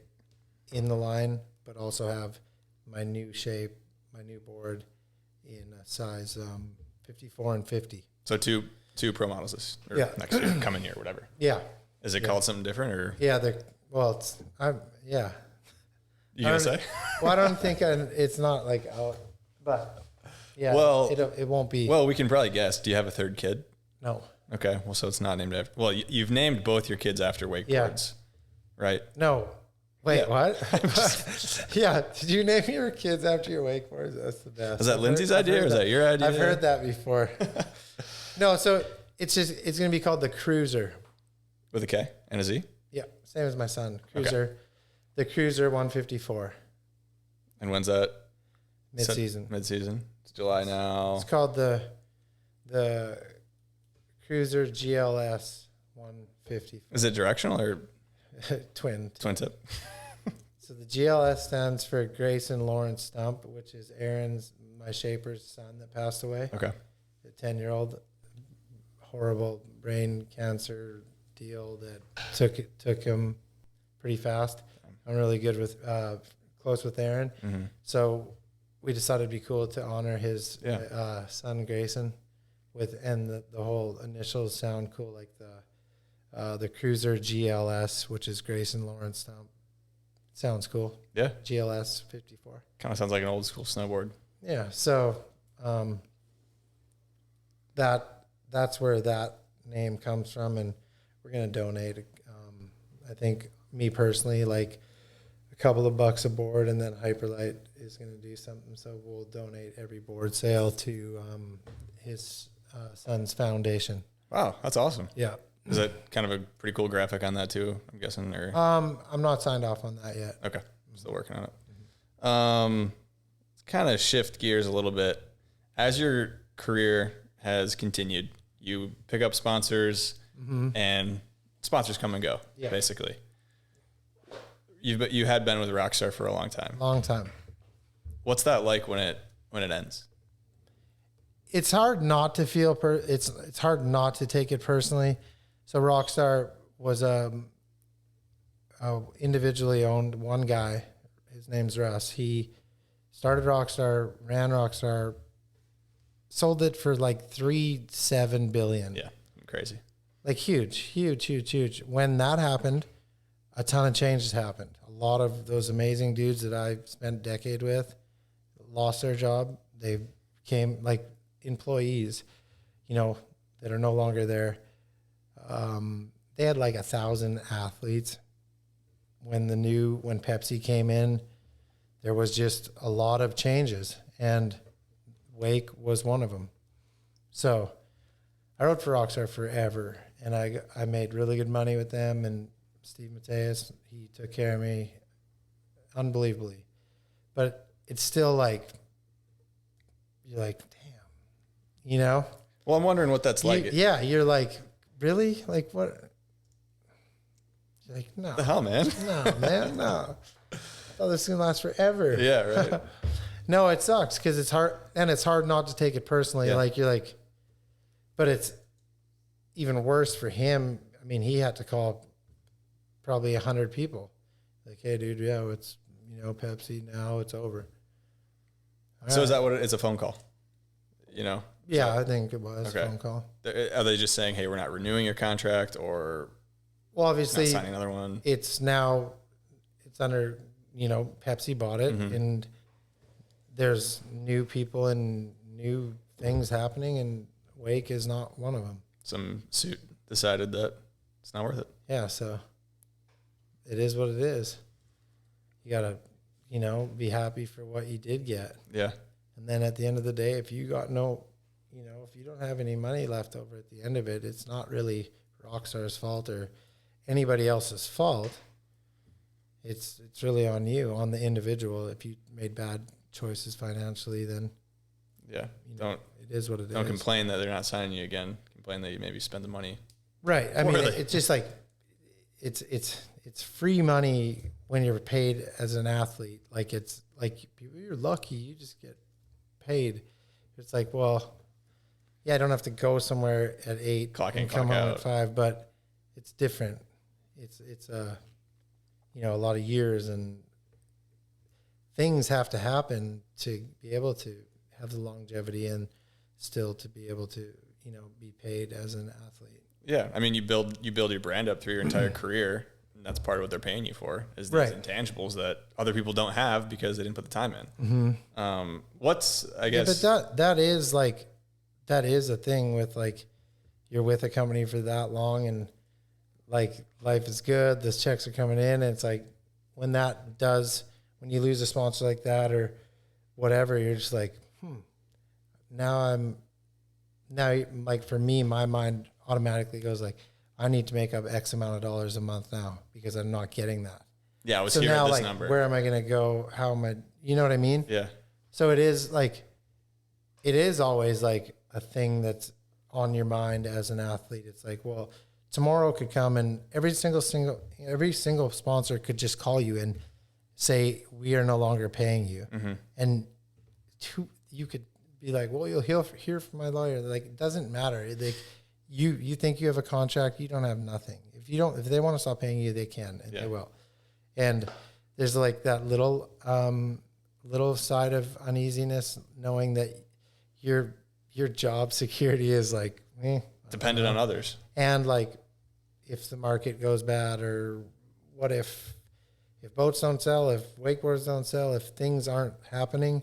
in the line, but also have my new shape, my new board in a size 54 and 50. So two pro models this or next year, coming year, whatever. Yeah. Is it called something different or? Yeah, You gonna say? Well, I don't think it's not like out, but yeah. Well, it won't be. Well, we can probably guess. Do you have a third kid? No. Okay. Well, so it's not named after. Well, you've named both your kids after wakeboards, right? No. Wait, what? Yeah. Did you name your kids after your wakeboards? That's the best. Is that Lindsay's idea or is that your idea? I've heard that before. No, so it's going to be called the Cruiser. With a K and a Z? Yeah, same as my son. Cruiser. Okay. The Cruiser 154. And when's that? Mid-season. Mid-season. It's July now. It's called the Cruiser GLS 154. Is it directional or twin tip? So the GLS stands for Grayson Lawrence Stump, which is Aaron's, my shaper's son that passed away. Okay. The 10-year-old, horrible brain cancer deal that took him pretty fast. I'm really good with close with Aaron, so we decided it'd be cool to honor his son Grayson and the whole initials sound cool, like the Cruiser GLS, which is Grayson Lawrence Stump. Sounds cool. Yeah. GLS 54. Kind of sounds like an old school snowboard. Yeah. So that's where that name comes from, and we're gonna donate. I think me personally, like a couple of bucks a board, and then Hyperlight is gonna do something. So we'll donate every board sale to his son's foundation. Wow, that's awesome. Yeah. Is that kind of a pretty cool graphic on that too, I'm guessing? Or I'm not signed off on that yet. Okay. Still working on it. Kind of shift gears a little bit. As your career has continued, you pick up sponsors and sponsors come and go, basically. You had been with Rockstar for a long time. Long time. What's that like when it ends? It's hard not to feel it's hard not to take it personally. So Rockstar was a individually owned one guy. His name's Russ. He started Rockstar, ran Rockstar, sold it for like $3.7 billion. Yeah, crazy. Like huge. When that happened, a ton of changes happened. A lot of those amazing dudes that I spent a decade with lost their job. They became like employees, that are no longer there. They had like 1,000 athletes. When Pepsi came in, there was just a lot of changes, and Wake was one of them. So I rode for Rockstar forever, and I made really good money with them, and Steve Mateus, he took care of me unbelievably. But it's still like, you're like, damn, Well, I'm wondering what that's like. Yeah, you're like, really? Like what? You're like, no. The hell, man? No, man, no. Oh, this is going to last forever. Yeah, right. No, it sucks because it's hard, and it's hard not to take it personally. Yeah. You're like, but it's even worse for him. I mean, he had to call probably 100 people. Like, hey, dude, it's, Pepsi, now it's over. So is that what it's a phone call? Yeah, I think it was a phone call. Are they just saying, hey, we're not renewing your contract, or well, obviously not signing another one? It's under, Pepsi bought it, and there's new people and new things happening, and Wake is not one of them. Some suit decided that it's not worth it. Yeah, so it is what it is. You got to, be happy for what you did get. Yeah. And then at the end of the day, if you got if you don't have any money left over at the end of it, it's not really Rockstar's fault or anybody else's fault. It's really on you, on the individual. If you made bad choices financially, then it is what it is. Don't complain that they're not signing you again. Complain that you maybe spend the money. Right. I mean, it's just like it's free money when you're paid as an athlete. Like it's like you're lucky, you just get paid. It's like, well, yeah, I don't have to go somewhere at 8 Clock in, and come clock home out. at 5, but it's different. It's a lot of years and things have to happen to be able to have the longevity and still to be able to, be paid as an athlete. Yeah, I mean, you build your brand up through your entire career, and that's part of what they're paying you for is these intangibles that other people don't have because they didn't put the time in. What's I guess, but that is a thing with like you're with a company for that long and like life is good, the checks are coming in, and it's like when you lose a sponsor like that or whatever, you're just like, now like for me, my mind automatically goes like, I need to make up X amount of dollars a month now because I'm not getting that. Yeah, I was so hearing now, this like, number. where am I going to go? How am I, you know what I mean? Yeah. So it is always like a thing that's on your mind as an athlete. It's like, well, tomorrow could come and every single sponsor could just call you and say, we are no longer paying you. And you could be like, well, you'll hear from my lawyer. Like, it doesn't matter. Like, you think you have a contract, you don't have nothing. If they want to stop paying you, they can, and they will. And there's like that little side of uneasiness, knowing that your job security is like Dependent on others. And like, if the market goes bad, or what if boats don't sell, if wakeboards don't sell, if things aren't happening,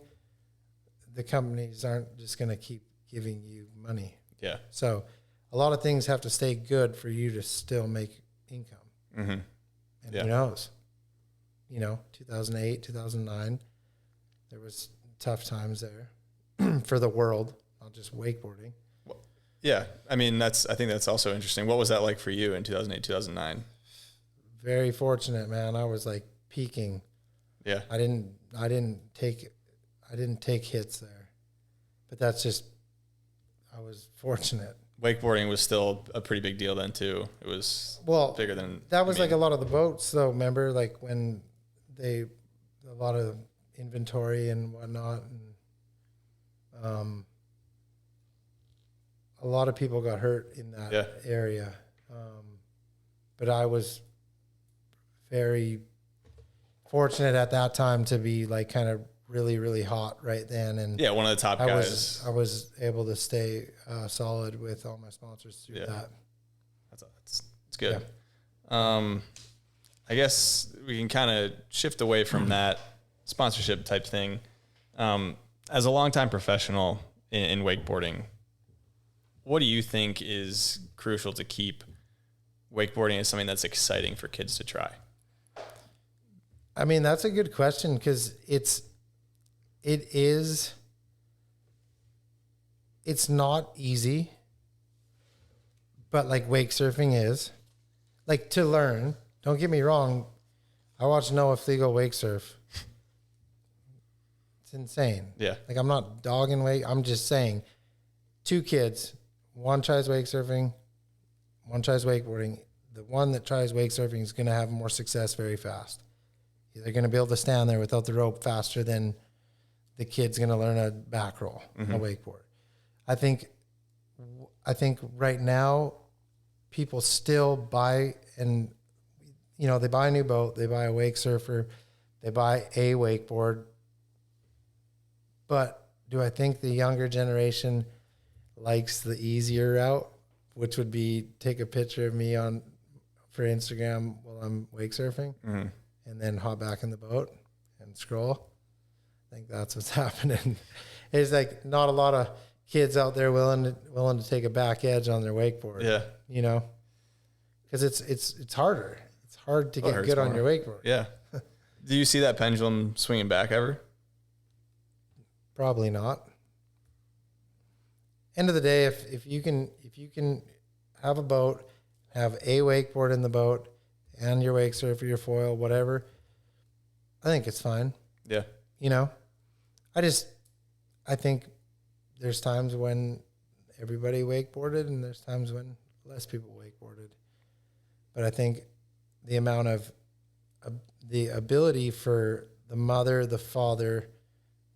the companies aren't just going to keep giving you money. Yeah. So a lot of things have to stay good for you to still make income. And who knows? 2008, 2009, there was tough times there for the world, not just wakeboarding. Yeah. I mean, I think that's also interesting. What was that like for you in 2008, 2009? Very fortunate, man. I was like peaking. Yeah. I didn't take hits there, but that's just, I was fortunate. Wakeboarding was still a pretty big deal then too. It was bigger than that was like a lot of the boats though. Remember, like when a lot of inventory and whatnot, and a lot of people got hurt in that area. But I was very fortunate at that time to be like kind of really, really hot right then. And one of the top guys. I was able to stay solid with all my sponsors through that. That's good. Yeah. I guess we can kind of shift away from that sponsorship type thing. As a longtime professional in wakeboarding, what do you think is crucial to keep wakeboarding as something that's exciting for kids to try? I mean, that's a good question because it's not easy, but like wake surfing is, like, to learn. Don't get me wrong. I watched Noah Flegel wake surf. It's insane. Yeah. Like, I'm not dogging wake. I'm just saying 2 kids, one tries wake surfing, one tries wakeboarding. The one that tries wake surfing is going to have more success very fast. They're going to be able to stand there without the rope faster than the kid's going to learn a back roll, a wakeboard. I think right now people still buy, and they buy a new boat, they buy a wake surfer, they buy a wakeboard. But do I think the younger generation likes the easier route, which would be take a picture of me for Instagram while I'm wake surfing, and then hop back in the boat and scroll? I think that's what's happening. It's like not a lot of kids out there willing to take a back edge on their wakeboard. Yeah. Because it's harder. It's hard to get good on your wakeboard. Yeah. Do you see that pendulum swinging back ever? Probably not. End of the day, if you can have a boat, have a wakeboard in the boat, and your wake surfer, your foil, whatever, I think it's fine. Yeah. I think there's times when everybody wakeboarded and there's times when less people wakeboarded. But I think the amount of the ability for the mother, the father,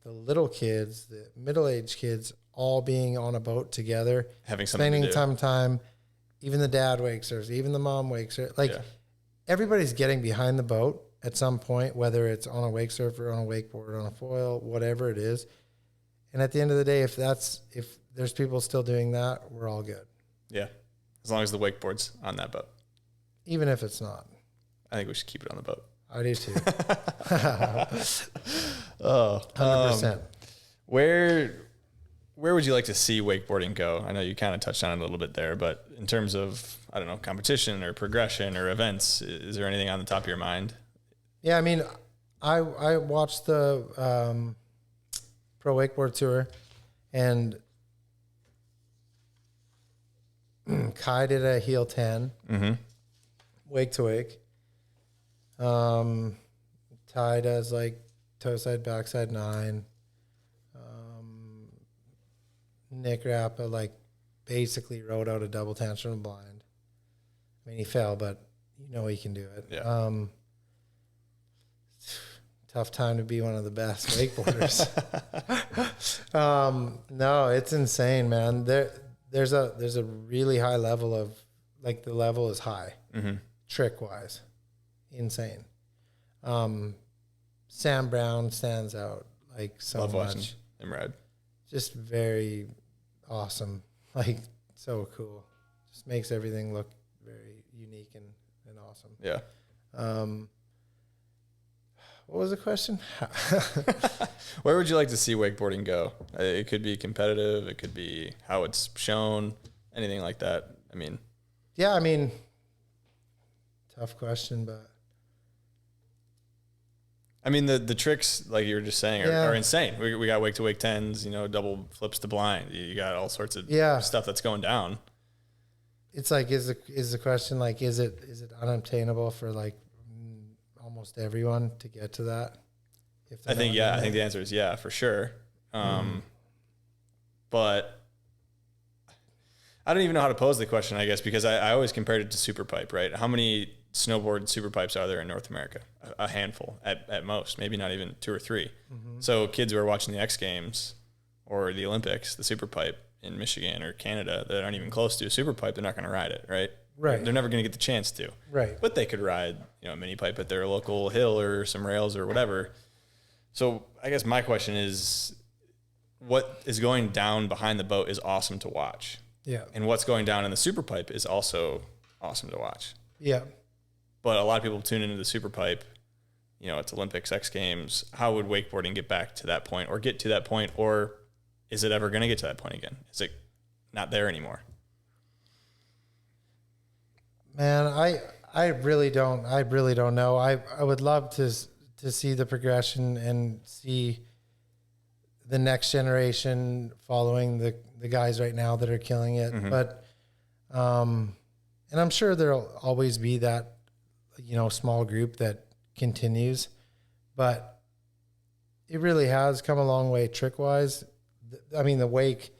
the little kids, the middle-aged kids, all being on a boat together, having something to do. spending time. Even the dad wake surfs, even the mom wake surfs. Like everybody's getting behind the boat at some point, whether it's on a wake surfer, on a wakeboard, on a foil, whatever it is. And at the end of the day, if there's people still doing that, we're all good. Yeah, as long as the wakeboard's on that boat. Even if it's not. I think we should keep it on the boat. I do too. 100%. Where would you like to see wakeboarding go? I know you kind of touched on it a little bit there, but in terms of, I don't know, competition or progression or events, is there anything on the top of your mind? Yeah, I mean, I watched the Pro Wakeboard Tour, and Kai did a heel 10, wake to wake. Ty does like toe side, backside 9. Nick Rappa basically rode out a double tantrum blind. I mean, he fell, but he can do it. Yeah. Tough time to be one of the best wakeboarders. No, it's insane, man. There's a really high level of the level is high, trick wise, insane. Sam Brown stands out so Love much. watching him ride. Just very awesome, so cool. Just makes everything look very unique and awesome. Yeah. What was the question? Where would you like to see wakeboarding go? It could be competitive. It could be how it's shown, anything like that. I mean, tough question, but I mean, the tricks, like you were just saying, are insane. We got wake to wake 10s, double flips to blind. You got all sorts of stuff that's going down. It's is the question is it unobtainable for almost everyone to get to that? I think the answer is yeah, for sure. But I don't even know how to pose the question, I guess, because I always compared it to super pipe, right? How many snowboard super pipes are there in North America? A handful at most, maybe not even 2 or 3. So kids who are watching the X Games or the Olympics, the super pipe in Michigan or Canada that aren't even close to a super pipe, they're not going to ride it, right? Right. They're never going to get the chance to. Right. But they could ride, a mini pipe at their local hill or some rails or whatever. So I guess my question is, what is going down behind the boat is awesome to watch. Yeah. And what's going down in the super pipe is also awesome to watch. Yeah. But a lot of people tune into the super pipe, it's Olympics, X Games. How would wakeboarding get back to that point or get to that point? Or is it ever going to get to that point again? Is it not there anymore? Man, I really don't know. I would love to see the progression and see the next generation following the guys right now that are killing it. But, and I'm sure there'll always be that, small group that continues, but it really has come a long way trick wise. I mean, the wake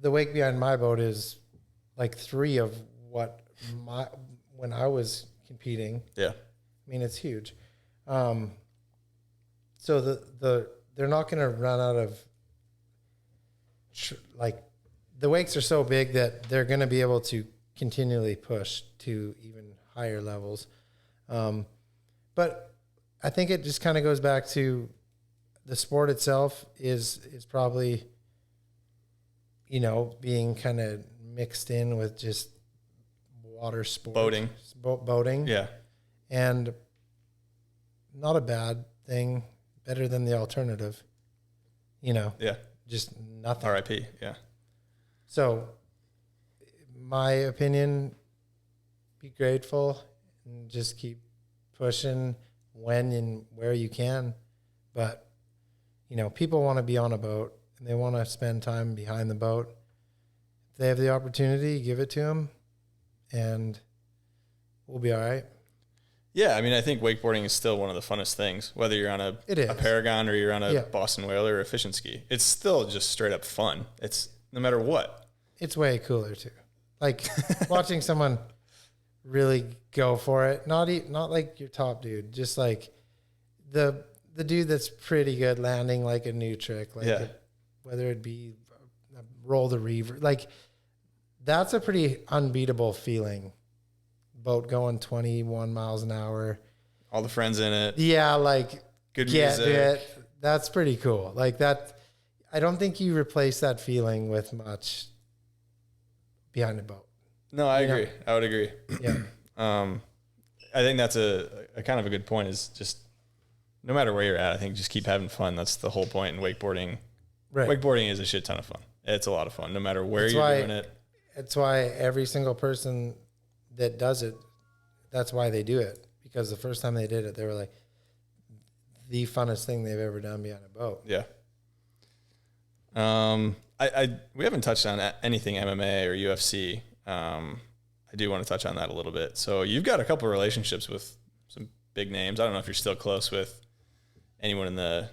behind my boat is 3 of what when I was competing. Yeah. I mean, it's huge. So they're not going to run out of the wakes are so big that they're going to be able to continually push to even higher levels. But I think it just kind of goes back to the sport itself is probably, being kind of mixed in with just water sports. Boating. Yeah. And not a bad thing, better than the alternative, Yeah. just nothing. RIP. Yeah. So my opinion, be grateful and just keep pushing when and where you can. But, people want to be on a boat and they want to spend time behind the boat. If they have the opportunity, give it to them and we'll be all right. Yeah, I mean, I think wakeboarding is still one of the funnest things, whether you're on a Paragon or you're on a Boston Whaler or a Fish and Ski. It's still just straight up fun. It's no matter what. It's way cooler too. Watching someone really go for it. Not like your top dude, just like the dude that's pretty good landing like a new trick, like whether it be roll the reverse, like that's a pretty unbeatable feeling. Boat going 21 miles an hour, all the friends in it. Yeah, like good music. That's pretty cool. Like that, I don't think you replace that feeling with much behind the boat. No, I agree. I would agree. Yeah. I think that's a kind of a good point, is just no matter where you're at, I think just keep having fun. That's the whole point in wakeboarding. Right. Wakeboarding is a shit ton of fun. It's a lot of fun, no matter where you're doing it. It's why every single person that does it, that's why they do it. Because the first time they did it, they were like, the funnest thing they've ever done behind a boat. Yeah. We haven't touched on anything MMA or UFC. I do want to touch on that a little bit. So you've got a couple of relationships with some big names. I don't know if you're still close with anyone in the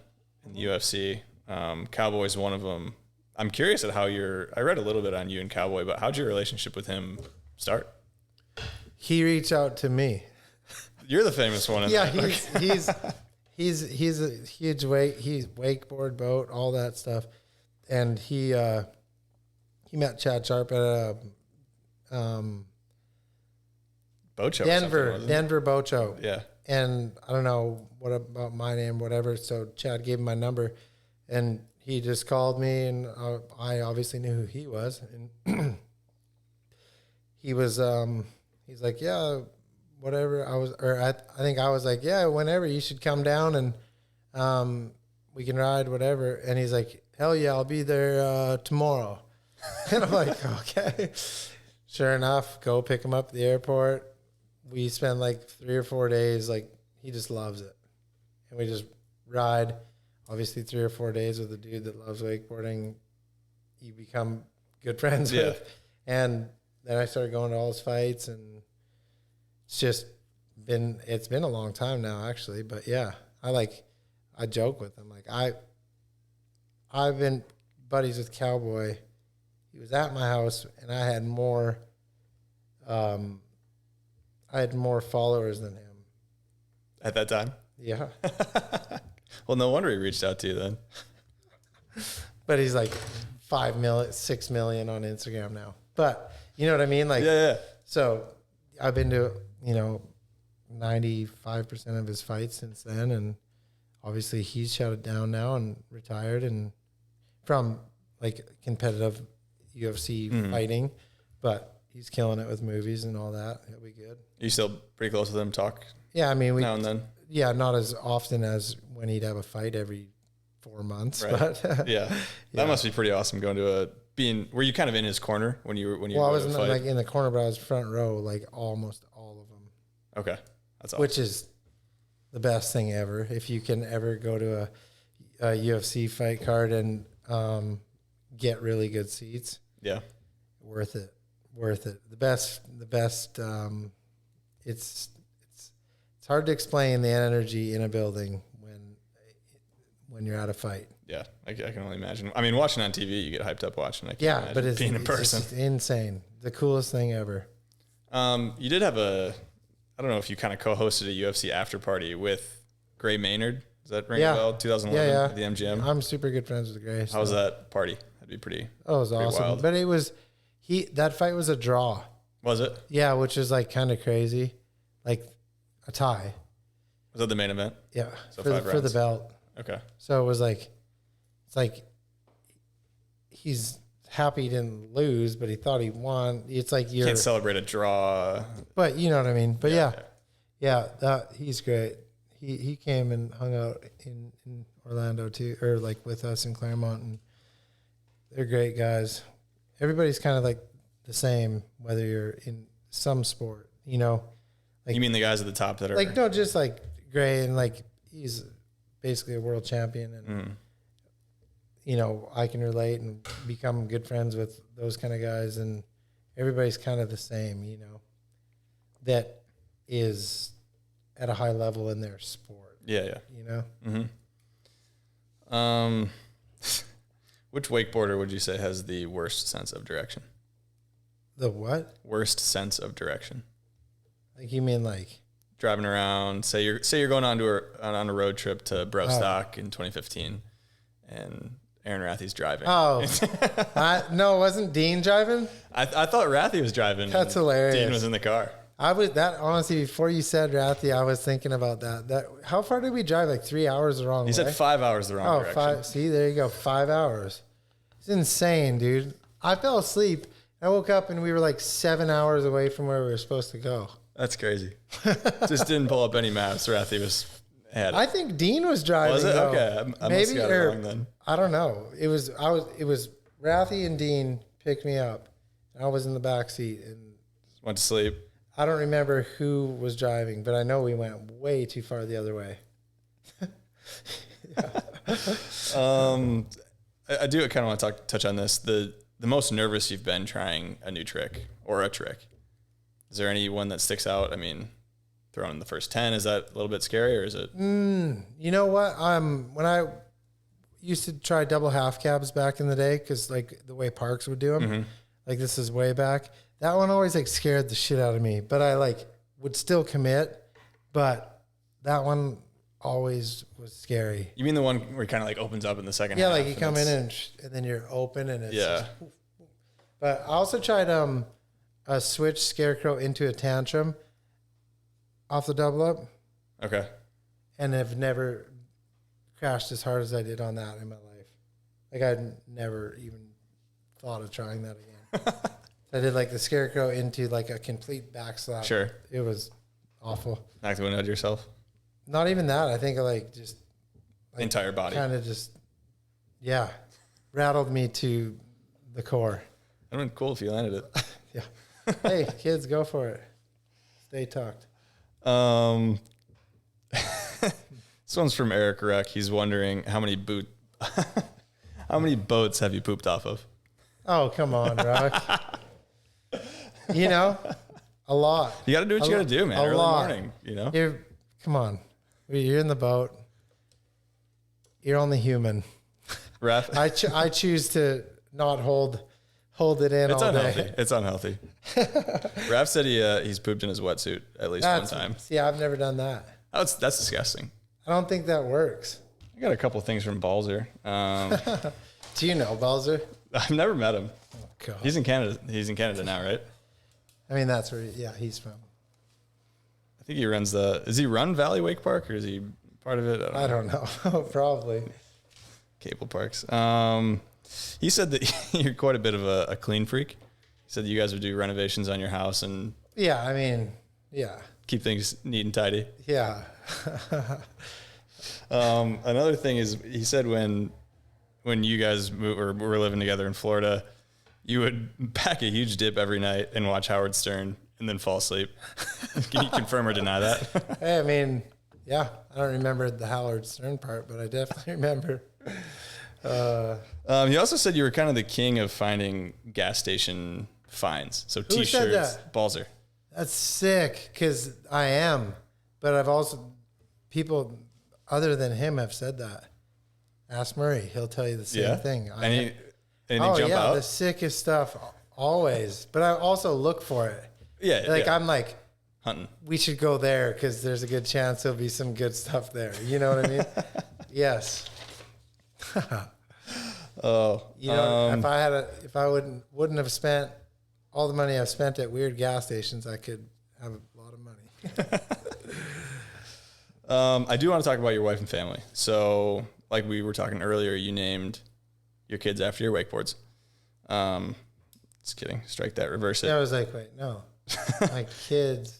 UFC. Cowboy's one of them. I'm curious at how I read a little bit on you and Cowboy, but how'd your relationship with him start? He reached out to me. You're the famous one. He's a huge he's wakeboard, boat, all that stuff. And he met Chad Sharp at a boat show. Denver boat show. Yeah. And I don't know what about my name, whatever. So Chad gave him my number, and he just called me, and I obviously knew who he was. And he was, he's like, yeah, whatever. I think I was like, yeah, whenever you should come down and we can ride, whatever. And he's like, hell yeah, I'll be there tomorrow. And I'm like, okay. Sure enough, go pick him up at the airport. We spend like 3 or 4 days. Like, he just loves it. And we just ride, obviously 3 or 4 days with a dude that loves wakeboarding. You become good friends with. And then I started going to all his fights, and it's been a long time now, actually. But yeah, I joke with him. Like, I've been buddies with Cowboy. He was at my house, and I had more followers than him at that time. Yeah. Well, no wonder he reached out to you then. But he's like 5 million, 6 million on Instagram now. But you know what I mean? Like, yeah. So I've been to 95% of his fights since then, and obviously he's shut it down now and retired and from like competitive UFC fighting, but he's killing it with movies and all that. He'll be good. Are you still pretty close with him? Talk? Yeah, I mean, now and then. Yeah, not as often as when he'd have a fight every 4 months. Right. But yeah, that must be pretty awesome going to were you kind of in his corner when you Well, I wasn't like in the corner, but I was front row, like almost all of them. Okay, that's awesome. Which is the best thing ever. If you can ever go to a UFC fight card and get really good seats, yeah, worth it. The best. It's hard to explain the energy in a building when you're at a fight. Yeah, I can only imagine. I mean, watching on TV, you get hyped up watching. I can't imagine but it's being in person. It's insane. The coolest thing ever. You did have I don't know if you kind of co-hosted a UFC after party with Gray Maynard. Does that ring a bell? 2011 at the MGM. I'm super good friends with Gray. How was that party? That'd be pretty. Oh, it was awesome. Wild. But it was that fight was a draw. Was it? Yeah, which is like kind of crazy, like a tie. Was that the main event? Yeah, so for the belt. Okay. So it was like, it's like he's happy he didn't lose, but he thought he won. It's like you can't celebrate a draw. But you know what I mean. But yeah, he's great. He came and hung out in Orlando too, or like with us in Claremont, and they're great guys. Everybody's kind of like the same, whether you're in some sport, Like, you mean the guys at the top that are like no, just like Gray, and like he's basically a world champion, and I can relate and become good friends with those kind of guys, and everybody's kind of the same, that is at a high level in their sport. Yeah. Mm-hmm. Which wakeboarder would you say has the worst sense of direction? The what? Worst sense of direction. Like you mean like driving around? Say you're going on a road trip to Brostock in 2015, and Aaron Rathy's driving. Oh, no, wasn't Dean driving? I thought Rathy was driving. That's hilarious. Dean was in the car. Honestly, before you said Rathy, I was thinking about that. How far did we drive? Like 3 hours the wrong way? He said 5 hours the wrong direction. 5. See, there you go. 5 hours. It's insane, dude. I fell asleep. I woke up and we were like 7 hours away from where we were supposed to go. That's crazy. Just didn't pull up any maps. Rathy had it. I think Dean was driving. Was it? Though. Okay. I must have got it wrong then. I don't know. It was Rathy and Dean picked me up. I was in the back seat and went to sleep. I don't remember who was driving, but I know we went way too far the other way. I do kind of want to touch on this. The most nervous you've been trying a new trick or a trick. Is there any one that sticks out? I mean, throwing in the first 10, is that a little bit scary, or is it? You know what? When I used to try double half cabs back in the day, because like the way Parks would do them, like this is way back. That one always like scared the shit out of me, but I like would still commit. But that one always was scary. You mean the one where it kind of like opens up in the second half? Yeah, like you come in and then you're open and it's yeah. Just, but I also tried a switch scarecrow into a tantrum off the double up. Okay. And have never crashed as hard as I did on that in my life. Like I'd never even thought of trying that again. I did like the scarecrow into like a complete backslap. Sure. It was awful. Knocked the wind out of yourself? Not even that. I think like just like entire body. Kind of just, yeah, rattled me to the core. That would have been cool if you landed it. Yeah. Hey, kids, go for it. Stay tucked. This one's from Eric Ruck. He's wondering how many boats have you pooped off of? Oh, come on, Ruck. You know, a lot. You got to do what you got to do, man. Early morning, you know? Come on. You're in the boat. You're only human. Ref. I choose to not hold it in all day. It's unhealthy. Raph said he's pooped in his wetsuit at least one time. See, I've never done that. That's disgusting. I don't think that works. I got a couple things from Balzer. Do you know Balzer? I've never met him. Oh, God. He's in Canada. He's in Canada now, right? I mean, that's where, he's from. I think he runs does he run Valley Wake Park, or is he part of it? I don't know. Probably. Cable Parks. He said that you're quite a bit of a clean freak. He said that you guys would do renovations on your house and yeah, I mean, yeah, keep things neat and tidy. Yeah. Another thing is, he said when you guys were living together in Florida, you would pack a huge dip every night and watch Howard Stern and then fall asleep. Can you confirm or deny that? Hey, I mean, yeah, I don't remember the Howard Stern part, but I definitely remember. He also said you were kind of the king of finding gas station finds. So Who T-shirts, said that? Balzer. That's sick, because I am. But I've also, people other than him have said that. Ask Murray. He'll tell you the same thing. Anything jump out? The sickest stuff, always. But I also look for it. Yeah. Like, I'm like, hunting. we should go there because there's a good chance there'll be some good stuff there. You know what I mean? Yes. You know, if I wouldn't have spent all the money I've spent at weird gas stations, I could have a lot of money. I do want to talk about your wife and family. So, like we were talking earlier, you named your kids after your wakeboards. Just kidding. Strike that. Reverse it. I was like, wait, no, my kids.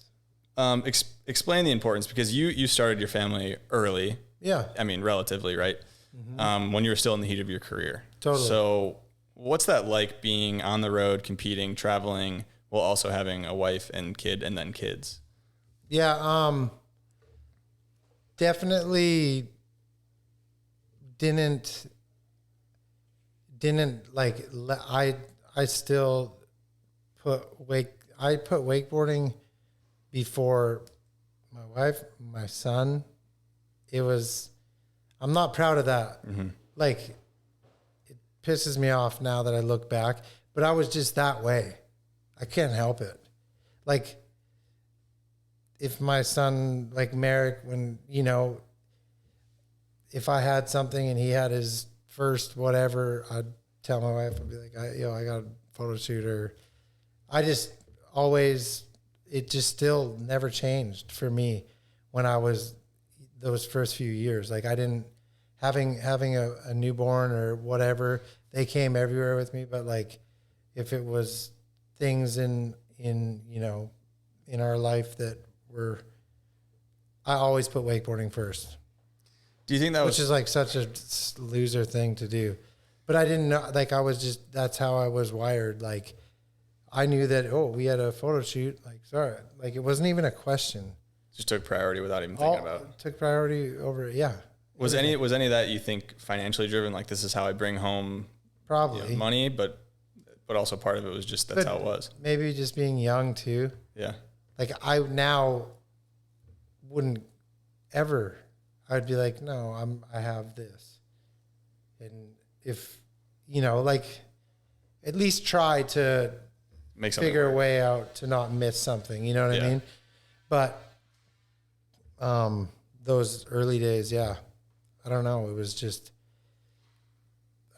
Explain the importance, because you started your family early. Yeah. I mean, relatively, right? Mm-hmm. When you were still in the heat of your career. Totally. So what's that like, being on the road, competing, traveling, while also having a wife and kid and then kids? Yeah. Definitely didn't like, I still put wakeboarding before my wife, my son. I'm not proud of that. Mm-hmm. Like, it pisses me off now that I look back, but I was just that way. I can't help it. Like, if my son, like Merrick, when, if I had something and he had his first whatever, I'd tell my wife, I'd be like, I got a photo shoot, or I just always, it just still never changed for me when I was those first few years. Like I didn't, having a newborn or whatever, they came everywhere with me. But like, if it was things in our life that were, I always put wakeboarding first. Do you think that which is like such a loser thing to do, but I didn't know, like I was just, that's how I was wired. Like I knew that, we had a photo shoot, like, sorry, like it wasn't even a question. Just took priority without even thinking about it. Took priority over it. Yeah. Was any of that you think financially driven? Like this is how I bring home probably money, but also part of it was just that's how it was. Maybe just being young too. Yeah. Like I now wouldn't ever, I'd be like, no, I have this. And if, like at least try to make figure a way out to not miss something, you know what I mean? But those early days, I don't know. It was just,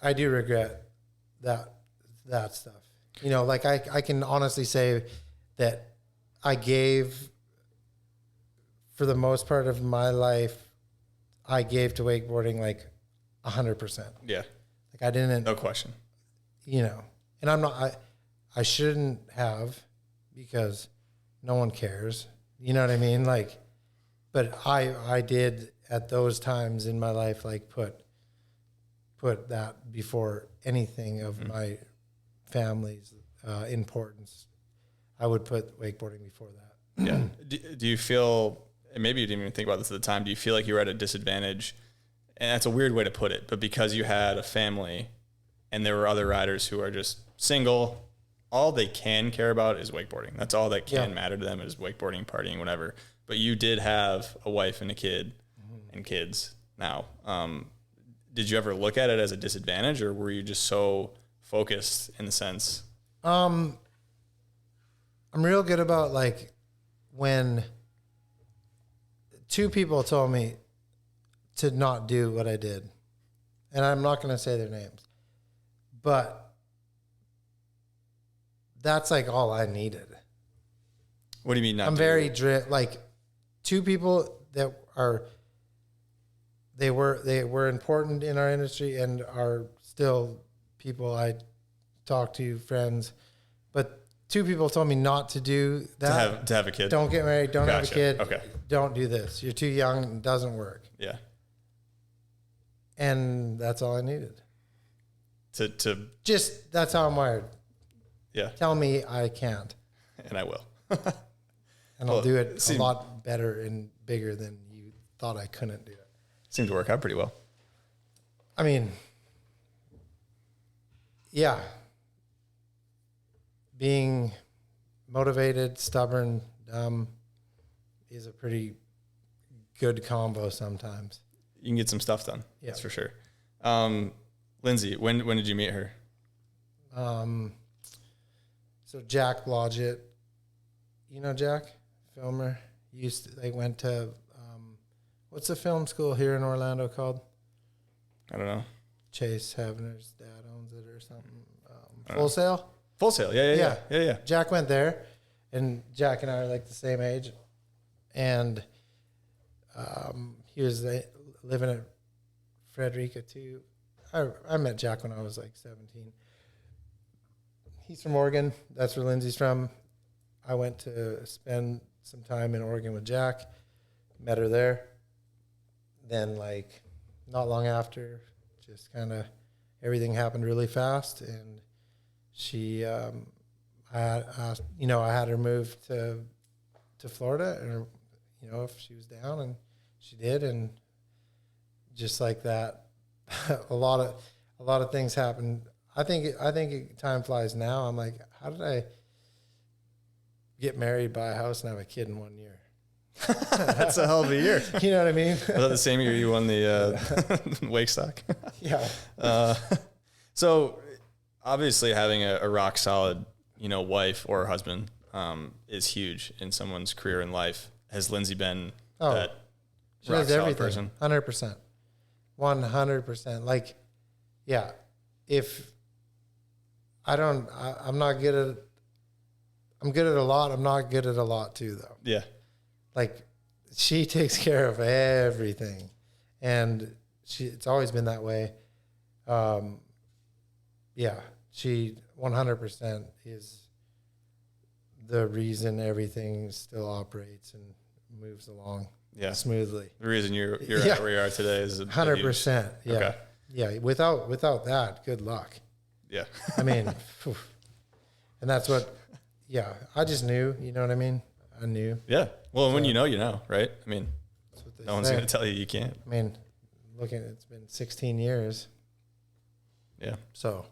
I do regret that stuff. Like I can honestly say that I gave, for the most part of my life, I gave to wakeboarding like 100%. Yeah. Like I didn't. No question. And I'm not, I shouldn't have, because no one cares. You know what I mean? Like, but I did at those times in my life, like put that before anything of my family's importance. I would put wakeboarding before that. Yeah. Do you feel, and maybe you didn't even think about this at the time, do you feel like you were at a disadvantage? And that's a weird way to put it, but because you had a family and there were other riders who are just single, all they can care about is wakeboarding. That's all that can matter to them is wakeboarding, partying, whatever. But you did have a wife and a kid and kids now. Did you ever look at it as a disadvantage, or were you just so focused in the sense? I'm real good about like when two people told me to not do what I did, and I'm not going to say their names, but that's like all I needed. What do you mean? I'm very like two people that are, they were important in our industry and are still people I talk to, friends, but two people told me not to do that. To have a kid. Don't get married. Don't have a kid. Okay. Don't do this. You're too young. It doesn't work. Yeah. And that's all I needed. To just, that's how I'm wired. Yeah. Tell me I can't. And I will. And I'll do it a lot better and bigger than you thought I couldn't do it. Seemed to work out pretty well. I mean, yeah. Being motivated, stubborn, dumb is a pretty good combo sometimes. You can get some stuff done. Yeah. That's for sure. Lindsay, when did you meet her? So Jack Blodgett, you know Jack, filmer, they went to, what's the film school here in Orlando called? I don't know. Chase Havner's dad owns it or something. Full Sail? Full Sail, yeah. Jack went there, and Jack and I are like the same age, and he was living at Frederica too. I met Jack when I was like 17. He's from Oregon. That's where Lindsay's from. I went to spend some time in Oregon with Jack. Met her there. Then, like, not long after, just kind of everything happened really fast, and she, I had her move to Florida, and if she was down, and she did, and just like that, a lot of things happened. I think time flies now. I'm like, how did I get married, buy a house, and have a kid in 1 year? That's a hell of a year. You know what I mean? Was that the same year you won the wake stock? Yeah. So obviously having a rock solid, wife or husband is huge in someone's career and life. has Lindsay been Oh, that she rock does solid everything. person? 100%. 100%. Like, yeah, if I'm not good at, I'm good at a lot. I'm not good at a lot too, though. Yeah. Like, she takes care of everything, and it's always been that way. Yeah, she 100% is the reason everything still operates and moves along smoothly. The reason you're at where you are today is 100%. Yeah. Okay. Yeah. Without that, good luck. Yeah. I mean, and that's what, yeah, I just knew, you know what I mean? I knew. Yeah. Well, when you know, right? I mean, That's what they no one's say. going to tell you you can't. I mean, it's been 16 years. Yeah. So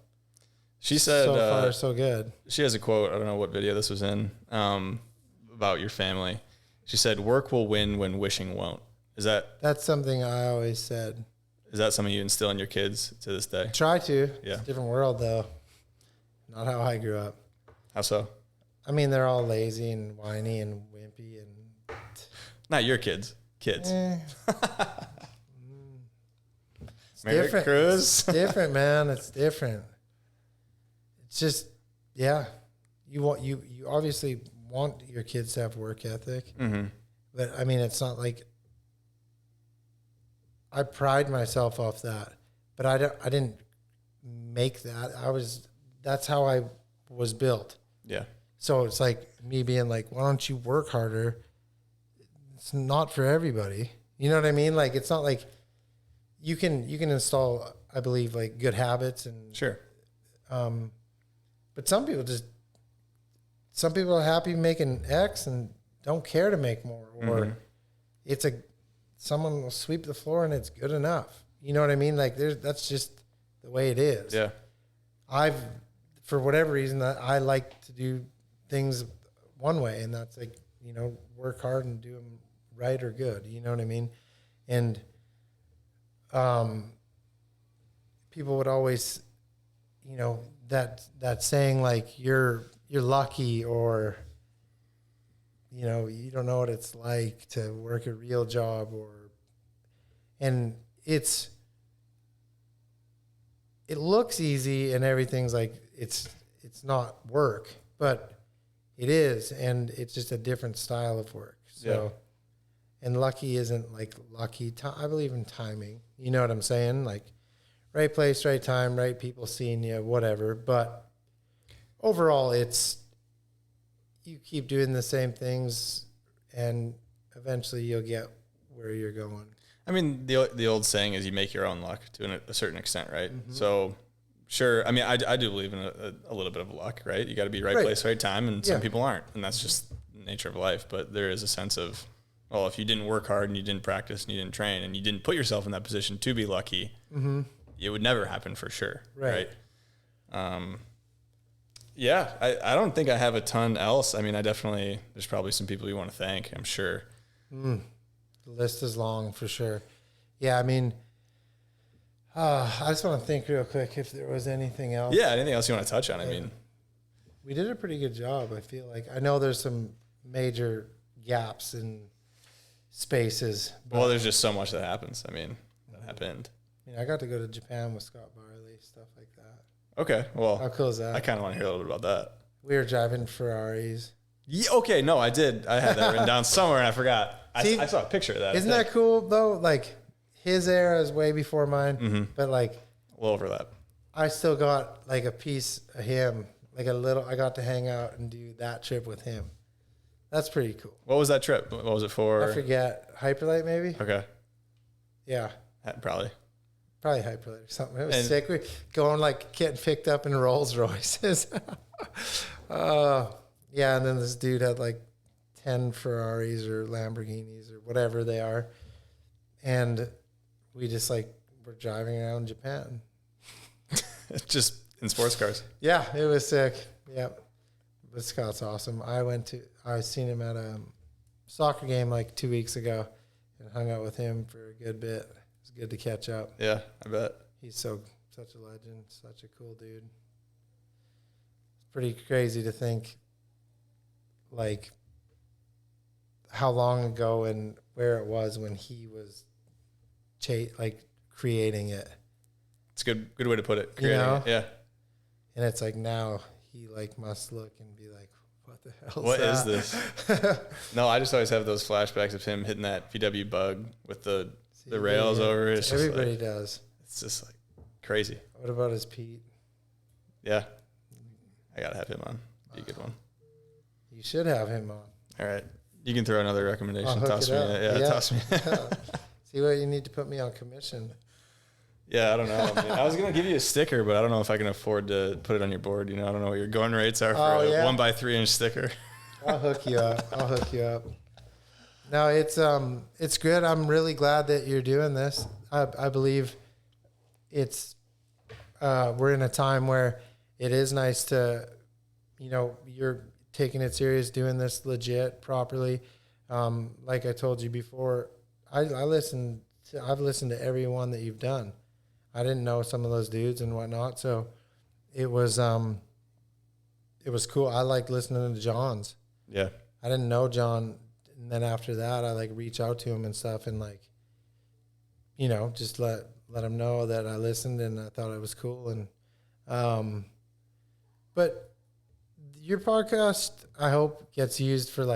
She said, so far, so good. She has a quote. I don't know what video this was in, about your family. She said, "Work will win when wishing won't." That's something I always said. Is that something you instill in your kids to this day? Try to. Yeah. It's a different world, though. Not how I grew up. How so? I mean, they're all lazy and whiny and wimpy and. Not your kids. Kids. It's Merry different. Cruz. It's different, man. It's different. It's just, yeah. You obviously want your kids to have work ethic, but I mean, it's not like I pride myself off that, but I didn't make that. That's how I was built. Yeah. So it's like me being like, why don't you work harder? It's not for everybody. You know what I mean? Like, it's not like you can install, I believe, like good habits and Sure. but some people are happy making X and don't care to make more, or someone will sweep the floor and it's good enough. You know what I mean? Like that's just the way it is. Yeah. For whatever reason, I like to do things one way, and that's like, work hard and do them right or good. You know what I mean? And people would always, that saying like you're lucky, or you don't know what it's like to work a real job, and it looks easy and everything's like it's not work, but it is, and it's just a different style of work. So and lucky isn't like lucky. I believe in timing. You know what I'm saying? Like right place, right time, right people seeing you, whatever. But overall, it's you keep doing the same things, and eventually you'll get where you're going. I mean, the old saying is you make your own luck to a certain extent, right? So, sure. I mean, I do believe in a little bit of luck, right? You got to be right place, right time, and some people aren't, and that's just the nature of life. But there is a sense of, well, if you didn't work hard and you didn't practice and you didn't train and you didn't put yourself in that position to be lucky, it would never happen for sure, right? Yeah, I don't think I have a ton else. I mean, there's probably some people you want to thank, I'm sure. The list is long for sure. Yeah, I mean, I just want to think real quick if there was anything else. Yeah, anything else you want to touch on? I mean, we did a pretty good job, I feel like. I know there's some major gaps in spaces. Well, there's just so much that happens. I mean, that happened. I mean, I got to go to Japan with Scott Barley, stuff like that. Okay, well, how cool is that? I kind of want to hear a little bit about that. We were driving Ferraris. Yeah, okay, no, I did. I had that written down somewhere and I forgot. See, I saw a picture of that. Isn't that cool though? Like his era is way before mine, but like a little overlap. I still got like a piece of him, like I got to hang out and do that trip with him. That's pretty cool. What was that trip? What was it for? I forget. Hyperlite maybe? Okay. Yeah. Probably Hyperlite or something. It was sick. We going like getting picked up in Rolls Royces. Yeah, and then this dude had like 10 Ferraris or Lamborghinis or whatever they are. And we just like were driving around Japan. Just in sports cars. Yeah, it was sick. Yep. But Scott's awesome. I seen him at a soccer game like 2 weeks ago and hung out with him for a good bit. It was good to catch up. Yeah, I bet. He's such a legend, such a cool dude. It's pretty crazy to think like how long ago and where it was when he was creating it. It's a good way to put it. You know? Yeah. And it's like now he like must look and be like, what the hell What is this? No, I just always have those flashbacks of him hitting that VW bug with the rails over. It's everybody does. It's just like crazy. What about his Pete? Yeah. I got to have him on. Be a good one. You should have him on. All right. You can throw another recommendation. Toss me. Yeah. Toss me. See what you need to put me on commission. Yeah, I don't know. I was going to give you a sticker, but I don't know if I can afford to put it on your board. You know, I don't know what your going rates are for a 1x3-inch sticker. I'll hook you up. No, it's good. I'm really glad that you're doing this. I believe it's we're in a time where it is nice to, you're taking it serious, doing this legit, properly. Like I told you before, I've listened to every one that you've done. I didn't know some of those dudes and whatnot, so it was cool. I liked listening to John's. Yeah, I didn't know John, and then after that, I reach out to him and stuff, and just let him know that I listened and I thought it was cool. And but your podcast, I hope, gets used for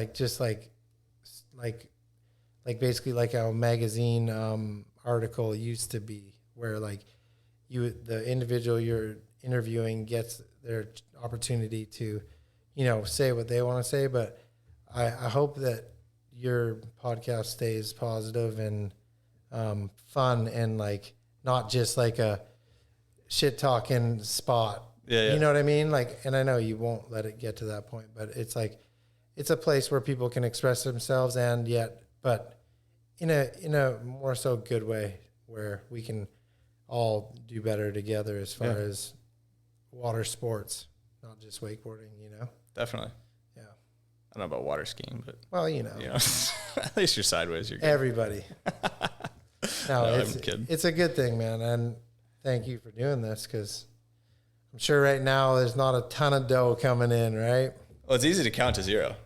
basically like a magazine article used to be, where the individual you're interviewing gets their opportunity to, say what they want to say. But I hope that your podcast stays positive and fun and not just like a shit talking spot. Yeah. You know what I mean? And I know you won't let it get to that point, but it's it's a place where people can express themselves but in a more so good way, where we can all do better together as far as water sports, not just wakeboarding, Definitely. Yeah. I don't know about water skiing, but well, at least you're sideways. You're good. Everybody. No, I'm kidding. It's a good thing, man. And thank you for doing this, because I'm sure right now there's not a ton of dough coming in, right? Well, it's easy to count to zero.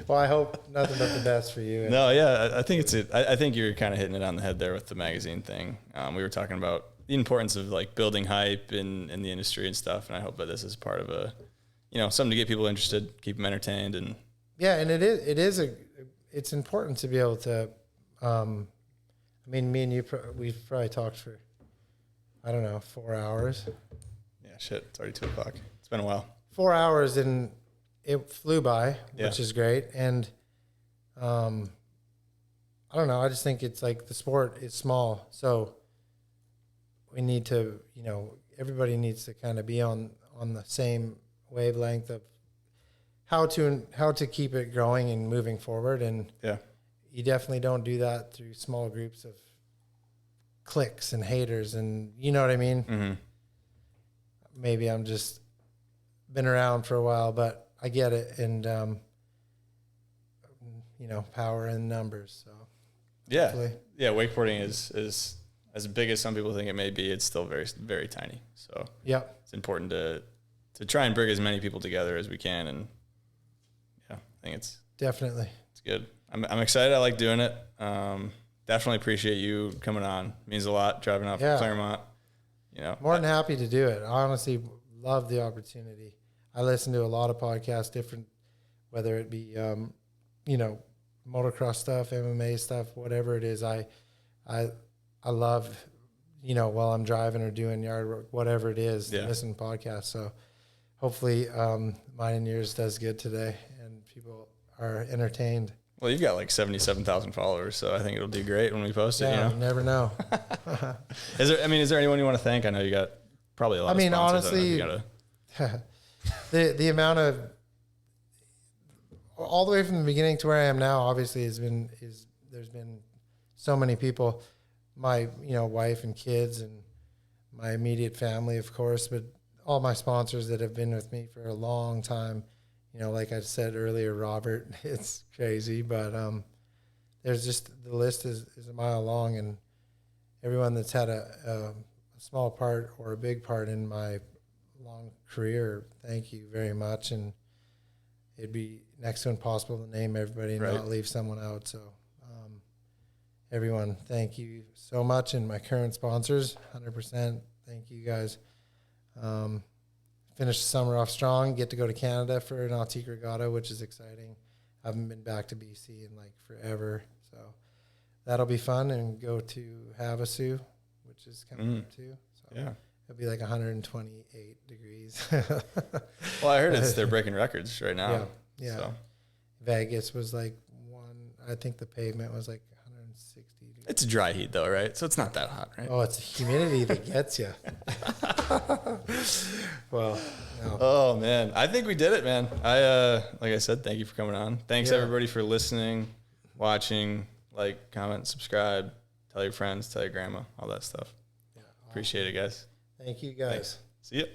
Well, I hope nothing but the best for you. No, yeah, I think I think you're kind of hitting it on the head there with the magazine thing. We were talking about the importance of building hype in the industry and stuff, and I hope that this is part of something to get people interested, keep them entertained, and and it's important to be able to. Me and you, we've probably talked for, I don't know, 4 hours. Yeah, shit, it's already 2:00. It's been a while. 4 hours, and it flew by, which is great. And I don't know. I just think it's the sport is small, so we need to, everybody needs to kind of be on the same wavelength of how to keep it growing and moving forward. And you definitely don't do that through small groups of cliques and haters, and you know what I mean? Mm-hmm. Maybe I'm just been around for a while, but I get it. And, power in numbers. So hopefully. Yeah. Wakeboarding is as big as some people think it may be. It's still very, very tiny. So it's important to try and bring as many people together as we can. And I think it's definitely, it's good. I'm excited. I like doing it. Definitely appreciate you coming on. It means a lot driving out from Claremont. More than happy to do it. I honestly love the opportunity. I listen to a lot of podcasts, different, whether it be, motocross stuff, MMA stuff, whatever it is. I love, while I'm driving or doing yard work, whatever it is, listen to podcasts. So hopefully mine and yours does good today and people are entertained. Well, you've got 77,000 followers, so I think it'll do great when we post it. You never know. Is there anyone you want to thank? I know you got probably a lot of sponsors. Honestly, the amount of, all the way from the beginning to where I am now, obviously there's been so many people, my, wife and kids and my immediate family, of course, but all my sponsors that have been with me for a long time. Like I said earlier, Robert, it's crazy, but there's just, the list is a mile long, and everyone that's had a small part or a big part in my long career, thank you very much. And it'd be next to impossible to name everybody and not leave someone out. So, everyone, thank you so much. And my current sponsors, 100%. Thank you guys. Finish the summer off strong, get to go to Canada for an Nautique Regatta, which is exciting. I haven't been back to BC in like forever. So that'll be fun, and go to Havasu, which is coming up too. So yeah. It'll be like 128 degrees. Well, I heard they're breaking records right now. Yeah. So. Vegas was like I think the pavement was like 160 degrees. It's dry heat though, right? So it's not that hot, right? Oh, it's the humidity that gets you. Well, no. Oh man, I think we did it, man. Like I said, thank you for coming on. Thanks everybody for listening, watching, like, comment, subscribe, tell your friends, tell your grandma, all that stuff. Yeah, awesome. Appreciate it, guys. Thank you, guys. Thanks. See ya.